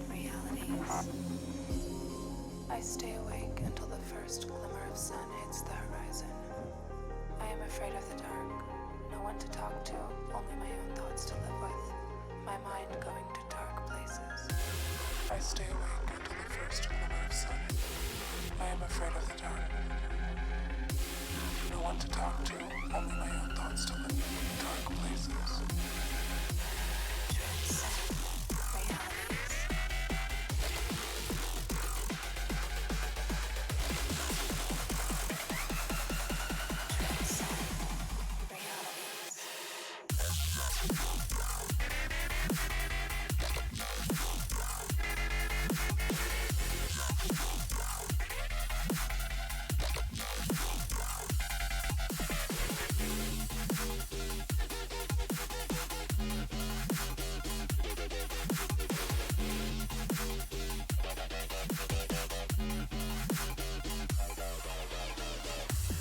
realities. I stay awake until the first glimmer of sun hits the horizon. I am afraid of the dark. No one to talk to, only my own thoughts to live with. My mind going to dark places. I stay awake until the first glimmer of sun. I am afraid of the dark. No one to talk to, only my own thoughts to live in dark places.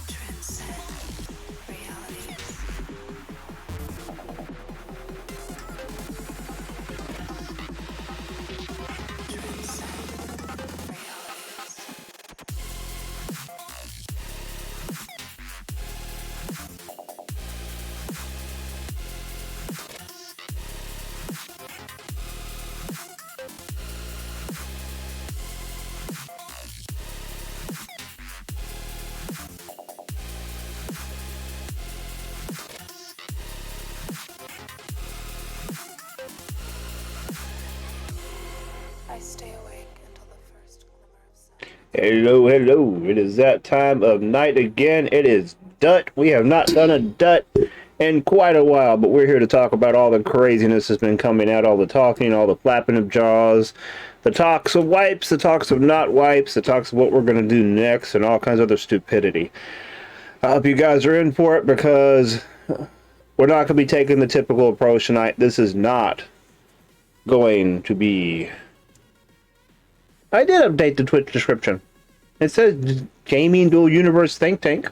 Transcend realities. Transcend realities. I stay awake until the first glimmer of sun. Hello, hello. It is that time of night again. It is Dut. We have not done a Dut in quite a while, but we're here to talk about all the craziness that's been coming out, all the talking, all the flapping of jaws, the talks of wipes, the talks of not wipes, the talks of what we're going to do next, and all kinds of other stupidity. I hope you guys are in for it, because we're not going to be taking the typical approach tonight. This is not going to be... I did update the Twitch description. It says Gaming Dual Universe Think Tank.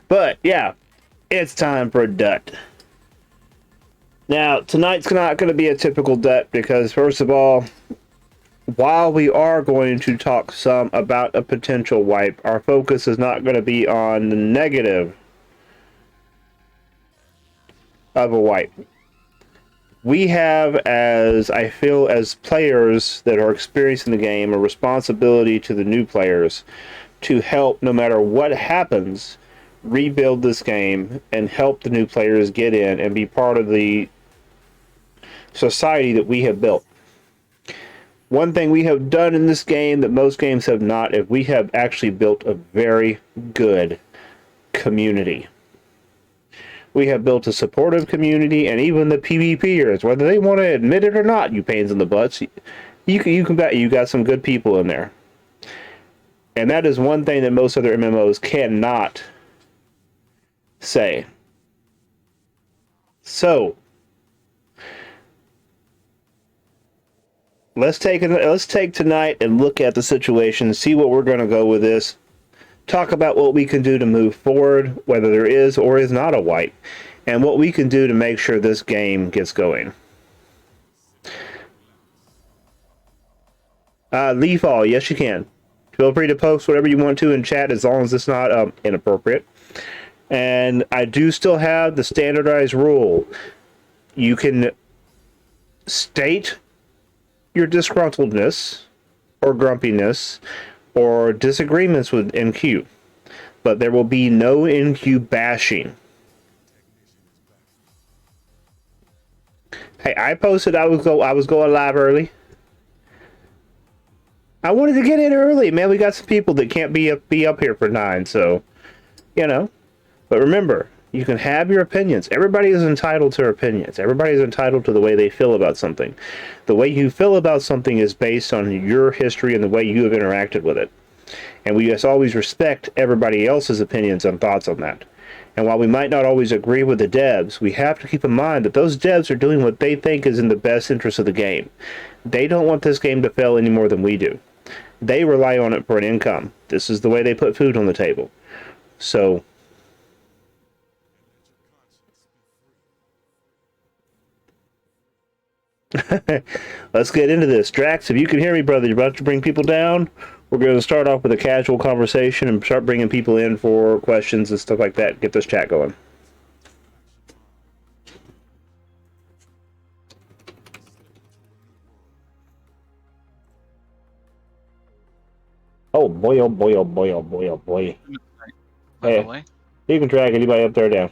But yeah, it's time for a Dut. Now, tonight's not going to be a typical Dut because, first of all, while we are going to talk some about a potential wipe, our focus is not going to be on the negative of a wipe. We have, as I feel, as players that are experiencing the game, a responsibility to the new players to help, no matter what happens, rebuild this game and help the new players get in and be part of the society that we have built. One thing we have done in this game that most games have not is we have actually built a very good community. We have built a supportive community, and even the PvPers, whether they want to admit it or not, you pains in the butts, you can bet you got some good people in there. And that is one thing that most other MMOs cannot say. So, let's take tonight and look at the situation, see what we're going to go with this, talk about what we can do to move forward, whether there is or is not a wipe, and what we can do to make sure this game gets going. Leaf all, yes you can. Feel free to post whatever you want to in chat as long as it's not inappropriate. And I do still have the standardized rule. You can state your disgruntledness or grumpiness or disagreements with NQ, but there will be no NQ bashing. Hey, I posted I was going live early. I wanted to get in early, man. We got some people that can't be up here for 9, so you know. But remember, you can have your opinions. Everybody is entitled to their opinions. Everybody is entitled to the way they feel about something. The way you feel about something is based on your history and the way you have interacted with it. And we just always respect everybody else's opinions and thoughts on that. And while we might not always agree with the devs, we have to keep in mind that those devs are doing what they think is in the best interest of the game. They don't want this game to fail any more than we do. They rely on it for an income. This is the way they put food on the table. So, let's get into this. Drax, if you can hear me, brother, you're about to bring people down. We're going to start off with a casual conversation and start bringing people in for questions and stuff like that. Get this chat going. Oh boy, oh boy, oh boy, oh boy, oh boy. By the way. You can drag anybody up there or down.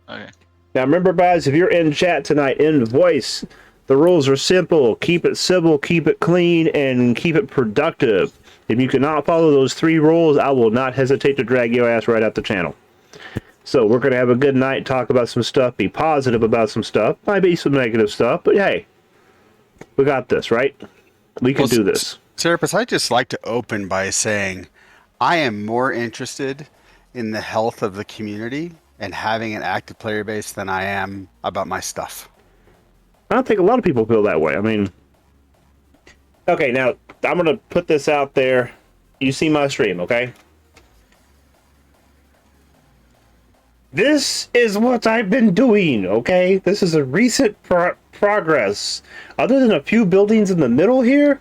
Okay. Now remember, guys, if you're in chat tonight in voice, the rules are simple. Keep it civil, keep it clean, and keep it productive. If you cannot follow those 3 rules, I will not hesitate to drag your ass right out the channel. So we're going to have a good night, talk about some stuff, be positive about some stuff. Might be some negative stuff, but hey, we got this, right? We can do this. Serapis, I'd just like to open by saying I am more interested in the health of the community and having an active player base than I am about my stuff. I don't think a lot of people feel that way. I mean, okay, now I'm going to put this out there. You see my stream, okay? This is what I've been doing, okay? This is a recent progress. Other than a few buildings in the middle here,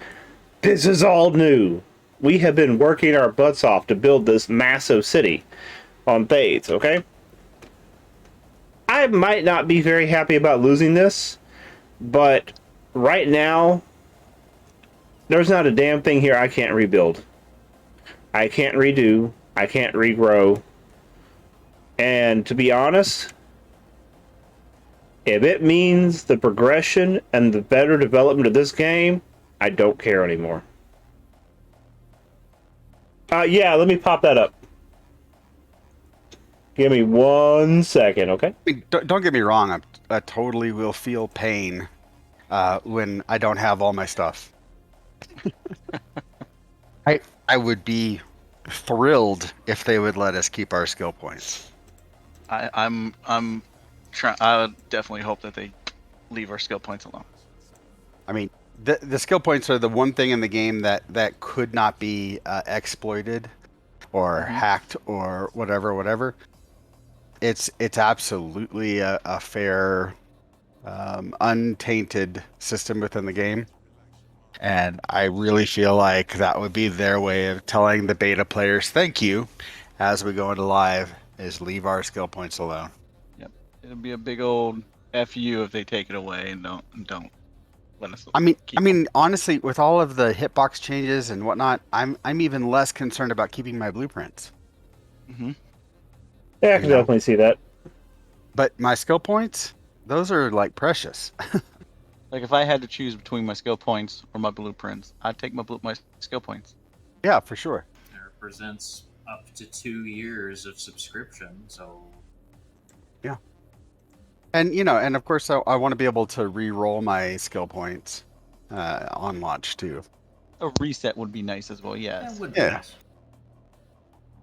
this is all new. We have been working our butts off to build this massive city on Thades, okay? I might not be very happy about losing this, but right now, there's not a damn thing here I can't rebuild. I can't redo. I can't regrow. And to be honest, if it means the progression and the better development of this game, I don't care anymore. Yeah, let me pop that up. Give me 1 second, okay? I mean, don't get me wrong. I totally will feel pain when I don't have all my stuff. I would be thrilled if they would let us keep our skill points. I'm trying. I definitely hope that they leave our skill points alone. I mean, the skill points are the one thing in the game that could not be exploited or hacked or whatever. It's absolutely a fair, untainted system within the game. And I really feel like that would be their way of telling the beta players thank you as we go into live, is leave our skill points alone. Yep. It'll be a big old FU if they take it away and don't let us. I mean, honestly, with all of the hitbox changes and whatnot, I'm even less concerned about keeping my blueprints. Mm-hmm. Yeah, I can definitely see that. But my skill points, those are like precious. Like if I had to choose between my skill points or my blueprints, I'd take my skill points. Yeah, for sure. It represents up to 2 years of subscription, so yeah. And and of course I want to be able to re-roll my skill points on launch too. A reset would be nice as well. Yes. that would be nice.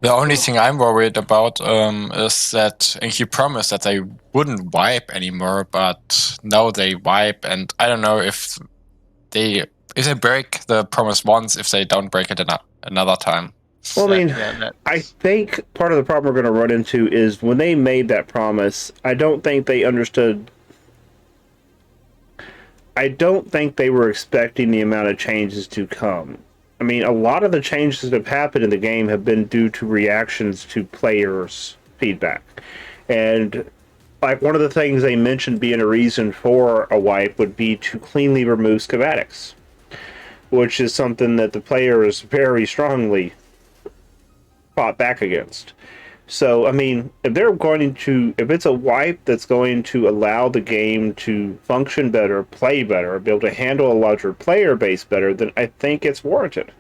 The only thing I'm worried about is that he promised that they wouldn't wipe anymore, but now they wipe, and I don't know if they break the promise once, if they don't break it another time. Well, I mean, I think part of the problem we're going to run into is when they made that promise, I don't think they understood. I don't think they were expecting the amount of changes to come. I mean, a lot of the changes that have happened in the game have been due to reactions to players' feedback. And like one of the things they mentioned being a reason for a wipe would be to cleanly remove schematics, which is something that the players very strongly fought back against. So, I mean, if it's a wipe that's going to allow the game to function better, play better, be able to handle a larger player base better, then I think it's warranted.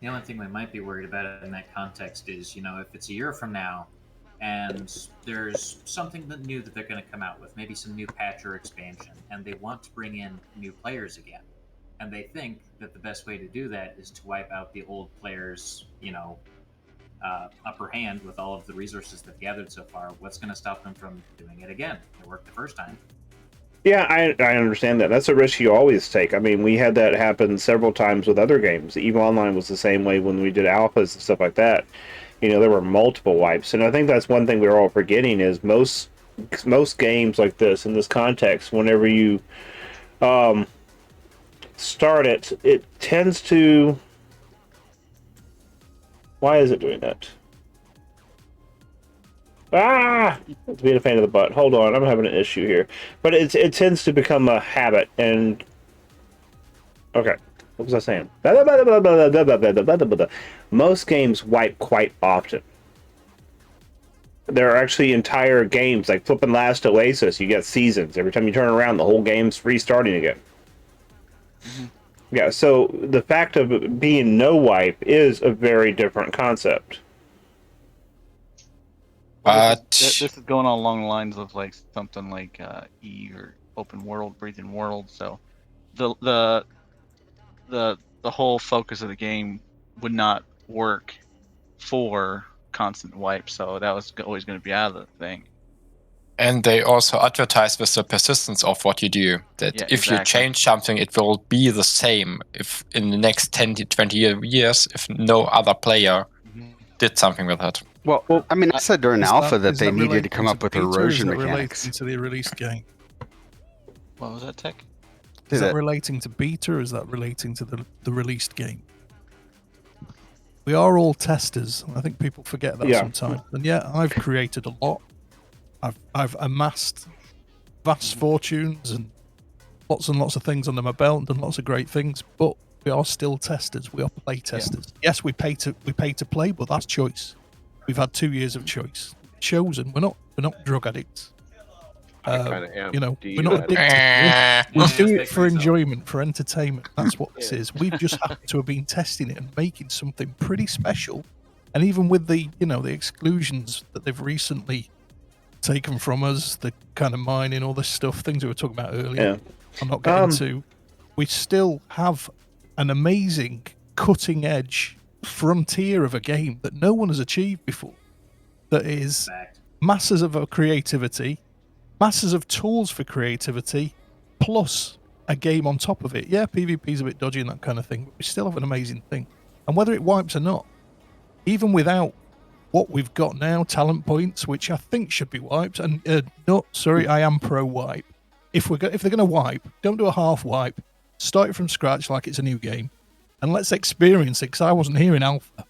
The only thing we might be worried about in that context is, if it's a year from now and there's something new that they're going to come out with, maybe some new patch or expansion, and they want to bring in new players again. And they think that the best way to do that is to wipe out the old players, upper hand with all of the resources they've gathered so far. What's going to stop them from doing it again? It worked the first time. Yeah, I understand that. That's a risk you always take. I mean, we had that happen several times with other games. EVE Online was the same way when we did alphas and stuff like that. There were multiple wipes, and I think that's one thing we're all forgetting is most games like this in this context, whenever you start it, it tends to. Why is it doing that? It's being a pain in the butt. Hold on, I'm having an issue here. But it tends to become a habit, and okay, what was I saying? Most games wipe quite often. There are actually entire games like flipping Last Oasis. You get seasons. Every time you turn around, the whole game's restarting again. Mm-hmm. Yeah, so the fact of being no wipe is a very different concept. This is going on along the lines of like something like E or open world, breathing world. So the whole focus of the game would not work for constant wipe. So that was always going to be out of the thing. And they also advertise with the persistence of what you do. That if you change something, it will be the same if in the next 10 to 20 years, if no other player did something with it. Well, I mean, I said during alpha that they needed to come up with erosion mechanics. Relating to the released game? What was that, Tech? Is that relating to beta, or is that relating to the released game? We are all testers. I think people forget that sometimes. And yeah, I've created a lot. I've amassed vast fortunes and lots of things under my belt and done lots of great things, but we are still testers. We are play testers. Yeah. Yes, we pay to play, but that's choice. We've had 2 years of choice. Chosen. We're not drug addicts. We're not addicted. We do it for enjoyment, for entertainment. That's what this is. We've just happened to have been testing it and making something pretty special. And even with the the exclusions that they've recently taken from us, the kind of mining, all this stuff, things we were talking about earlier. I'm not getting into. We still have an amazing cutting edge frontier of a game that no one has achieved before. That is masses of creativity, masses of tools for creativity, plus a game on top of it. Yeah, PvP's a bit dodgy and that kind of thing, but we still have an amazing thing. And whether it wipes or not, even without what we've got now, talent points, which I think should be wiped. And I am pro wipe. If they're going to wipe, don't do a half wipe. Start it from scratch like it's a new game, and let's experience it. Because I wasn't here in alpha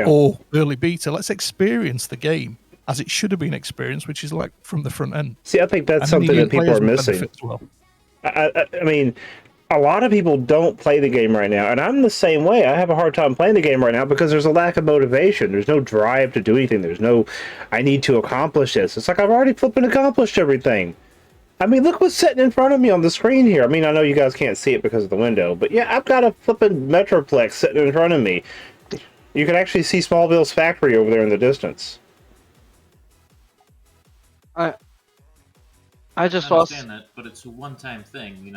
or early beta. Let's experience the game as it should have been experienced, which is like from the front end. See, I think that's something that people are missing. Well. I mean, a lot of people don't play the game right now, and I'm the same way. I have a hard time playing the game right now because there's a lack of motivation. There's no drive to do anything. There's no, I need to accomplish this. It's like I've already flipping accomplished everything. I mean, look what's sitting in front of me on the screen here. I mean, I know you guys can't see it because of the window, but yeah, I've got a flipping Metroplex sitting in front of me. You can actually see Smallville's factory over there in the distance. I just understand that, but it's a one-time thing.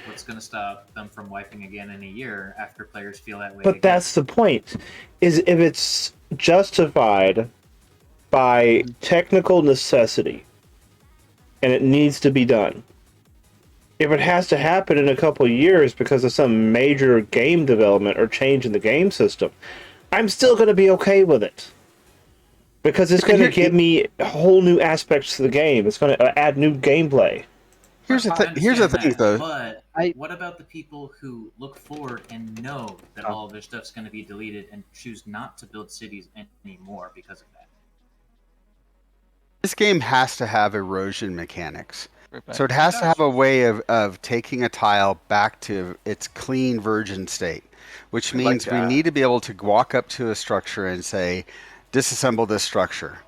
What's going to stop them from wiping again in a year after players feel that way? But that's the point. Is if it's justified by technical necessity, and it needs to be done. If it has to happen in a couple of years because of some major game development or change in the game system, I'm still going to be okay with it. Because it's going to give me whole new aspects to the game. It's going to add new gameplay. Here's the thing, though. But what about the people who look forward and know that all of their stuff's going to be deleted and choose not to build cities anymore because of that? This game has to have erosion mechanics. So it has to have a way of taking a tile back to its clean virgin state, which means we need to be able to walk up to a structure and say, disassemble this structure.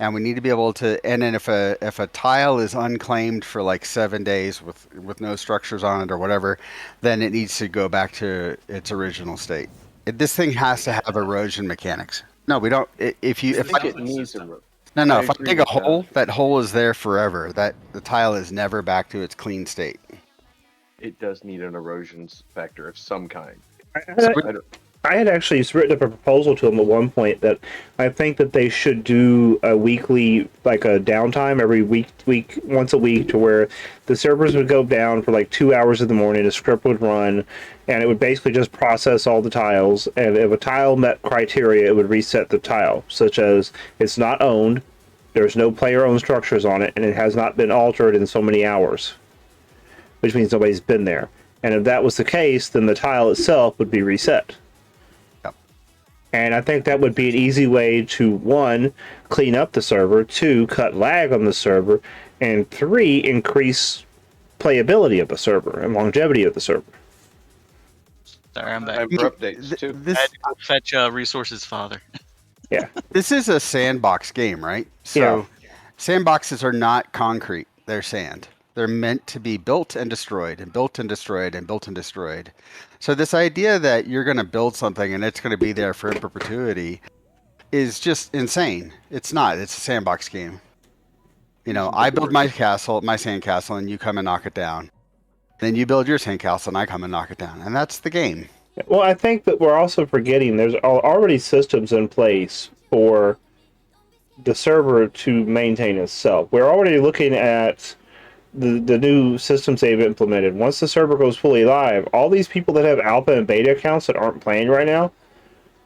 And we need to be able to, and then if a tile is unclaimed for like 7 days with no structures on it or whatever, then it needs to go back to its original state. This thing has to have erosion mechanics. No, we don't. If I dig a hole, that hole is there forever. That the tile is never back to its clean state. It does need an erosion factor of some kind. I had actually written up a proposal to them at one point that I think that they should do a weekly, like a downtime every once a week, to where the servers would go down for like 2 hours in the morning, a script would run, and it would basically just process all the tiles. And if a tile met criteria, it would reset the tile, such as it's not owned, there's no player-owned structures on it, and it has not been altered in so many hours, which means nobody's been there. And if that was the case, then the tile itself would be reset. And I think that would be an easy way to, 1, clean up the server, 2, cut lag on the server, and 3, increase playability of the server and longevity of the server. Sorry, I'm back. Time for updates too. I had to go fetch resources, father. Yeah. This is a sandbox game, right? So sandboxes are not concrete. They're sand. They're meant to be built and destroyed and built and destroyed and built and destroyed. So this idea that you're going to build something and it's going to be there for in perpetuity is just insane. It's not. It's a sandbox game. You know, I build my castle, my sand castle, and you come and knock it down. Then you build your sand castle and I come and knock it down. And that's the game. Well, I think that we're also forgetting there's already systems in place for the server to maintain itself. We're already looking at the new systems they've implemented. Once the server goes fully live, all these people that have alpha and beta accounts that aren't playing right now,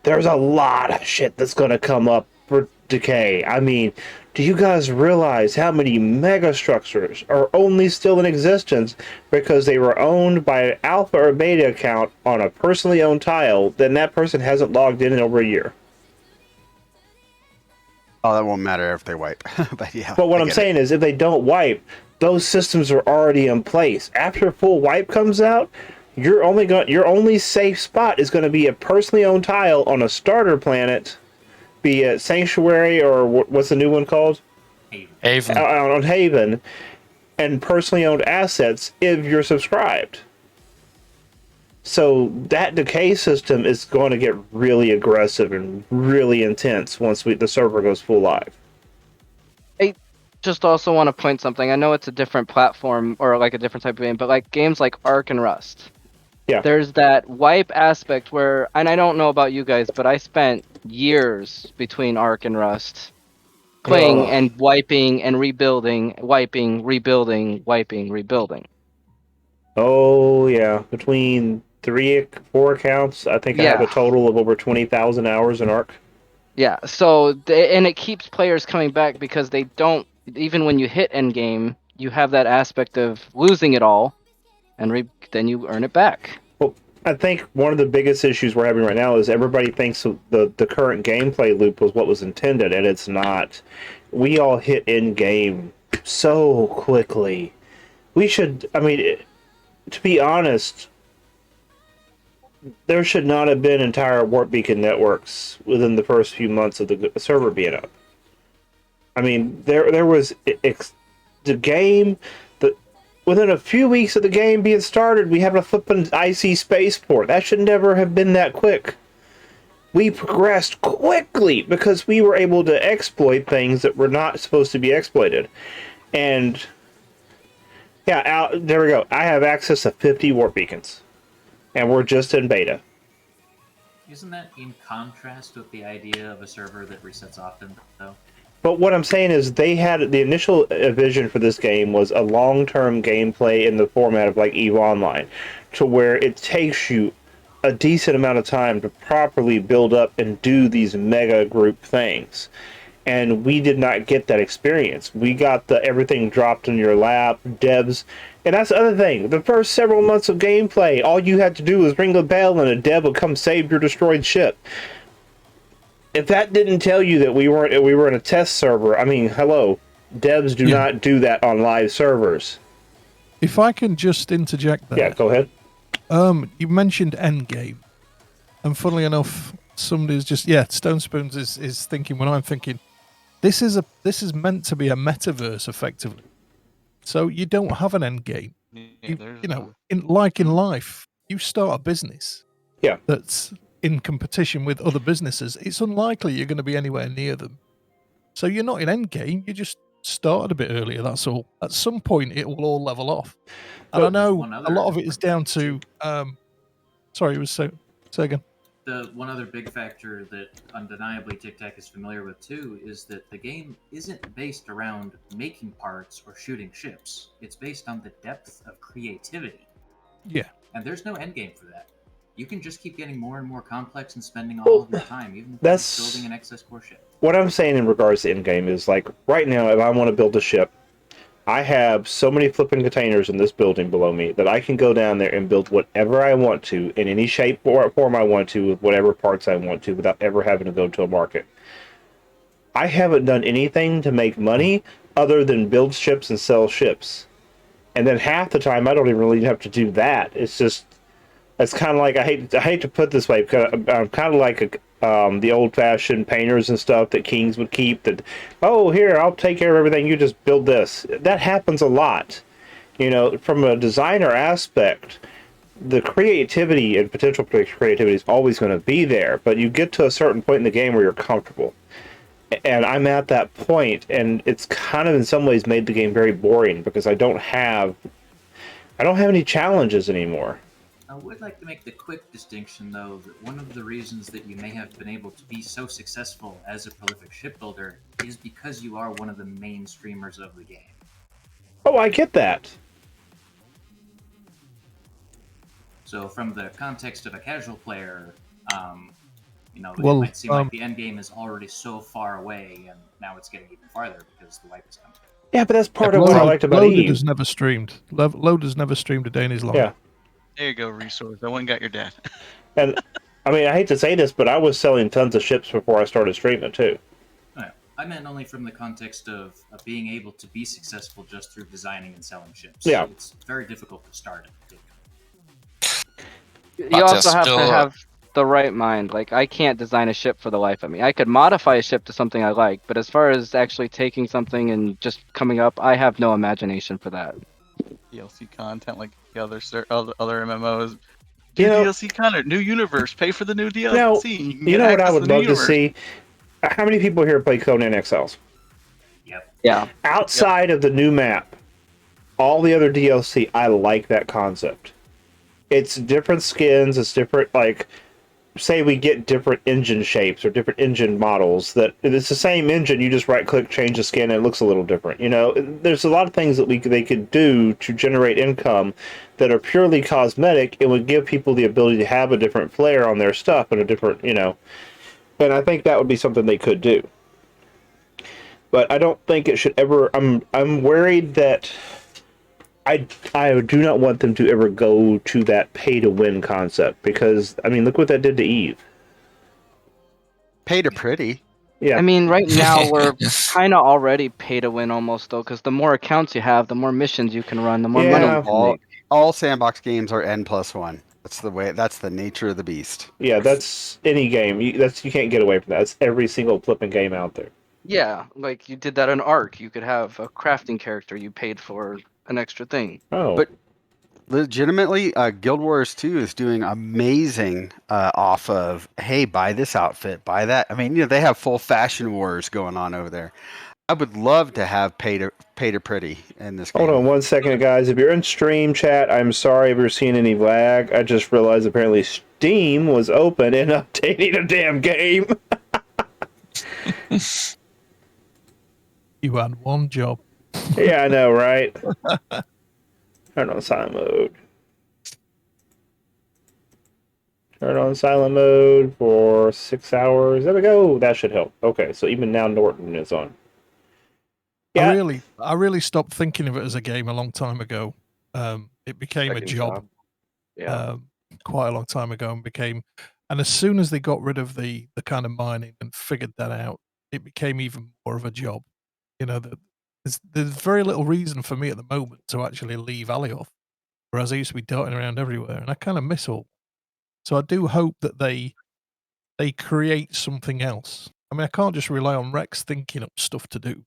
there's a lot of shit that's going to come up for decay. I mean, do you guys realize how many mega structures are only still in existence because they were owned by an alpha or beta account on a personally owned tile, then that person hasn't logged in over a year? Oh, that won't matter if they wipe. But yeah. But what I'm saying is, if they don't wipe, those systems are already in place. After full wipe comes out, your only safe spot is going to be a personally owned tile on a starter planet, be it Sanctuary or what's the new one called? Haven. On Haven, and personally owned assets if you're subscribed. So that decay system is going to get really aggressive and really intense once the server goes full live. Just also want to point something. I know it's a different platform or like a different type of game, but like games like Ark and Rust. Yeah. There's that wipe aspect where, and I don't know about you guys, but I spent years between Ark and Rust playing and wiping and rebuilding, wiping, rebuilding, wiping, rebuilding. Oh yeah, between 3-4 accounts, I think I have a total of over 20,000 hours in Ark. Yeah, so and it keeps players coming back because they don't. Even when you hit endgame, you have that aspect of losing it all, and then you earn it back. Well, I think one of the biggest issues we're having right now is everybody thinks the current gameplay loop was what was intended, and it's not. We all hit endgame so quickly. We should, I mean, to be honest, there should not have been entire warp beacon networks within the first few months of the server being up. I mean, there was the game that within a few weeks of the game being started, we have a flipping icy spaceport. That should never have been that quick. We progressed quickly because we were able to exploit things that were not supposed to be exploited. And yeah, there we go. I have access to 50 warp beacons, and we're just in beta. Isn't that in contrast with the idea of a server that resets often, though? But what I'm saying is they had the initial vision for this game was a long-term gameplay in the format of like EVE Online, to where it takes you a decent amount of time to properly build up and do these mega group things. And we did not get that experience. We got the everything dropped in your lap, devs. And that's the other thing. The first several months of gameplay, all you had to do was ring a bell and a dev would come save your destroyed ship. If that didn't tell you that we were in a test server, I mean, hello, devs do not do that on live servers. If I can just interject there. Yeah, go ahead. You mentioned Endgame, and funnily enough, somebody's just Stone Spoons is thinking when I'm thinking, this is meant to be a metaverse effectively, so you don't have an Endgame. You know, in life, you start a business. Yeah. That's in competition with other businesses. It's unlikely you're going to be anywhere near them. So you're not in endgame, you just started a bit earlier, that's all. At some point it will all level off. And I know a lot of it is down to say again. the one other big factor that undeniably Tic Tac is familiar with too is that the game isn't based around making parts or shooting ships. It's based on the depth of creativity. Yeah. And there's no end game for that. You can just keep getting more and more complex and spending all of your time, even if that's you're building an excess core ship. What I'm saying in regards to endgame is like right now, if I want to build a ship, I have so many flipping containers in this building below me that I can go down there and build whatever I want to in any shape or form I want to with whatever parts I want to without ever having to go to a market. I haven't done anything to make money other than build ships and sell ships. And then half the time I don't even really have to do that. It's kind of like I hate to put it this way because I'm kind of like the old-fashioned painters and stuff that kings would keep. That, oh, here, I'll take care of everything. You just build this. That happens a lot. You know, from a designer aspect, the creativity and potential for creativity is always going to be there. But you get to a certain point in the game where you're comfortable. And I'm at that point, and it's kind of in some ways made the game very boring because I don't have any challenges anymore. I would like to make the quick distinction, though, that one of the reasons that you may have been able to be so successful as a prolific shipbuilder is because you are one of the main streamers of the game. Oh, I get that. So from the context of a casual player, it might seem like the end game is already so far away, and now it's getting even farther because the wipe is coming. Yeah, but that's part of what I liked about Loaded Eve. has never streamed. Loaded has never streamed a day in his life. Yeah. There you go, Resource. I went and got your dad. And I mean, I hate to say this, but I was selling tons of ships before I started streaming too. Right. I meant only from the context of being able to be successful just through designing and selling ships. Yeah. It's very difficult to start it. You also have to have the right mind. Like, I can't design a ship for the life of me. I could modify a ship to something I like, but as far as actually taking something and just coming up, I have no imagination for that. DLC content like the other MMOs. DLC content, new universe, pay for the new DLC. You know what I would love to see? How many people here play Conan Exiles? Yep. Yeah. Outside of the new map, all the other DLC, I like that concept. It's different skins, it's different, like, say we get different engine shapes or different engine models, that it's the same engine, you just right-click, change the skin, and it looks a little different. You know, there's a lot of things that they could do to generate income that are purely cosmetic and would give people the ability to have a different flair on their stuff and a different, and I think that would be something they could do. But I don't think it should ever. I'm worried that I do not want them to ever go to that pay to win concept because I mean, look what that did to Eve. Pay to pretty. Yeah. I mean, right now we're kind of already pay to win almost though, because the more accounts you have, the more missions you can run, the more money you can make. All sandbox games are N+1. That's the way. That's the nature of the beast. Yeah, that's any game. You can't get away from that. It's every single flipping game out there. Yeah, like you did that in Ark. You could have a crafting character you paid for an extra thing. Oh, but legitimately, Guild Wars 2 is doing amazing off of, hey, buy this outfit, buy that. I mean, they have full fashion wars going on over there. I would love to have pay to pretty in this game. Hold on 1 second, guys. If you're in stream chat, I'm sorry if you're seeing any lag. I just realized apparently Steam was open and updating a damn game. You had one job. Yeah, I know, right? Turn on silent mode. Turn on silent mode for 6 hours. There we go. That should help. Okay, so even now Norton is on. Yeah. I really stopped thinking of it as a game a long time ago. It became a job. Yeah. Quite a long time ago, and as soon as they got rid of the kind of mining and figured that out, it became even more of a job. There's very little reason for me at the moment to actually leave Alioth, whereas I used to be darting around everywhere, and I kind of miss all. So I do hope that they create something else. I mean, I can't just rely on Rex thinking up stuff to do,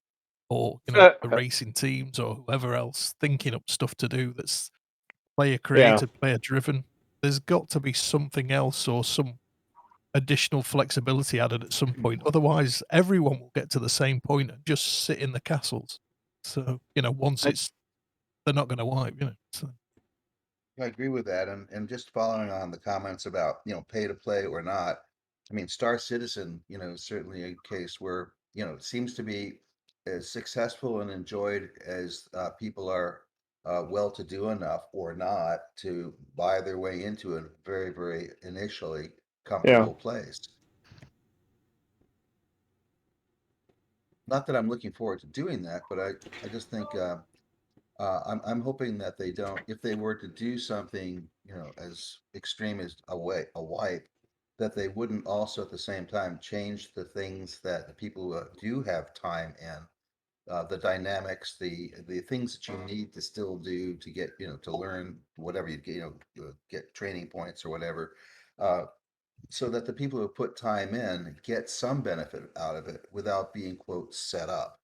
or the racing teams or whoever else thinking up stuff to do that's player created, player driven. There's got to be something else or some additional flexibility added at some point. Otherwise, everyone will get to the same point and just sit in the castles. So, once they're not going to wipe, So. I agree with that, and just following on the comments about pay to play or not. I mean, Star Citizen, is certainly a case where it seems to be as successful and enjoyed as people are well-to-do enough or not to buy their way into a very, very initially Yeah. comfortable place. Not that I'm looking forward to doing that, but I just think I'm hoping that they don't, if they were to do something, as extreme as a wipe, that they wouldn't also at the same time change the things that the people who do have time in, the dynamics, the things that you need to still do to get, to learn whatever you get, get training points or whatever, uh, so that the people who put time in get some benefit out of it without being quote set up.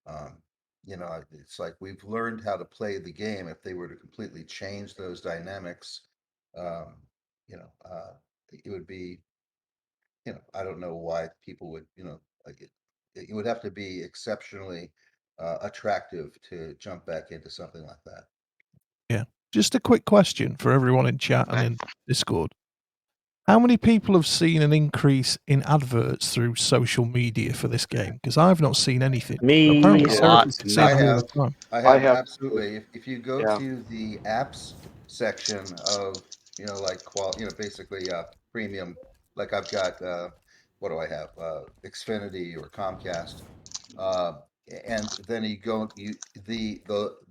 Um, it's like we've learned how to play the game. If they were to completely change those dynamics, um, it would be, I don't know why people would, like it would have to be exceptionally attractive to jump back into something like that. Yeah. Just a quick question for everyone in chat and in Discord. How many people have seen an increase in adverts through social media for this game? Because I've not seen anything. Me, Apparently, A Sarah lot. can see them all the time. I I have have absolutely. If you go yeah. to the apps section of, like basically premium, like I've got what do I have? Xfinity or Comcast. Uh, and then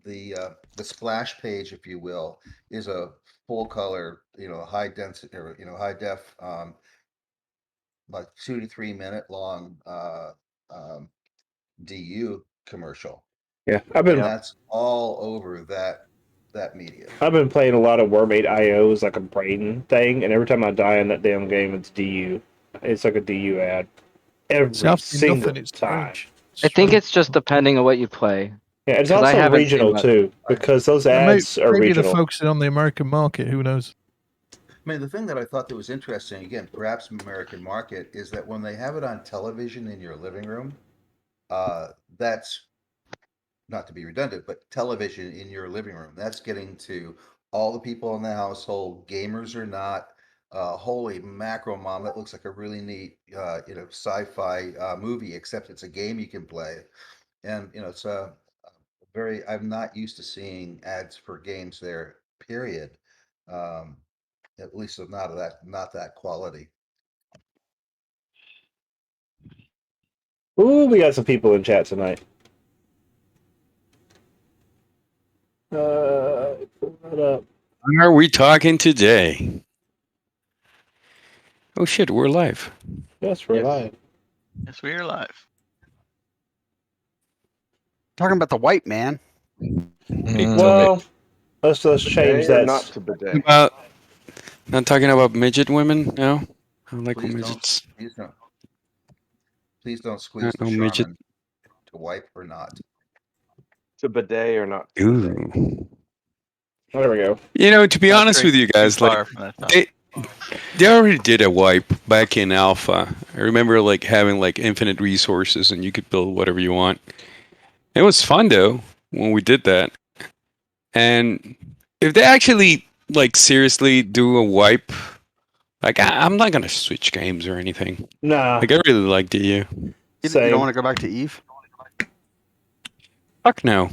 the splash page, if you will, is a full color, high density or high def, like 2 to 3 minute long DU commercial, Yeah, and that's all over that media. I've been playing a lot of Mermaid IOs like a brain thing, and every time I die in that damn game, it's DU. It's like a DU ad See, every I've seen single nothing. It's time. strange. I think Strange. it's just depending on what you play. Yeah, it's 'Cause I also haven't seen regional much. too because those Yeah, ads are maybe they're regional. focusing on the American market. Who knows? I mean, the thing that I thought that was interesting, again, perhaps American market, is that when they have it on television in your living room, that's not to be redundant, but television in your living room, that's getting to all the people in the household, gamers or not. Holy mackerel, mom, that looks like a really neat, sci-fi movie, except it's a game you can play. And, it's a very, I'm not used to seeing ads for games there, period. Um, at least not that quality. Ooh, we got some people in chat tonight. What up? Who are we talking today? Oh shit, we're live. Yes, we're live. Yes, we are live. Talking about the white man. Well, let's change that. Not to bidet. About not talking about midget women. No, I don't like Please midgets. Please don't squeeze the No midget. Charmin to wipe or not. To bidet or not to bidet. Ooh. There we go. You know, to be Not honest very with you guys, too far like from that topic. they already did a wipe back in alpha. I remember like having like infinite resources and you could build whatever you want. It was fun though when we did that. And if they actually like seriously do a wipe, like I'm not gonna switch games or anything. Nah. Like I really like DU. You Same. don't want to go back to Eve? Fuck no.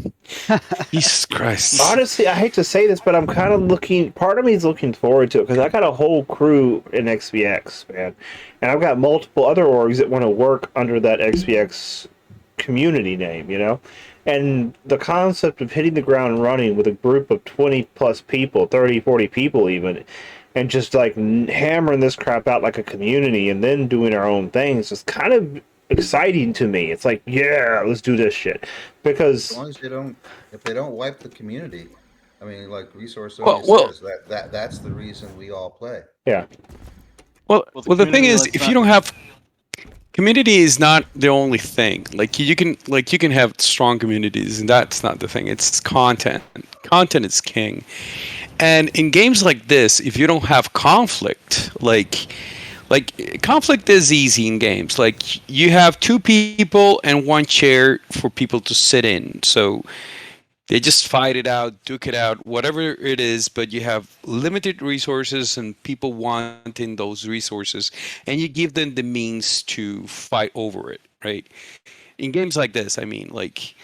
Jesus Christ. Honestly, I hate to say this, but I'm kind of looking. Part of me is looking forward to it because I got a whole crew in XVX, man, and I've got multiple other orgs that want to work under that XVX community name, And the concept of hitting the ground running with a group of 20 plus people, 30, 40 people even, and just like hammering this crap out like a community and then doing our own things is kind of exciting to me. It's like, yeah, let's do this shit. Because as long as if they don't wipe the community, I mean, like Resource says, that's the reason we all play. Yeah. Well, the thing is, if you don't have community, is not the only thing. Like you can have strong communities, and that's not the thing. It's content. Content is king. And in games like this, if you don't have conflict, like conflict is easy in games. Like you have two people and one chair for people to sit in. So They just fight it out, duke it out, whatever it is, but you have limited resources and people wanting those resources, and you give them the means to fight over it, right? In games like this, I mean, like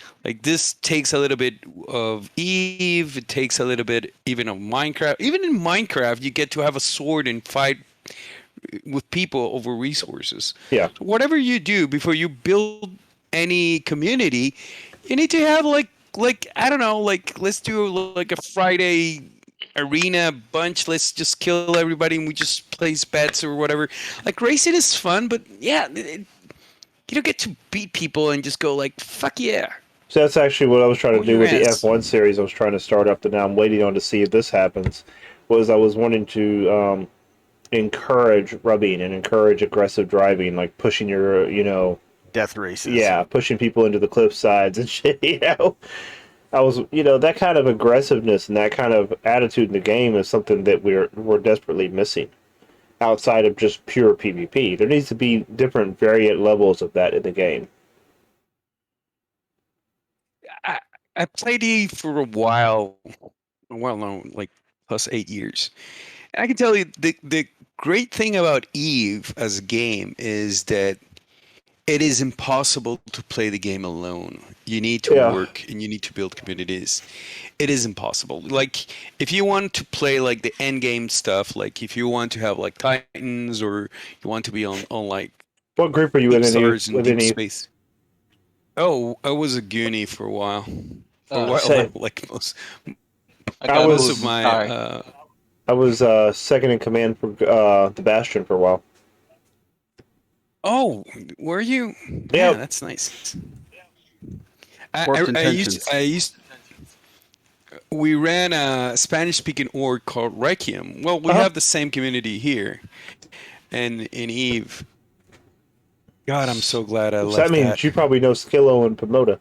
this takes a little bit of Eve, it takes a little bit even of Minecraft. Even in Minecraft, you get to have a sword and fight with people over resources. Yeah. So whatever you do before you build any community, you need to have like I don't know, like let's do like a Friday arena bunch. Let's just kill everybody and we just place bets or whatever. Like racing is fun, but yeah, you don't get to beat people and just go like fuck yeah. So that's actually what I was trying to Hold do your with the hands. F1 series. I was trying to start up, and now I'm waiting on to see if this happens. Was I was wanting to encourage rubbing and encourage aggressive driving, like pushing your, Death races. yeah, pushing people into the cliff sides and shit. I was, that kind of aggressiveness and that kind of attitude in the game is something that we're desperately missing outside of just pure PvP. There needs to be different variant levels of that in the game. I, I played E for a while no, like plus 8 years. I can tell you the great thing about Eve as a game is that it is impossible to play the game alone. You need to Yeah. work and you need to build communities. It is impossible. Like if you want to play like the end game stuff, like if you want to have like Titans or you want to be on like What group are you Deep in Eve? Stars and Within Deep Eve? Space. Oh, I was a Goonie for a while. For a Oh, while, Say, like most I I got most of was booted. my Sorry. I was second in command for the Bastion for a while. Oh, were you? Yeah. Yeah, that's nice. Warped I used intentions. I used we ran a Spanish speaking org called Requiem. Well, we Uh-huh. have the same community here and in Eve. God, I'm so glad I So that left that. means you probably know Skillo and Pomoda.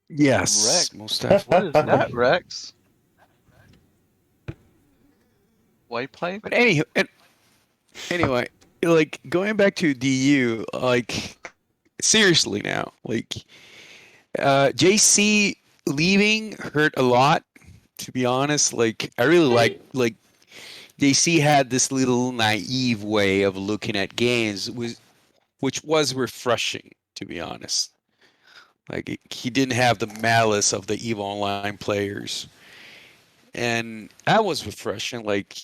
Yes, Rex. most What is definitely. that, Rex? White pipe? But anyway, like going back to DU, like seriously now, like JC leaving hurt a lot. To be honest, like I really like JC had this little naive way of looking at games, which was refreshing. To be honest, like he didn't have the malice of the EVE Online players, and that was refreshing. Like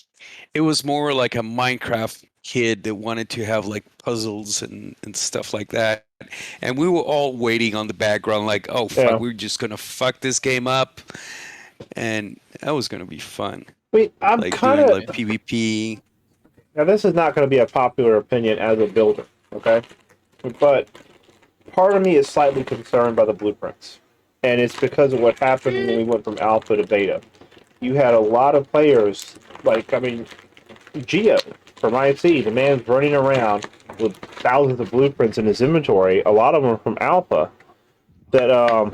it was more like a Minecraft kid that wanted to have like puzzles and stuff like that. And we were all waiting on the background, like, oh fuck, Yeah. we're just gonna fuck this game up, and that was gonna be fun. Wait, I'm Like kind doing of. like PvP. Now, this is not going to be a popular opinion as a builder, okay? But part of me is slightly concerned by the blueprints. And it's because of what happened when we went from alpha to beta. You had a lot of players, Geo from IC, the man's running around with thousands of blueprints in his inventory, a lot of them from alpha, that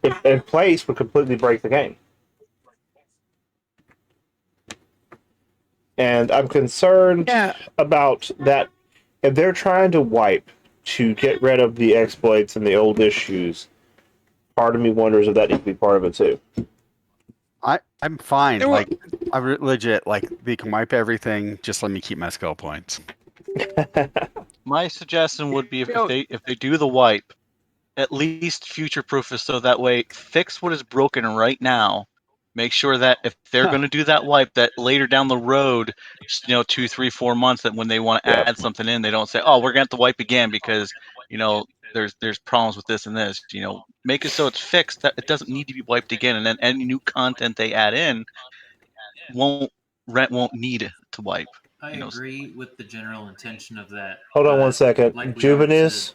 if in place would completely break the game. And I'm concerned Yeah, about that. If they're trying to wipe to get rid of the exploits and the old issues, part of me wonders if that needs to be part of it too. I'm fine. there were. Like legit. Like they can wipe everything. Just let me keep my skill points. My suggestion would be if, You if know, they if they do the wipe, at least future proof it so that way fix what is broken right now. Make sure that if they're going to do that wipe, that later down the road, 2, 3, 4 months, that when they want to Yeah. add something in, they don't say, "Oh, we're going to have to wipe again because there's problems with this and this." Make it so it's fixed that it doesn't need to be wiped again, and then any new content they add in won't need to wipe. I You know, agree with the general intention of that, Hold on one but second. like we already said, Juvenis,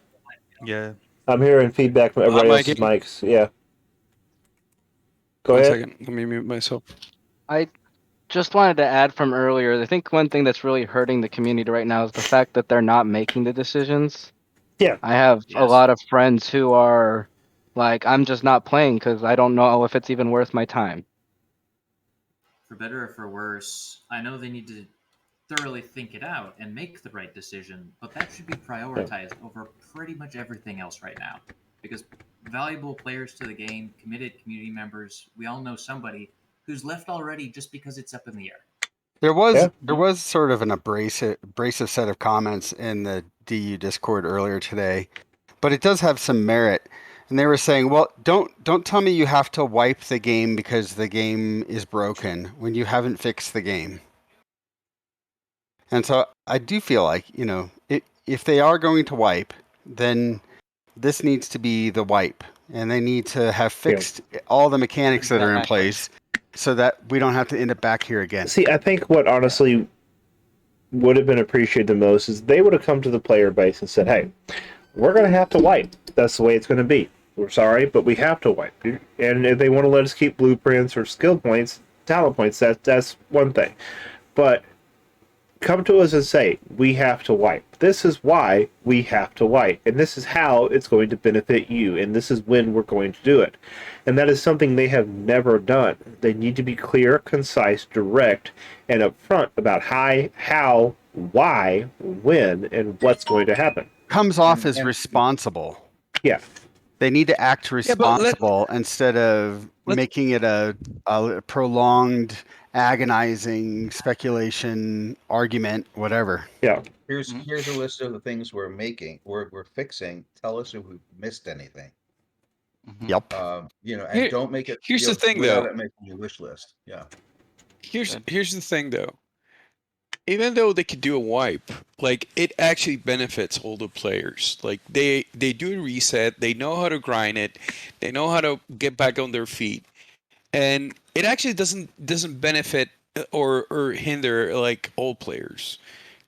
Yeah. I'm hearing feedback from everybody else's Mikey, mics. Yeah. Go one ahead. second. Let me mute myself. I just wanted to add from earlier. I think one thing that's really hurting the community right now is the fact that they're not making the decisions. Yeah. I have a yes, lot of friends who are like, I'm just not playing because I don't know if it's even worth my time. for better or for worse, I know they need to thoroughly think it out and make the right decision, but that should be prioritized over pretty much everything else right now. because valuable players to the game, committed community members, we all know somebody who's left already just because it's up in the air. There was sort of an abrasive set of comments in the DU Discord earlier today, but it does have some merit. And they were saying, well, don't tell me you have to wipe the game because the game is broken when you haven't fixed the game. And so I do feel like, if they are going to wipe, then this needs to be the wipe. And they need to have fixed all the mechanics that are in place so that we don't have to end up back here again. See, I think what honestly would have been appreciated the most is they would have come to the player base and said, hey, we're going to have to wipe. That's the way it's going to be. We're sorry, but we have to wipe. And if they want to let us keep blueprints or skill points, talent points, that's one thing. But come to us and say, we have to wipe. This is why we have to wipe. And this is how it's going to benefit you. And this is when we're going to do it. And that is something they have never done. They need to be clear, concise, direct, and upfront about how, why, when, and what's going to happen. Comes off as responsible. Yeah. They need to act responsible instead of making it a prolonged, agonizing speculation, argument, whatever. Yeah. Here's a list of the things we're fixing. Tell us if we've missed anything. Yep. And don't make it. Here's the thing, though. Without it making a wish list. Yeah. Here's the thing, though. Even though they could do a wipe, like, it actually benefits older players. Like, they do a reset, they know how to grind it, they know how to get back on their feet, and it actually doesn't benefit or hinder like old players,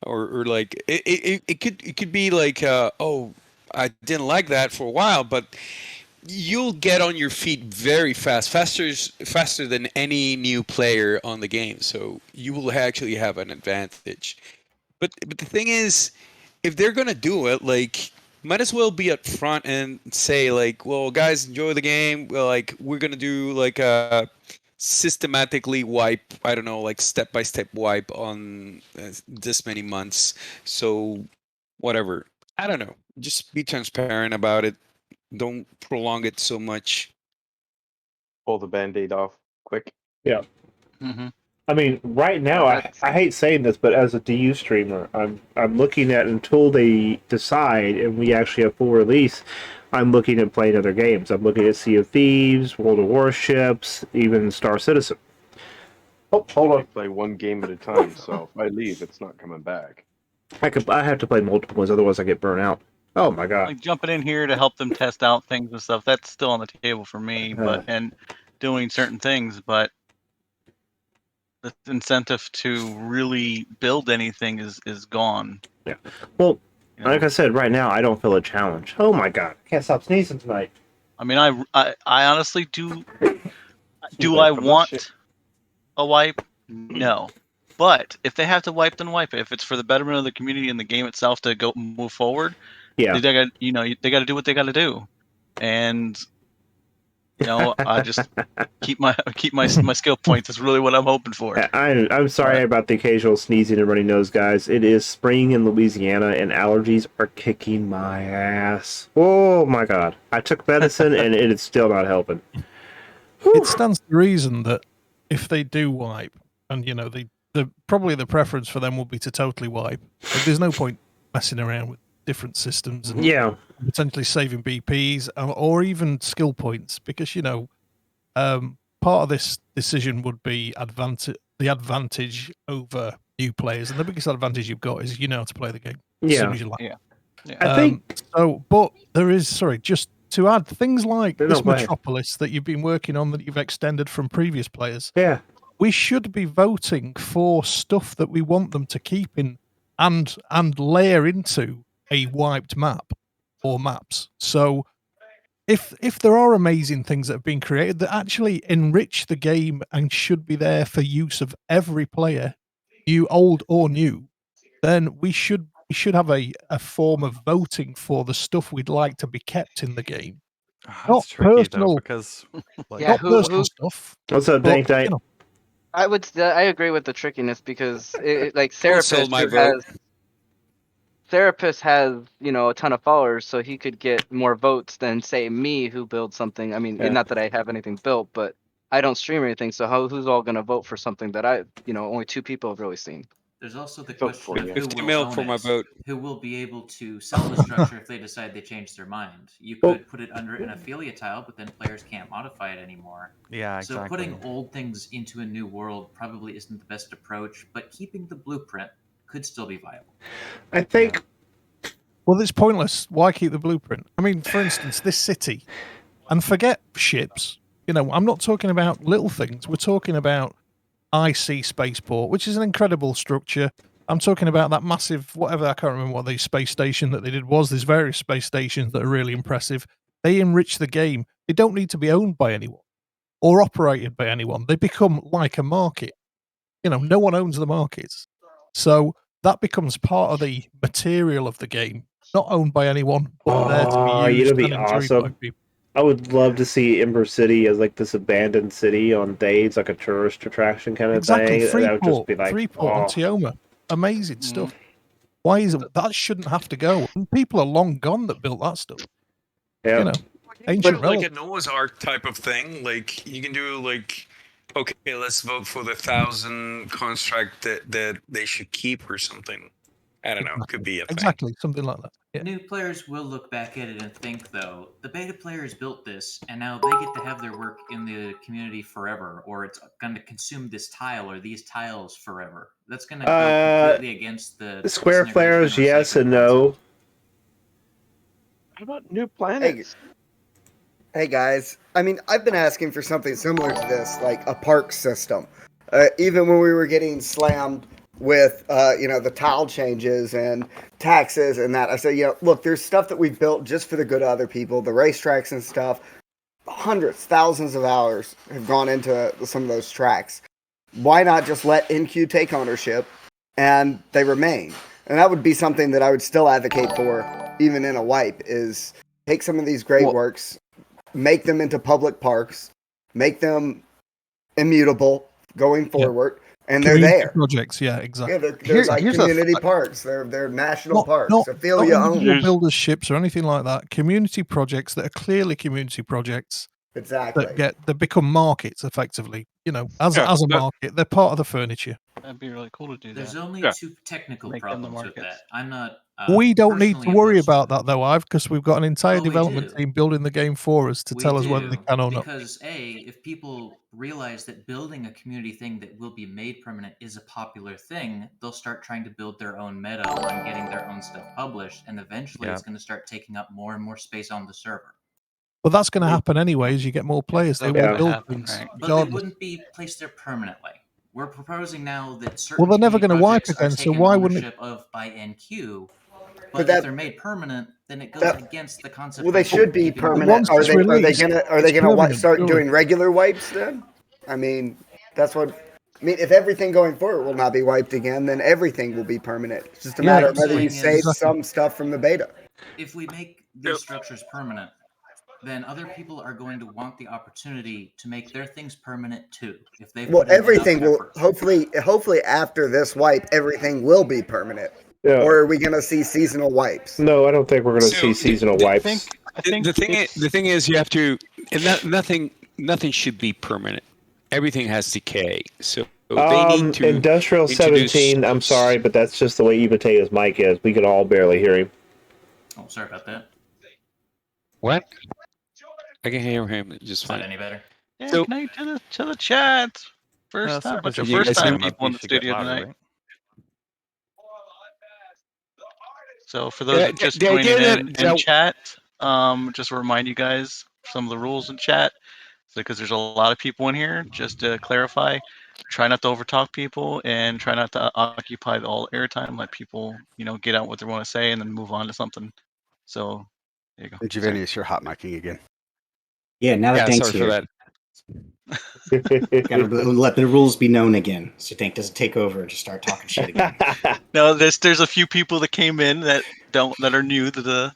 or like it could be like oh, I didn't like that for a while, but you'll get on your feet very faster than any new player on the game, so you will actually have an advantage. But the thing is, if they're gonna do it, like, might as well be up front and say, like, well, guys, enjoy the game. Well, like, we're gonna do like a systematically wipe, I don't know, like step-by-step wipe on this many months, so whatever, I don't know, just be transparent about it. Don't prolong it so much. Pull the Band-Aid off quick. Yeah. I mean, right now, I hate saying this, but as a DU streamer, I'm looking at, until they decide and we actually have full release, I'm looking at playing other games. I'm looking at Sea of Thieves, World of Warships, even Star Citizen. Oh, hold on. I play one game at a time, so if I leave, it's not coming back. I have to play multiple ones, otherwise I get burnt out. Oh my god! Like jumping in here to help them test out things and stuff, that's still on the table for me. And doing certain things, but the incentive to really build anything is gone. Yeah. Well, like I said, right now I don't feel a challenge. Oh my god! I can't stop sneezing tonight. I mean, I honestly do. Do I want a wipe? No. But if they have to wipe, then wipe it. If it's for the betterment of the community and the game itself to go move forward, yeah, they got to do what they got to do, and I just keep my skill points. Is really what I'm hoping for. I'm sorry about the occasional sneezing and runny nose, guys. It is spring in Louisiana, and allergies are kicking my ass. Oh my god! I took medicine, and it is still not helping. It stands to reason that if they do wipe, and probably the preference for them will be to totally wipe. Like, there's no point messing around with different systems and potentially saving BPs or even skill points, because part of this decision would be the advantage over new players, and the biggest advantage you've got is how to play the game as soon as you like. I think so. But there is just to add things like this Metropolis that you've been working on, that you've extended from previous players. Yeah. We should be voting for stuff that we want them to keep in and layer into a wiped map or maps. So if there are amazing things that have been created that actually enrich the game and should be there for use of every player, new, old or new, then we should have a form of voting for the stuff we'd like to be kept in the game. Not personal, because not personal stuff. What's up, Dank Dank? I agree with the trickiness, because like Serapis Therapist has, a ton of followers, so he could get more votes than, say, me, who builds something. I mean, not that I have anything built, but I don't stream or anything, so who's all going to vote for something that only 2 people have really seen? There's also the So question of who 50 will mil own for my it, vote. who will be able to sell the structure if they decide they change their mind. You could put it under an affiliate tile, but then players can't modify it anymore. Yeah, So exactly. putting old things into a new world probably isn't the best approach, but keeping the blueprint could still be viable. I think. Well, it's pointless. Why keep the blueprint? I mean, for instance, this city, and forget ships. I'm not talking about little things. We're talking about IC spaceport, which is an incredible structure. I'm talking about that massive, whatever, I can't remember what the space station that they did was. There's various space stations that are really impressive. They enrich the game. They don't need to be owned by anyone or operated by anyone. They become like a market. No one owns the markets. So that becomes part of the material of the game, not owned by anyone, but there to be used It'd be and enjoyed by awesome. people. I would love to see Ember City as like this abandoned city on days, like a tourist attraction kind of Exactly. thing. That would just Freeport, be like, Freeport on Tioma. Amazing stuff. Why is it that shouldn't have to go? And people are long gone that built that stuff. Yeah. Ancient But like relic. a Noah's Ark type of thing, like you can do like, okay, let's vote for the 1,000 construct that they should keep or something. I don't know. Could be a thing. Exactly, something like that. Yeah. New players will look back at it and think, though, the beta players built this, and now they get to have their work in the community forever, or it's going to consume this tile or these tiles forever. That's going to go completely against the Square players, yes and no. How about new planets? Hey guys, I mean, I've been asking for something similar to this, like a park system. Even when we were getting slammed with, the tile changes and taxes and that, I said, look, there's stuff that we've built just for the good of other people, the racetracks and stuff. Hundreds, thousands of hours have gone into some of those tracks. Why not just let NQ take ownership and they remain? And that would be something that I would still advocate for, even in a wipe, is take some of these great works, make them into public parks, make them immutable going forward, and they're Community there. Projects, yeah, exactly. Yeah, they're like community parks. They're national parks. Not Affiliate owned. individual builders ships or anything like that. Community projects that are clearly community projects. Exactly. That become markets effectively. As a market, they're part of the furniture. That'd be really cool to do that. There's only 2 technical Make them the problems with that. markets. I'm not. We don't need to personally worry opposed to about that though, Ive, because we've got an entire Well, we development do. team building the game for us to We tell us whether they do, can or not. because if people realize that building a community thing that will be made permanent is a popular thing, they'll start trying to build their own meta on getting their own stuff published, and eventually it's going to start taking up more and more space on the server. But that's going to happen anyway as you get more players. They will build things. But they wouldn't be placed there permanently. We're proposing now that certain Well, they're never community going to wipe projects are again, so taken why wouldn't ownership of by NQ. But But if they're made permanent, then it goes against the concept. Well, they of should be keeping them permanent. once permanent. Are they it's gonna permanent, start surely. doing regular wipes then? I mean, that's what. I mean, if everything going forward will not be wiped again, then everything will be permanent. It's just a matter of whether you save some stuff from the beta. If we make these structures permanent, then other people are going to want the opportunity to make their things permanent too. If they Everything will hopefully after this wipe, everything will be permanent. Yeah. Or are we going to see seasonal wipes? No, I don't think we're going to see seasonal wipes. The thing is, you have to. Nothing should be permanent. Everything has decay. So they need to. Industrial 17. I'm sorry, but that's just the way Ibatea's mic is. We could all barely hear him. Oh, sorry about that. What? I can hear him just fine. Any better? Yeah, good night to the chat. First time, bunch of first time people in the studio tonight. Right? So for those just joining in chat, just remind you guys some of the rules in chat, because there's a lot of people in here. Just to clarify, try not to overtalk people and try not to occupy all airtime. Let people, get out what they want to say and then move on to something. So there you go. Juvenius, you're hot micing again. Yeah, now that Dank's sorry here. For that. Gotta let the rules be known again, so Dank doesn't take over and just start talking shit again. No, there's a few people that came in that are new to the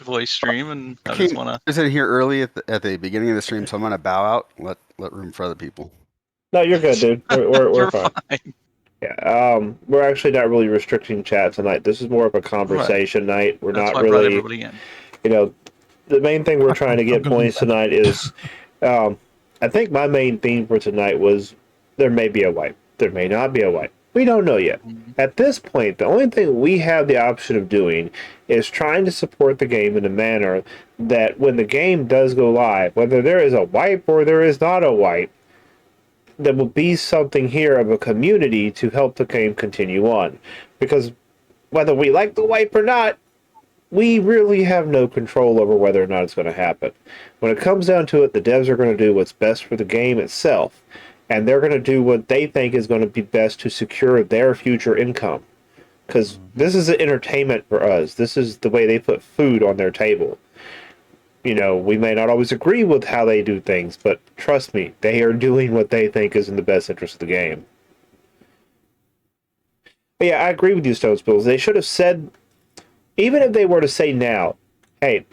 voice stream, and I just want to. I was in here early at the beginning of the stream, so I'm gonna bow out. Let room for other people. No, you're good, dude. We're fine. Yeah, we're actually not really restricting chat tonight. This is more of a conversation night. We're That's not why I brought really, everybody in. The main thing we're trying to get gonna points tonight is, I think my main theme for tonight was there may be a wipe. There may not be a wipe. We don't know yet. At this point, the only thing we have the option of doing is trying to support the game in a manner that when the game does go live, whether there is a wipe or there is not a wipe, there will be something here of a community to help the game continue on. Because whether we like the wipe or not, we really have no control over whether or not it's going to happen. When it comes down to it, the devs are going to do what's best for the game itself, and they're going to do what they think is going to be best to secure their future income. Because this is entertainment for us. This is the way they put food on their table. We may not always agree with how they do things, but trust me, they are doing what they think is in the best interest of the game. But yeah, I agree with you, Stone Spills. They should have said, even if they were to say now, hey,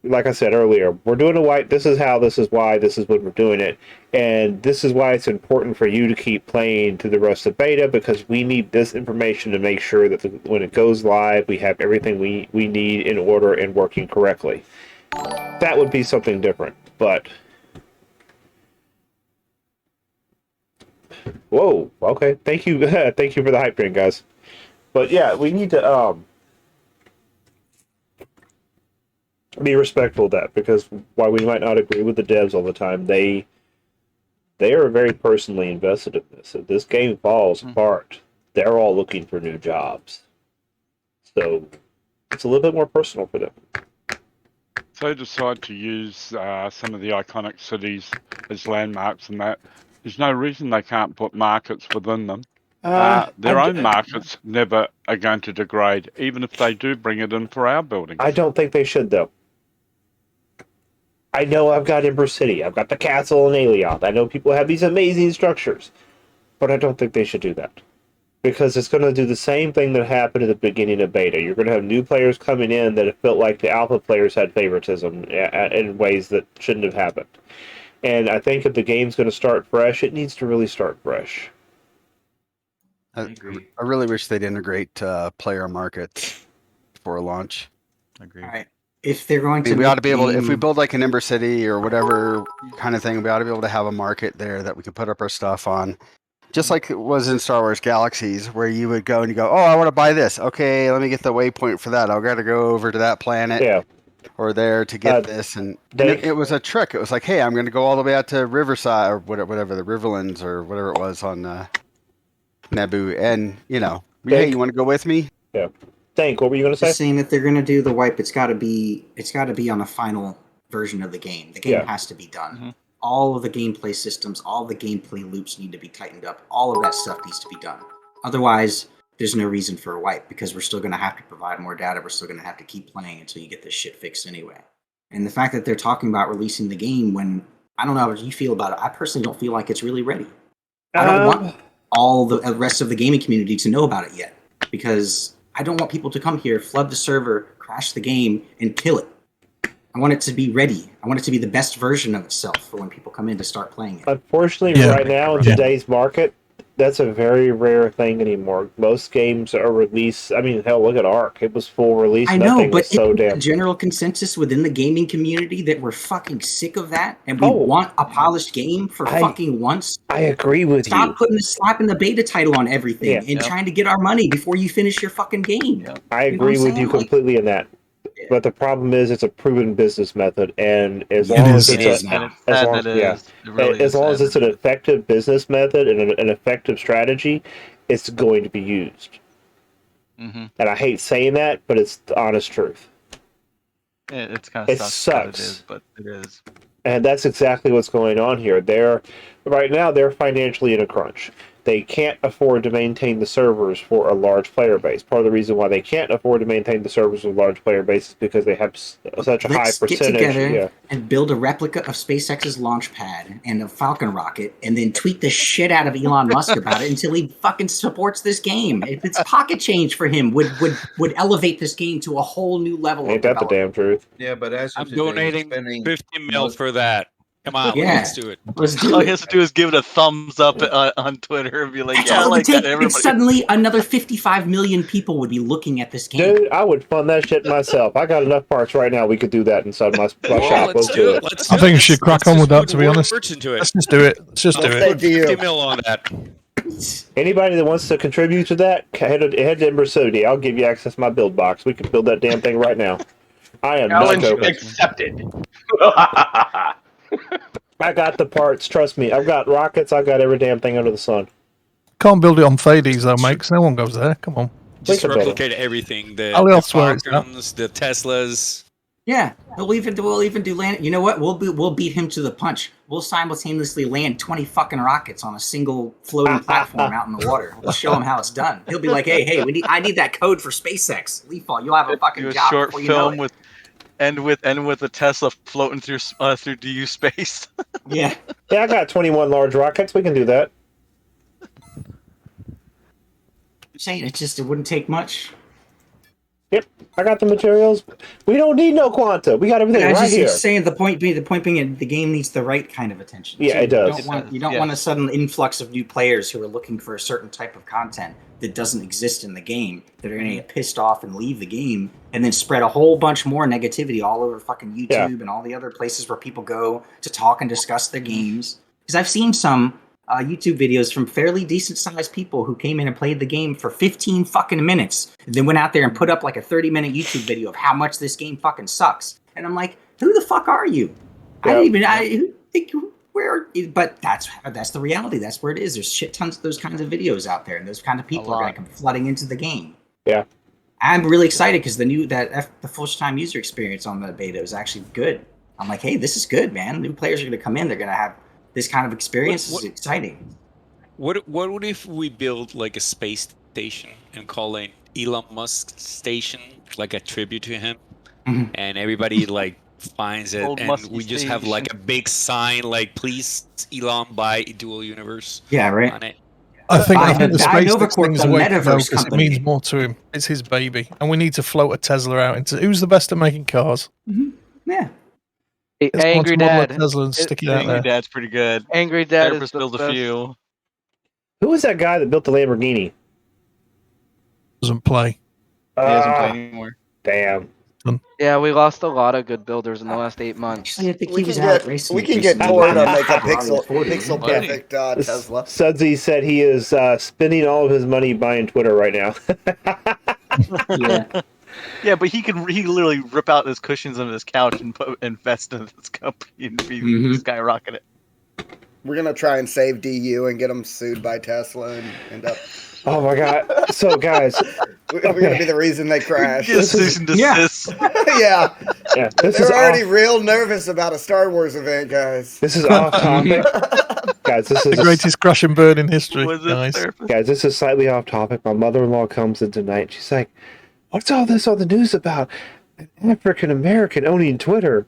like I said earlier, we're doing a wipe, this is how, this is why, this is when we're doing it, and this is why it's important for you to keep playing to the rest of beta, because we need this information to make sure that when it goes live, we have everything we need in order and working correctly. That would be something different, but... Whoa, okay, thank you thank you for the hype train, guys. But yeah, we need to be respectful of that, because while we might not agree with the devs all the time, they are very personally invested in this. If this game falls apart, they're all looking for new jobs. So it's a little bit more personal for them. If they decide to use some of the iconic cities as landmarks and that, there's no reason they can't put markets within them. Their own markets never are going to degrade, even if they do bring it in for our buildings. I don't think they should, though. I know I've got Ember City, I've got the castle in Alioth, I know people have these amazing structures, but I don't think they should do that. Because it's going to do the same thing that happened at the beginning of beta. You're going to have new players coming in that have felt like the alpha players had favoritism in ways that shouldn't have happened. And I think if the game's going to start fresh, it needs to really start fresh. I agree. I really wish they'd integrate player markets before launch. Agree. All right. If they're going we ought to be able to, if we build like an Ember City or whatever kind of thing, we ought to be able to have a market there that we can put up our stuff on. Just like it was in Star Wars Galaxies, where you would go and you go, oh, I want to buy this. Okay, let me get the waypoint for that. I've got to go over to that planet or there to get this. And it was a trick. It was like, hey, I'm going to go all the way out to Riverside or whatever, the Riverlands or whatever it was on Naboo. And, hey, you want to go with me? Yeah. Think, what were you going to say? Just saying that they're going to do the wipe. It's got to be on a final version of the game. The game has to be done. Mm-hmm. All of the gameplay systems, all the gameplay loops need to be tightened up. All of that stuff needs to be done. Otherwise, there's no reason for a wipe because we're still going to have to provide more data. We're still going to have to keep playing until you get this shit fixed anyway. And the fact that they're talking about releasing the game when, I don't know how you feel about it. I personally don't feel like it's really ready. I don't want all the rest of the gaming community to know about it yet because I don't want people to come here, flood the server, crash the game, and kill it. I want it to be ready. I want it to be the best version of itself for when people come in to start playing it. Unfortunately, right now in today's market, that's a very rare thing anymore. Most games are released. I mean, hell, look at Ark. It was full release. I know, but so damn. General consensus within the gaming community that we're fucking sick of that, and we want a polished game for fucking once. I agree with you. Stop slapping the beta title on everything and trying to get our money before you finish your fucking game. I agree with you completely in that. But the problem is, it's a proven business method, and as long as it's an effective business method and an effective strategy, it's going to be used. Mm-hmm. And I hate saying that, but it's the honest truth. It's kind of sucks, but it is. And that's exactly what's going on here. Right now, they're financially in a crunch. They can't afford to maintain the servers for a large player base. Part of the reason why they can't afford to maintain the servers with a large player base is because they have such a high percentage. Get together and build a replica of SpaceX's launch pad and a Falcon rocket, and then tweet the shit out of Elon Musk about it until he fucking supports this game. If it's pocket change for him, would elevate this game to a whole new level. Ain't that the damn truth? Yeah, but as I'm donating 50 mil for that. Come on, Yeah. let's do it. Let's do All he it. has to do is give it a thumbs up on Twitter and be like, That's "Yeah, I all it would like take. that." And Everybody, suddenly another 55 million people would be looking at this game. Dude, I would fund that shit myself. I got enough parts right now. We could do that inside my shop. Let's do it. I think we should crack on with that, to be honest. Into it. Let's just do it. Let's just do Say it. to you. 50 mil on that. Anybody that wants to contribute to that, head to Embersody. I'll give you access to my build box. We can build that damn thing right now. I am not Challenge joking. accepted. I got the parts. Trust me. I've got rockets. I've got every damn thing under the sun. Can't build it on Fades though, mate, 'cause no one goes there. Come on. Just replicate everything. The Falcons, the Teslas. Yeah, we'll even do land. You know what? We'll beat him to the punch. We'll simultaneously land 20 fucking rockets on a single floating platform out in the water. We'll show him how it's done. He'll be like, "Hey, I need that code for SpaceX. Leafall, you'll have a fucking do a job short before you know film it." with a Tesla floating through DU space. Yeah. Yeah, I got 21 large rockets. We can do that. I'm saying it wouldn't take much. Yep, I got the materials. We don't need no Quanta. We got everything I was right here. just saying the point being the game needs the right kind of attention. Yeah, it does. You don't want a sudden influx of new players who are looking for a certain type of content that doesn't exist in the game, that are going to get pissed off and leave the game, and then spread a whole bunch more negativity all over fucking YouTube and all the other places where people go to talk and discuss their games. Because I've seen some YouTube videos from fairly decent sized people who came in and played the game for 15 fucking minutes, and then went out there and put up like a 30-minute YouTube video of how much this game fucking sucks. And I'm like, who the fuck are you? I didn't even think where, but that's the reality. That's where it is. There's shit tons of those kinds of videos out there, and those kind of people are going to come flooding into the game. Yeah, I'm really excited because the first time user experience on the beta is actually good. I'm like, hey, this is good, man. New players are going to come in. They're going to have this kind of experience. Is exciting. What if we build like a space station and call it Elon Musk Station, like a tribute to him, and everybody like finds it, Old and Muskie we just have Station. like a big sign like "Please Elon buy Dual Universe." Yeah, right. On it. I think the SpaceX Novacorp's thing's a a way to go metaverse because it company. means more to him. It's his baby, and we need to float a Tesla out into who's the best at making cars. Yeah. Let's go on Angry to model a Dad. Tesla and stick it out Angry there. Dad's pretty good. Angry Dad Therapist is the built a best. few. Who was that guy that built the Lamborghini? Doesn't play. He doesn't play anymore. Damn. Yeah, we lost a lot of good builders in the last 8 months. I think We he was can out get racing. we can get recently. Tor to make a Probably pixel Buddy. perfect Tesla. Sudsy said he is spending all of his money buying Twitter right now. Yeah. Yeah, but he literally rip out his cushions on his couch and invest in this company and be skyrocket it. We're gonna try and save DU and get them sued by Tesla and end up. Oh my god! So guys, We're gonna be the reason they crash. Get a cease and desist. Yeah, yeah, this they're is already off, real nervous about a Star Wars event, guys. this is off topic, guys. This is The greatest crash and burn in history, Was it guys. therapist? guys. This is slightly off topic. My mother-in-law comes in tonight. She's like, "What's all this on the news about an African American owning Twitter?"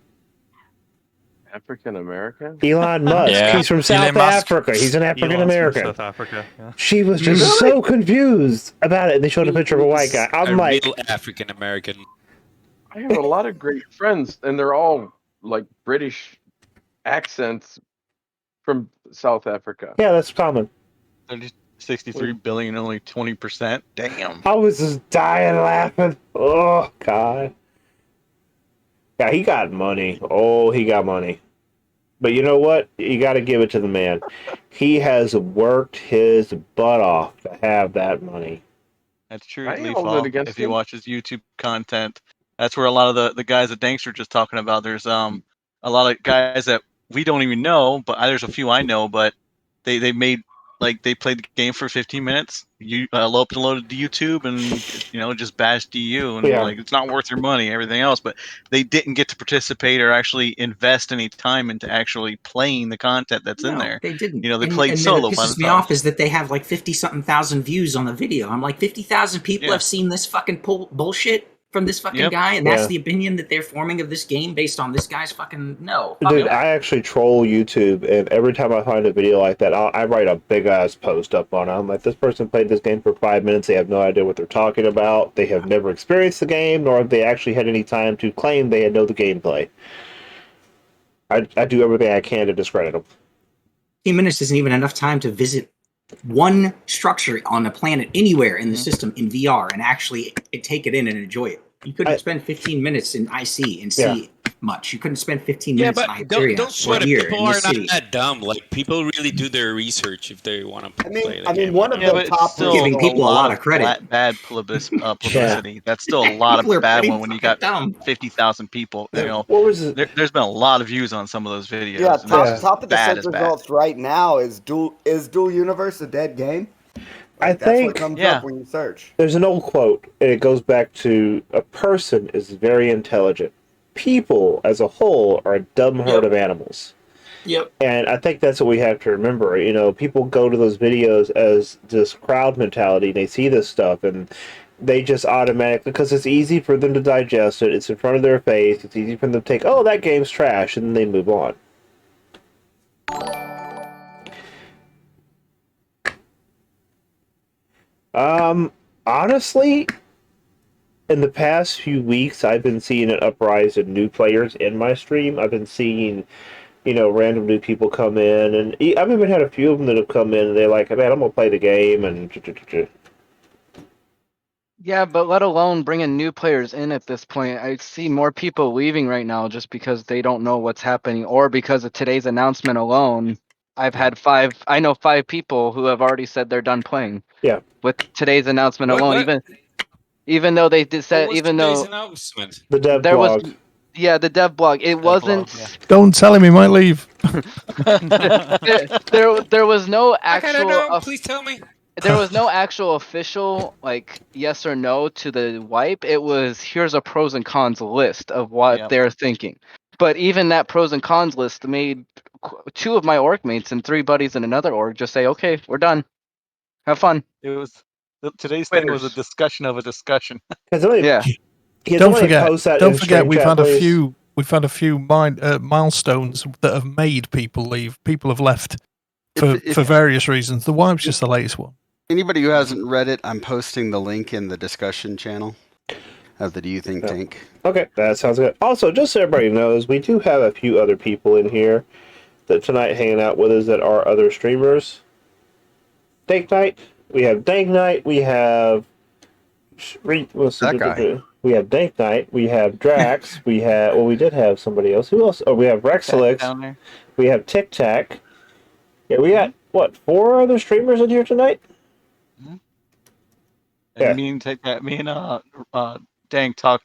African American? Elon Musk. Yeah, He's from Elon South Musk. Africa. He's an African American. South Africa. Yeah. She was just so confused about it, and they showed a picture of a white guy. I'm a like, real African American. I have a lot of great friends, and they're all like British accents from South Africa. yeah, that's common. 63 billion, only 20%. Damn. I was just dying laughing. Oh god. Yeah, he got money. Oh, he got money. But you know what? You got to give it to the man. He has worked his butt off to have that money. That's true. I ain't Leaf holding it off. against If you him. watch his YouTube content, that's where a lot of the guys that Dankster just talking about. There's a lot of guys that we don't even know, but there's a few I know, but they made like they played the game for 15 minutes. You uploaded to YouTube and just bashed DU and Yeah. like it's not worth your money, everything else. But they didn't get to participate or actually invest any time into actually playing the content that's in there. They didn't. They played and solo. What by pisses me themselves. off is that they have like 50-something thousand views on the video. I'm like, 50,000 people have seen this fucking bullshit from this fucking Yep. guy, and that's Yeah. the opinion that they're forming of this game based on this guy's fucking no. Fuck Dude, that. I actually troll YouTube, and every time I find a video like that, I write a big ass post up on it. I'm like, this person played this game for 5 minutes. They have no idea what they're talking about. They have never experienced the game, nor have they actually had any time to claim they know the gameplay. I do everything I can to discredit them. 15 minutes isn't even enough time to visit one structure on a planet anywhere in the system in VR and actually take it in and enjoy it. You couldn't spend 15 minutes in IC and see much. You couldn't spend 15 minutes in Iberia. Don't sweat it. People are not that dumb. Like, people really do their research if they want to play the game. one of the top still giving people a lot of credit. Bad publicity. That's still a lot of bad one when you got 50,000 people. You know, there's been a lot of views on some of those videos. Yeah, and top of the bad search results right now is Dual Universe a dead game? I That's think what comes up when you search. There's an old quote, and it goes back to a person is very intelligent. People, as a whole, are a dumb herd of animals. Yep. And I think that's what we have to remember. You know, people go to those videos as this crowd mentality. They see this stuff, and they just automatically, because it's easy for them to digest it. It's in front of their face. It's easy for them to take, oh, that game's trash, and then they move on. Honestly, in the past few weeks, I've been seeing an uprise in new players in my stream. I've been seeing, random new people come in, and I've even had a few of them that have come in, and they're like, man, I'm going to play the game, and... Yeah, but let alone bringing new players in at this point. I see more people leaving right now just because they don't know what's happening, or because of today's announcement alone. I know 5 people who have already said they're done playing. Yeah. With today's announcement alone, even though they did say, even though announcement? The dev there blog. was, the dev blog. It wasn't. Don't tell him he might leave. there was no actual. Please tell me. There was no actual official yes or no to the wipe. It was, here's a pros and cons list of what they're thinking. But even that pros and cons list made 2 of my org mates and 3 buddies in another org just say, okay, we're done. Have fun. It was today's thing was a discussion of a discussion. Yeah. Don't forget, we've had a few milestones that have made people leave. People have left for various reasons. The wipe's just the latest one. Anybody who hasn't read it, I'm posting the link in the discussion channel of the Do You Think Tank. Okay, that sounds good. Also, just so everybody knows, we do have a few other people in here that tonight hanging out with us that are other streamers. Dank Knight. We have Dank Knight. We have... We have Dank Knight. We have Drax. We did have somebody else. Who else? Oh, we have Rexelix. We have Tic Tac. Yeah, we got, 4 other streamers in here tonight? Yeah. Me and Dank talked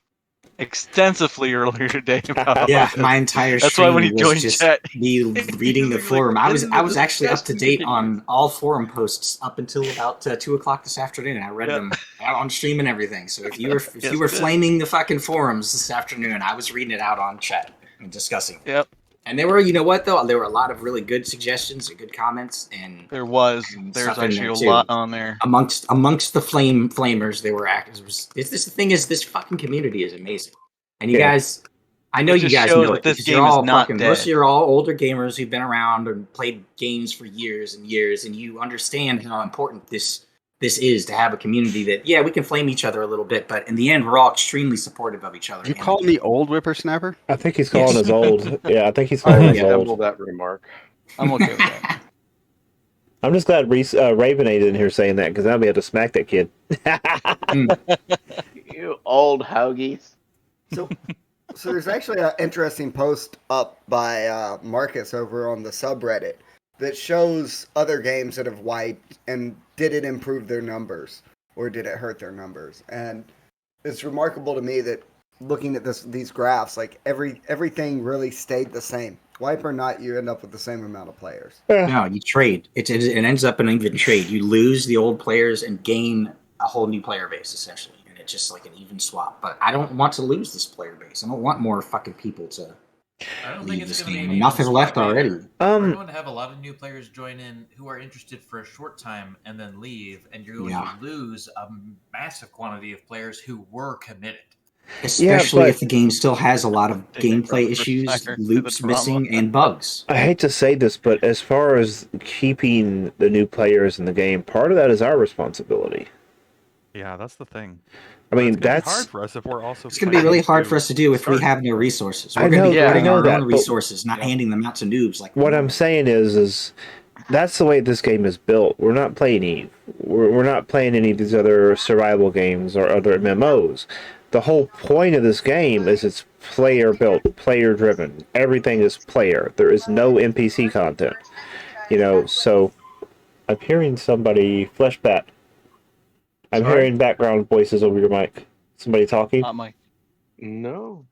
extensively earlier today about my entire That's stream why when he was joined just chat, me reading the forum. I was actually up to date on all forum posts up until about 2 o'clock this afternoon. I read them out on stream and everything. So if you were flaming the fucking forums this afternoon, I was reading it out on chat and discussing. Yep. And there were, there were a lot of really good suggestions and good comments, and there's actually a lot on there. Amongst the flamers, there were actors. The thing is, this fucking community is amazing, and you guys, I know you guys know it because you're all most of you are all older gamers who've been around and played games for years and years, and you understand how important this is to have a community that, we can flame each other a little bit, but in the end, we're all extremely supportive of each other. You call me old whippersnapper? I think he's calling us old. Yeah, I think he's calling us old. That remark. I'm okay with that. I'm just glad Raven ain't in here saying that, because I'll be able to smack that kid. You old hoagies. So there's actually an interesting post up by Marcus over on the subreddit that shows other games that have wiped, and did it improve their numbers or did it hurt their numbers? And it's remarkable to me that looking at these graphs, like everything really stayed the same. Wipe or not, you end up with the same amount of players. No, you trade. It ends up an even trade. You lose the old players and gain a whole new player base, essentially. And it's just like an even swap. But I don't want to lose this player base. I don't want more fucking people to leave this game. Enough have left already. We're going to have a lot of new players join in who are interested for a short time and then leave, and you're going to lose a massive quantity of players who were committed. Especially if the game still has a lot of gameplay issues, loops missing, and bugs. I hate to say this, but as far as keeping the new players in the game, part of that is our responsibility. Yeah, that's the thing. I mean, it's gonna be that's hard for us if we're also. It's going to be really hard for us to do if we have no resources. We're going to be putting our own resources, not handing them out to noobs. Like what I'm saying is that's the way this game is built. We're not playing Eve. We're not playing any of these other survival games or other MMOs. The whole point of this game is it's player built, player driven. Everything is player. There is no NPC content. You know, so I'm hearing somebody flashback. I'm hearing background voices over your mic. Somebody talking? Not Mike. No,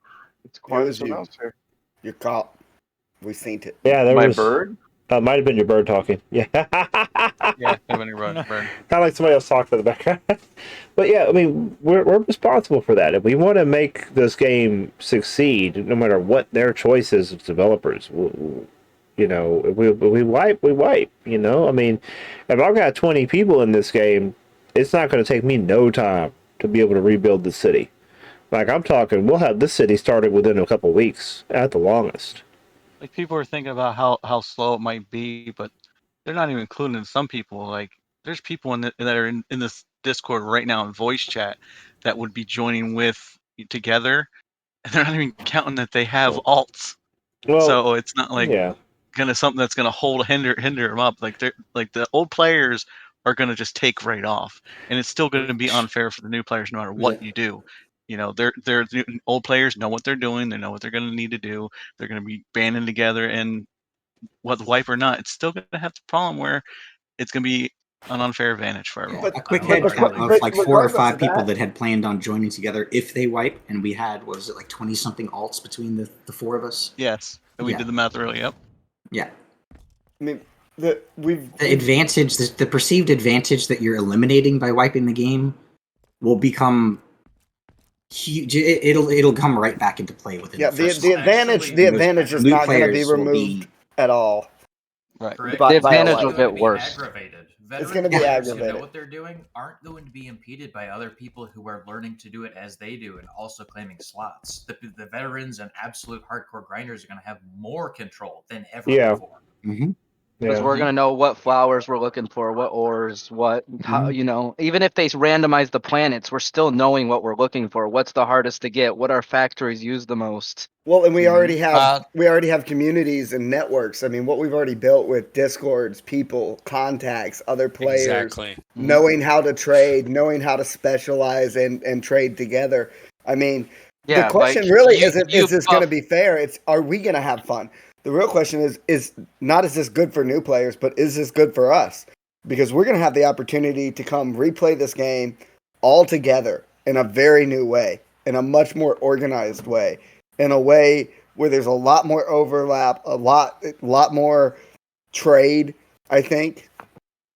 it's quiet as a mouse here. Your cop. We seen it. Yeah, there My was. bird? Might have been your bird talking. Yeah. Yeah, when you run, Kind of like somebody else talking in the background. But yeah, I mean, we're responsible for that. If we want to make this game succeed, no matter what their choice is as developers, you know, if we wipe, we wipe. You know, I mean, if I've got 20 people in this game, it's not going to take me no time to be able to rebuild the city. Like I'm talking, we'll have this city started within a couple weeks at the longest. Like people are thinking about how slow it might be, but they're not even including some people. Like there's people that are in this Discord right now in voice chat that would be joining with together, and they're not even counting that they have alts. Well, so it's not like yeah. something that's gonna hinder them up. Like they're like the old players are gonna just take right off, and it's still gonna be unfair for the new players no matter what you do. You know, they're old players know what they're doing. They know what they're going to need to do. They're going to be banding together, and whether wipe or not, it's still going to have the problem where it's going to be an unfair advantage for everyone. A quick head count of like 4 or 5 people that had planned on joining together if they wipe, and we had, what was it, like 20 something alts between the 4 of us? Yes, and we did the math earlier. Yep. Yeah. I mean, the advantage, the perceived advantage that you're eliminating by wiping the game will become huge. It'll come right back into play within the advantage is not going to be removed at all. Right. The advantage will get worse. It's going to be Veterans who aggravated. know what they're doing aren't going to be impeded by other people who are learning to do it as they do and also claiming slots. The veterans and absolute hardcore grinders are going to have more control than ever before. Mm-hmm. Because we're gonna know what flowers we're looking for, what ores, how, you know, even if they randomize the planets, we're still knowing what we're looking for. What's the hardest to get? What our factories use the most? Well, and we already have communities and networks. I mean, what we've already built with Discords, people, contacts, other players, exactly. Knowing how to trade, knowing how to specialize and trade together. I mean, the question really isn't is this going to be fair? It's are we going to have fun? The real question is not is this good for new players, but is this good for us? Because we're going to have the opportunity to come replay this game all together in a very new way, in a much more organized way, in a way where there's a lot more overlap, a lot more trade. I think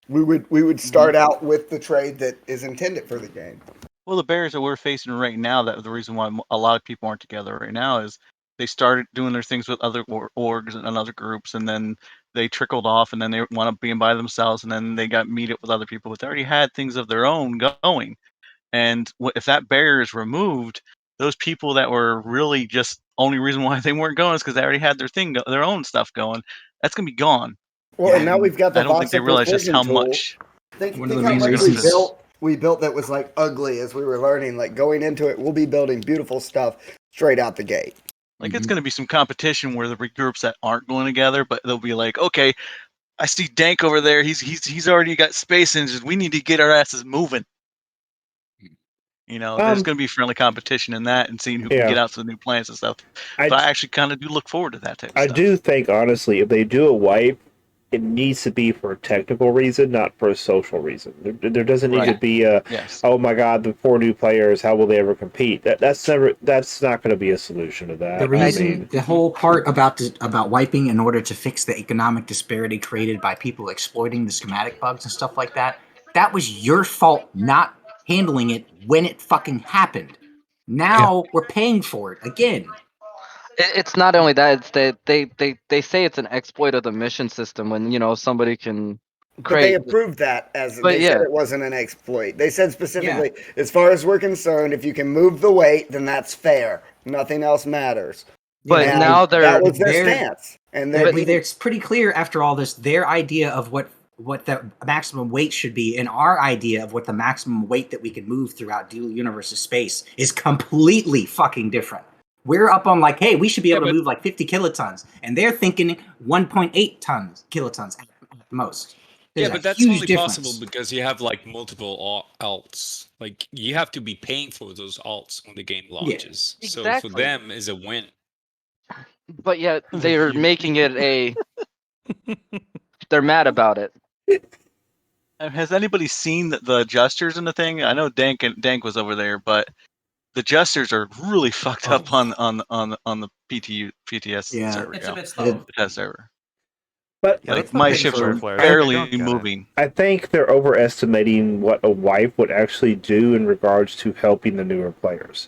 we would start out with the trade that is intended for the game. Well, the barriers that we're facing right now, that the reason why a lot of people aren't together right now is they started doing their things with other orgs and other groups, and then they trickled off, and then they want to be by themselves, and then they got meet up with other people, but they already had things of their own going. And if that barrier is removed, those people that were really just only reason why they weren't going is because they already had their own stuff going. That's gonna be gone. Well, and now we've got the I don't think they realize just how much. Think how much we built that was like ugly as we were learning. Like going into it, we'll be building beautiful stuff straight out the gate. Like it's going to be some competition where the groups that aren't going together, but they'll be like, okay, I see Dank over there. He's already got space engines. We need to get our asses moving. You know, there's going to be friendly competition in that and seeing who can get out to the new plants and stuff. But I actually kind of do look forward to that type of stuff. I do think, honestly, if they do a wipe, it needs to be for a technical reason, not for a social reason. There doesn't need to be a, oh my God, the 4 new players, how will they ever compete? That's not going to be a solution to that. The reason, the whole part about wiping in order to fix the economic disparity created by people exploiting the schematic bugs and stuff like that, that was your fault not handling it when it fucking happened. Now we're paying for it again. It's not only that; it's that they say it's an exploit of the mission system when somebody can create. But they approved that as they said it wasn't an exploit. They said specifically, as far as we're concerned, if you can move the weight, then that's fair. Nothing else matters. But now that was their stance, and it's pretty clear after all this. Their idea of what what the maximum weight should be, and our idea of what the maximum weight that we can move throughout Dual Universe's space is completely fucking different. We're up on like, hey, we should be able to move like 50 kilotons, and they're thinking 1.8 kilotons at most. There's but a that's huge only difference. possible because you have like multiple alts. Like you have to be paying for those alts when the game launches. Yeah, So exactly. for them is a win. But yet they're making it a. They're mad about it. Has anybody seen the adjusters in the thing? I know Dank was over there, but the adjusters are really fucked up on the PTS server. It's a bit slow. The test server. But like my ships are barely moving. I think they're overestimating what a wipe would actually do in regards to helping the newer players.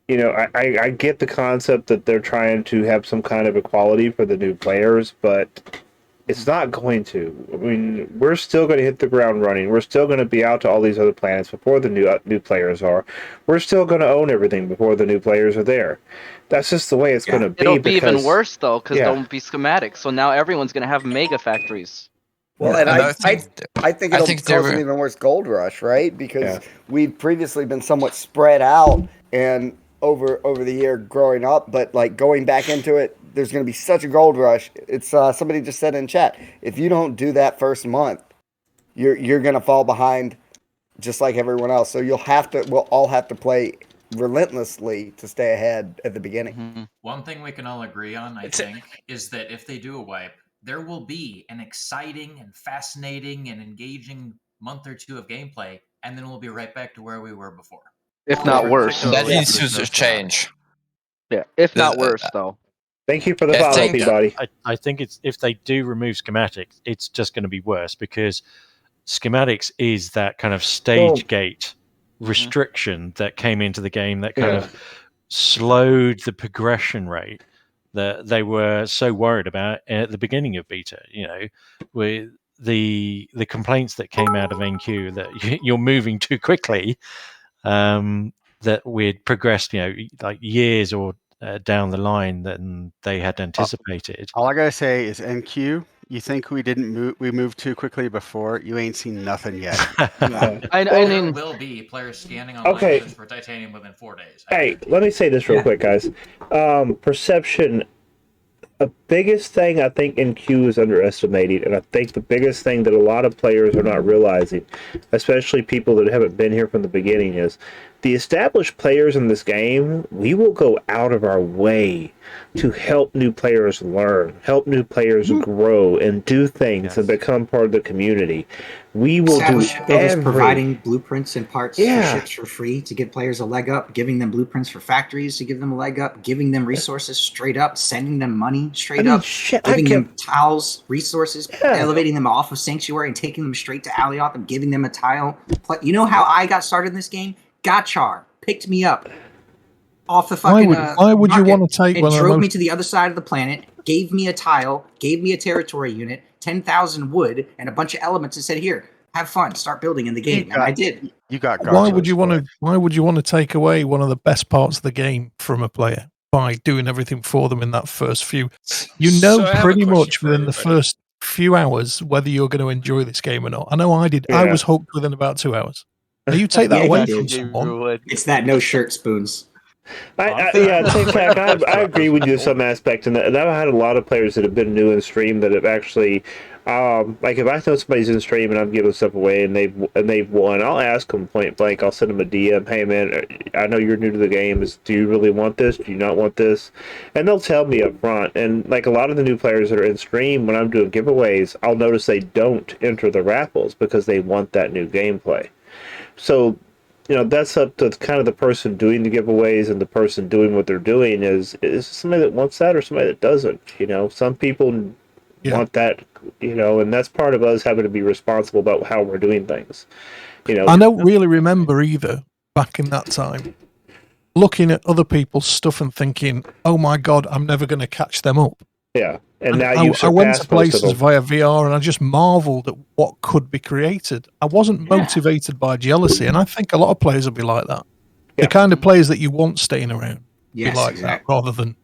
You know, I get the concept that they're trying to have some kind of equality for the new players, but it's not going to. I mean, we're still going to hit the ground running. We're still going to be out to all these other planets before the new players are. We're still going to own everything before the new players are there. That's just the way it's going to be. It'll be even worse though, because there won't be schematics. So now everyone's going to have mega factories. Well, and I think it'll cause an even worse gold rush, right? Because we've previously been somewhat spread out and over the year growing up, but like going back into it, there's going to be such a gold rush. It's somebody just said in chat, if you don't do that first month, you're going to fall behind, just like everyone else. So we'll all have to play relentlessly to stay ahead at the beginning. One thing we can all agree on, I think, is that if they do a wipe, there will be an exciting and fascinating and engaging month or two of gameplay, and then we'll be right back to where we were before. If not worse. That needs to change. Yeah, if not worse, though. Thank you for the follow-up, buddy. I think it's if they do remove schematics, it's just going to be worse because schematics is that kind of stage gate restriction that came into the game that kind of slowed the progression rate that they were so worried about at the beginning of beta. You know, with the complaints that came out of NQ that you're moving too quickly. That we'd progressed, you know, like years or down the line than they had anticipated. All I gotta say is NQ. You think we didn't move? We moved too quickly before? You ain't seen nothing yet. I mean, there will be players scanning online for titanium within 4 days. Hey, let me say this real quick, guys. Perception. The biggest thing I think NQ is underestimated, and I think the biggest thing that a lot of players are not realizing, especially people that haven't been here from the beginning, is the established players in this game, we will go out of our way to help new players learn, help new players grow and do things and become part of the community. We will do everything. Providing blueprints and parts for ships for free to give players a leg up, giving them blueprints for factories to give them a leg up, giving them resources straight up, sending them money straight up, giving them tiles, resources, elevating them off of Sanctuary and taking them straight to Alioth and giving them a tile. You know how I got started in this game? Gotchar picked me up off the fucking why would you want to take and one of drove those? me to the other side of the planet, gave me a tile, gave me a territory unit, 10,000 wood, and a bunch of elements, and said, "Here, have fun, start building in the game." And I did. You got. Why would you want to take away one of the best parts of the game from a player by doing everything for them in that first few? You know, So I have a pretty question much for within the everybody. first few hours whether you're going to enjoy this game or not. I know I did. I was hooked within about 2 hours. Now you take that away from someone. It's that no shirt spoons. I agree with you in some aspect, and I've had a lot of players that have been new in stream that have actually, like if I know somebody's in stream and I'm giving stuff away and they've won, I'll ask them point blank. I'll send them a DM. Hey man, I know you're new to the game. Do you really want this? Do you not want this? And they'll tell me up front. And like a lot of the new players that are in stream, when I'm doing giveaways, I'll notice they don't enter the raffles because they want that new gameplay. So, you know, that's up to kind of the person doing the giveaways and the person doing what they're doing is somebody that wants that or somebody that doesn't. You know, some people want that, you know, and that's part of us having to be responsible about how we're doing things. You know, I don't really remember either back in that time looking at other people's stuff and thinking, "Oh my God, I'm never going to catch them up." Yeah, and now you I went to surpassed most of places them. via VR and I just marveled at what could be created. I wasn't motivated by jealousy, and I think a lot of players will be like that. The kind of players that you want staying around be like that, rather than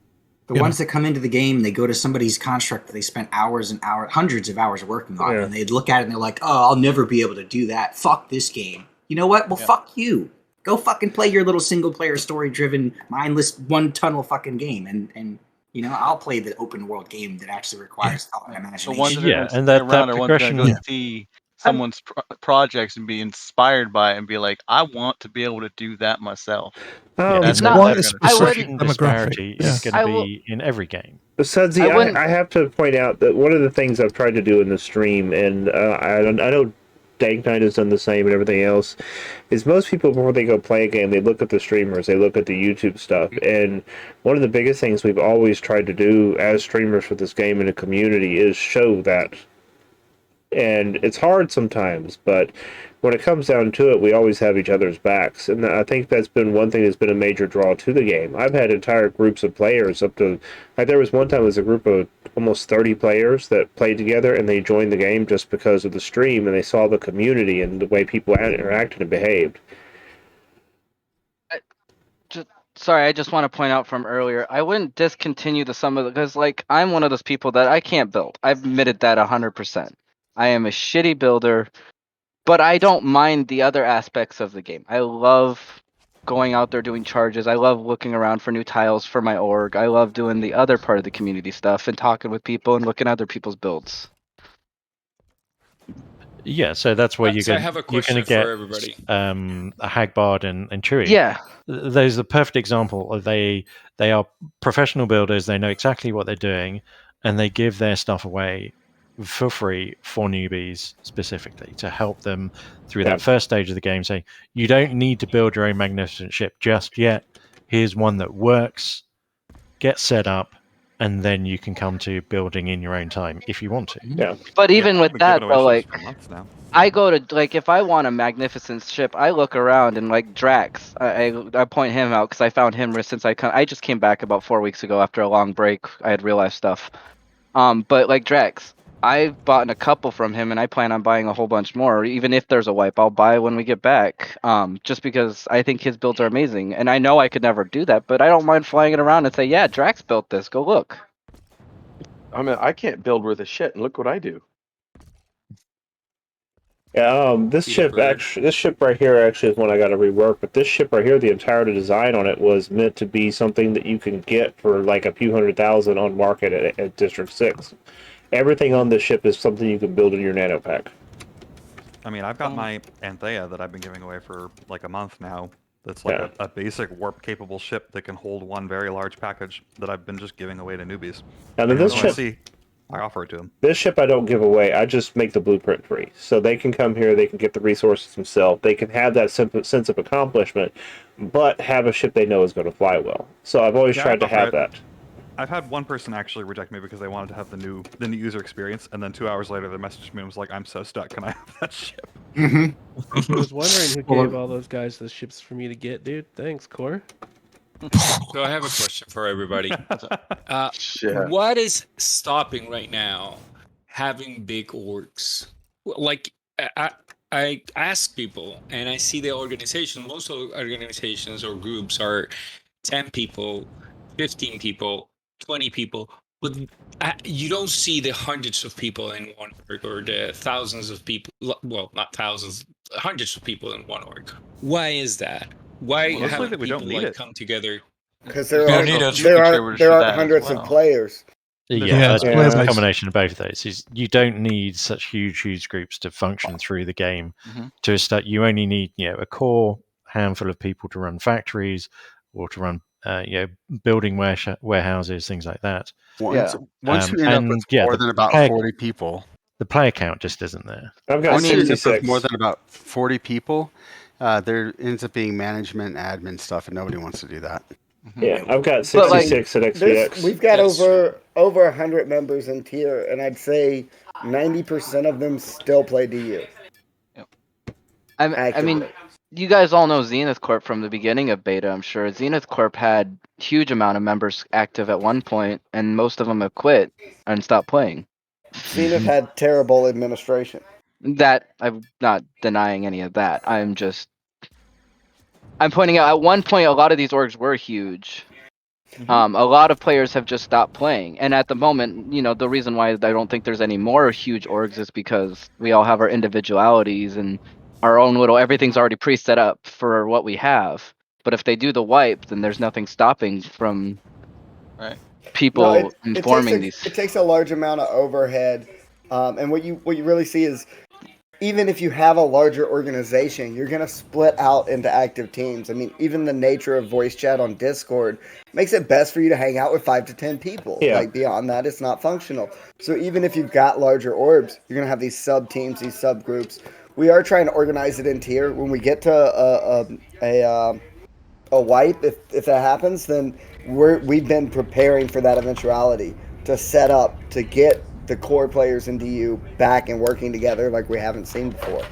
The ones that come into the game, they go to somebody's construct that they spent hours and hours, hundreds of hours working on, and they look at it and they're like, "Oh, I'll never be able to do that. Fuck this game." You know what? Well, fuck you. Go fucking play your little single-player, story-driven, mindless, one-tunnel fucking game, and you know, I'll play the open-world game that actually requires thought and imagination. The ones that are and that around are ones that are going to go see someone's projects and be inspired by it and be like, I want to be able to do that myself. It's quite a specific demographic. Is going to be in every game. Besides, I have to point out that one of the things I've tried to do in the stream, and I know Dank Knight has done the same and everything else, is most people, before they go play a game, they look at the streamers, they look at the YouTube stuff, and one of the biggest things we've always tried to do as streamers for this game in a community is show that. And it's hard sometimes, but when it comes down to it, we always have each other's backs. And I think that's been one thing that's been a major draw to the game. I've had entire groups of players up to, like, there was one time it was a group of almost 30 players that played together, and they joined the game just because of the stream, and they saw the community and the way people interacted and behaved. Sorry, I just want to point out from earlier, I wouldn't discontinue some of the, because, like, I'm one of those people that I can't build. I've admitted that 100%. I am a shitty builder, but I don't mind the other aspects of the game. I love going out there doing charges. I love looking around for new tiles for my org. I love doing the other part of the community stuff and talking with people and looking at other people's builds. Yeah, so that's where I have a question you're going to get for everybody. A Hagbard and Chewie. Yeah. Those are the perfect example. They are professional builders. They know exactly what they're doing, and they give their stuff away for free for newbies specifically to help them through that first stage of the game. Saying, you don't need to build your own magnificent ship just yet. Here's one that works. Get set up, and then you can come to building in your own time if you want to. Yeah. But even with that, though, like, I go to, like, if I want a magnificent ship, I look around and, like, Drax, I point him out because I found him since I just came back about 4 weeks ago after a long break. I had real life stuff. But like Drax, I've bought a couple from him, and I plan on buying a whole bunch more. Even if there's a wipe, I'll buy when we get back. Just because I think his builds are amazing, and I know I could never do that, but I don't mind flying it around and say, "Yeah, Drax built this. Go look." I mean, I can't build worth a shit, and look what I do. Yeah, this ship right here actually is one I got to rework. But this ship right here, the entire design on it was meant to be something that you can get for like a few $100,000 on market at District 6. Everything on this ship is something you can build in your nano pack. I mean, I've got my Anthea that I've been giving away for like a month now. That's like a basic warp-capable ship that can hold one very large package that I've been just giving away to newbies. Now, this ship, I offer it to them. This ship I don't give away. I just make the blueprint free. So they can come here, they can get the resources themselves. They can have that sense of accomplishment, but have a ship they know is going to fly well. So I've always tried to have that. I've had one person actually reject me because they wanted to have the new user experience, and then 2 hours later they messaged me and was like, "I'm so stuck. Can I have that ship?" I was wondering who gave all those guys the ships for me to get, dude. Thanks, Core. So I have a question for everybody. What is stopping right now having big orgs? Like, I ask people, and I see the organization. Most of the organizations or groups are 10 people, 15 people, 20 people, but you don't see the hundreds of people in one org or the thousands of people. Well, not thousands, hundreds of people in one org. Why is that? Why haven't we people don't need it. come together? Because there are hundreds of players. Yeah, it's a combination of both of those. You don't need such huge groups to function through the game. To start, you only need a core handful of people to run factories or to run building warehouses, things like that. Once you end up with more than about 40 people, the player count just isn't there. I've got 66. More than about 40 people. There ends up being management, admin stuff, and nobody wants to do that. Yeah, I've got 66 at XPX. We've got over 100 members in tier, and I'd say 90% of them still play DU. I mean, you guys all know Zenith Corp from the beginning of beta, I'm sure. Zenith Corp had huge amount of members active at one point, and most of them have quit and stopped playing. Zenith had terrible administration. That, I'm not denying any of that. I'm pointing out, at one point, a lot of these orgs were huge. A lot of players have just stopped playing, and at the moment, the reason why I don't think there's any more huge orgs is because we all have our individualities and our own little. Everything's already pre-set up for what we have. But if they do the wipe, then there's nothing stopping from people informing these. It takes a large amount of overhead, and what you really see is, even if you have a larger organization, you're going to split out into active teams. I mean, even the nature of voice chat on Discord makes it best for you to hang out with 5 to 10 people. Yeah. Like, beyond that, it's not functional. So even if you've got larger orbs, you're going to have these sub teams, these subgroups. We are trying to organize it in tier. When we get to a wipe, if that happens, then we've been preparing for that eventuality to set up to get the core players in DU back and working together like we haven't seen before.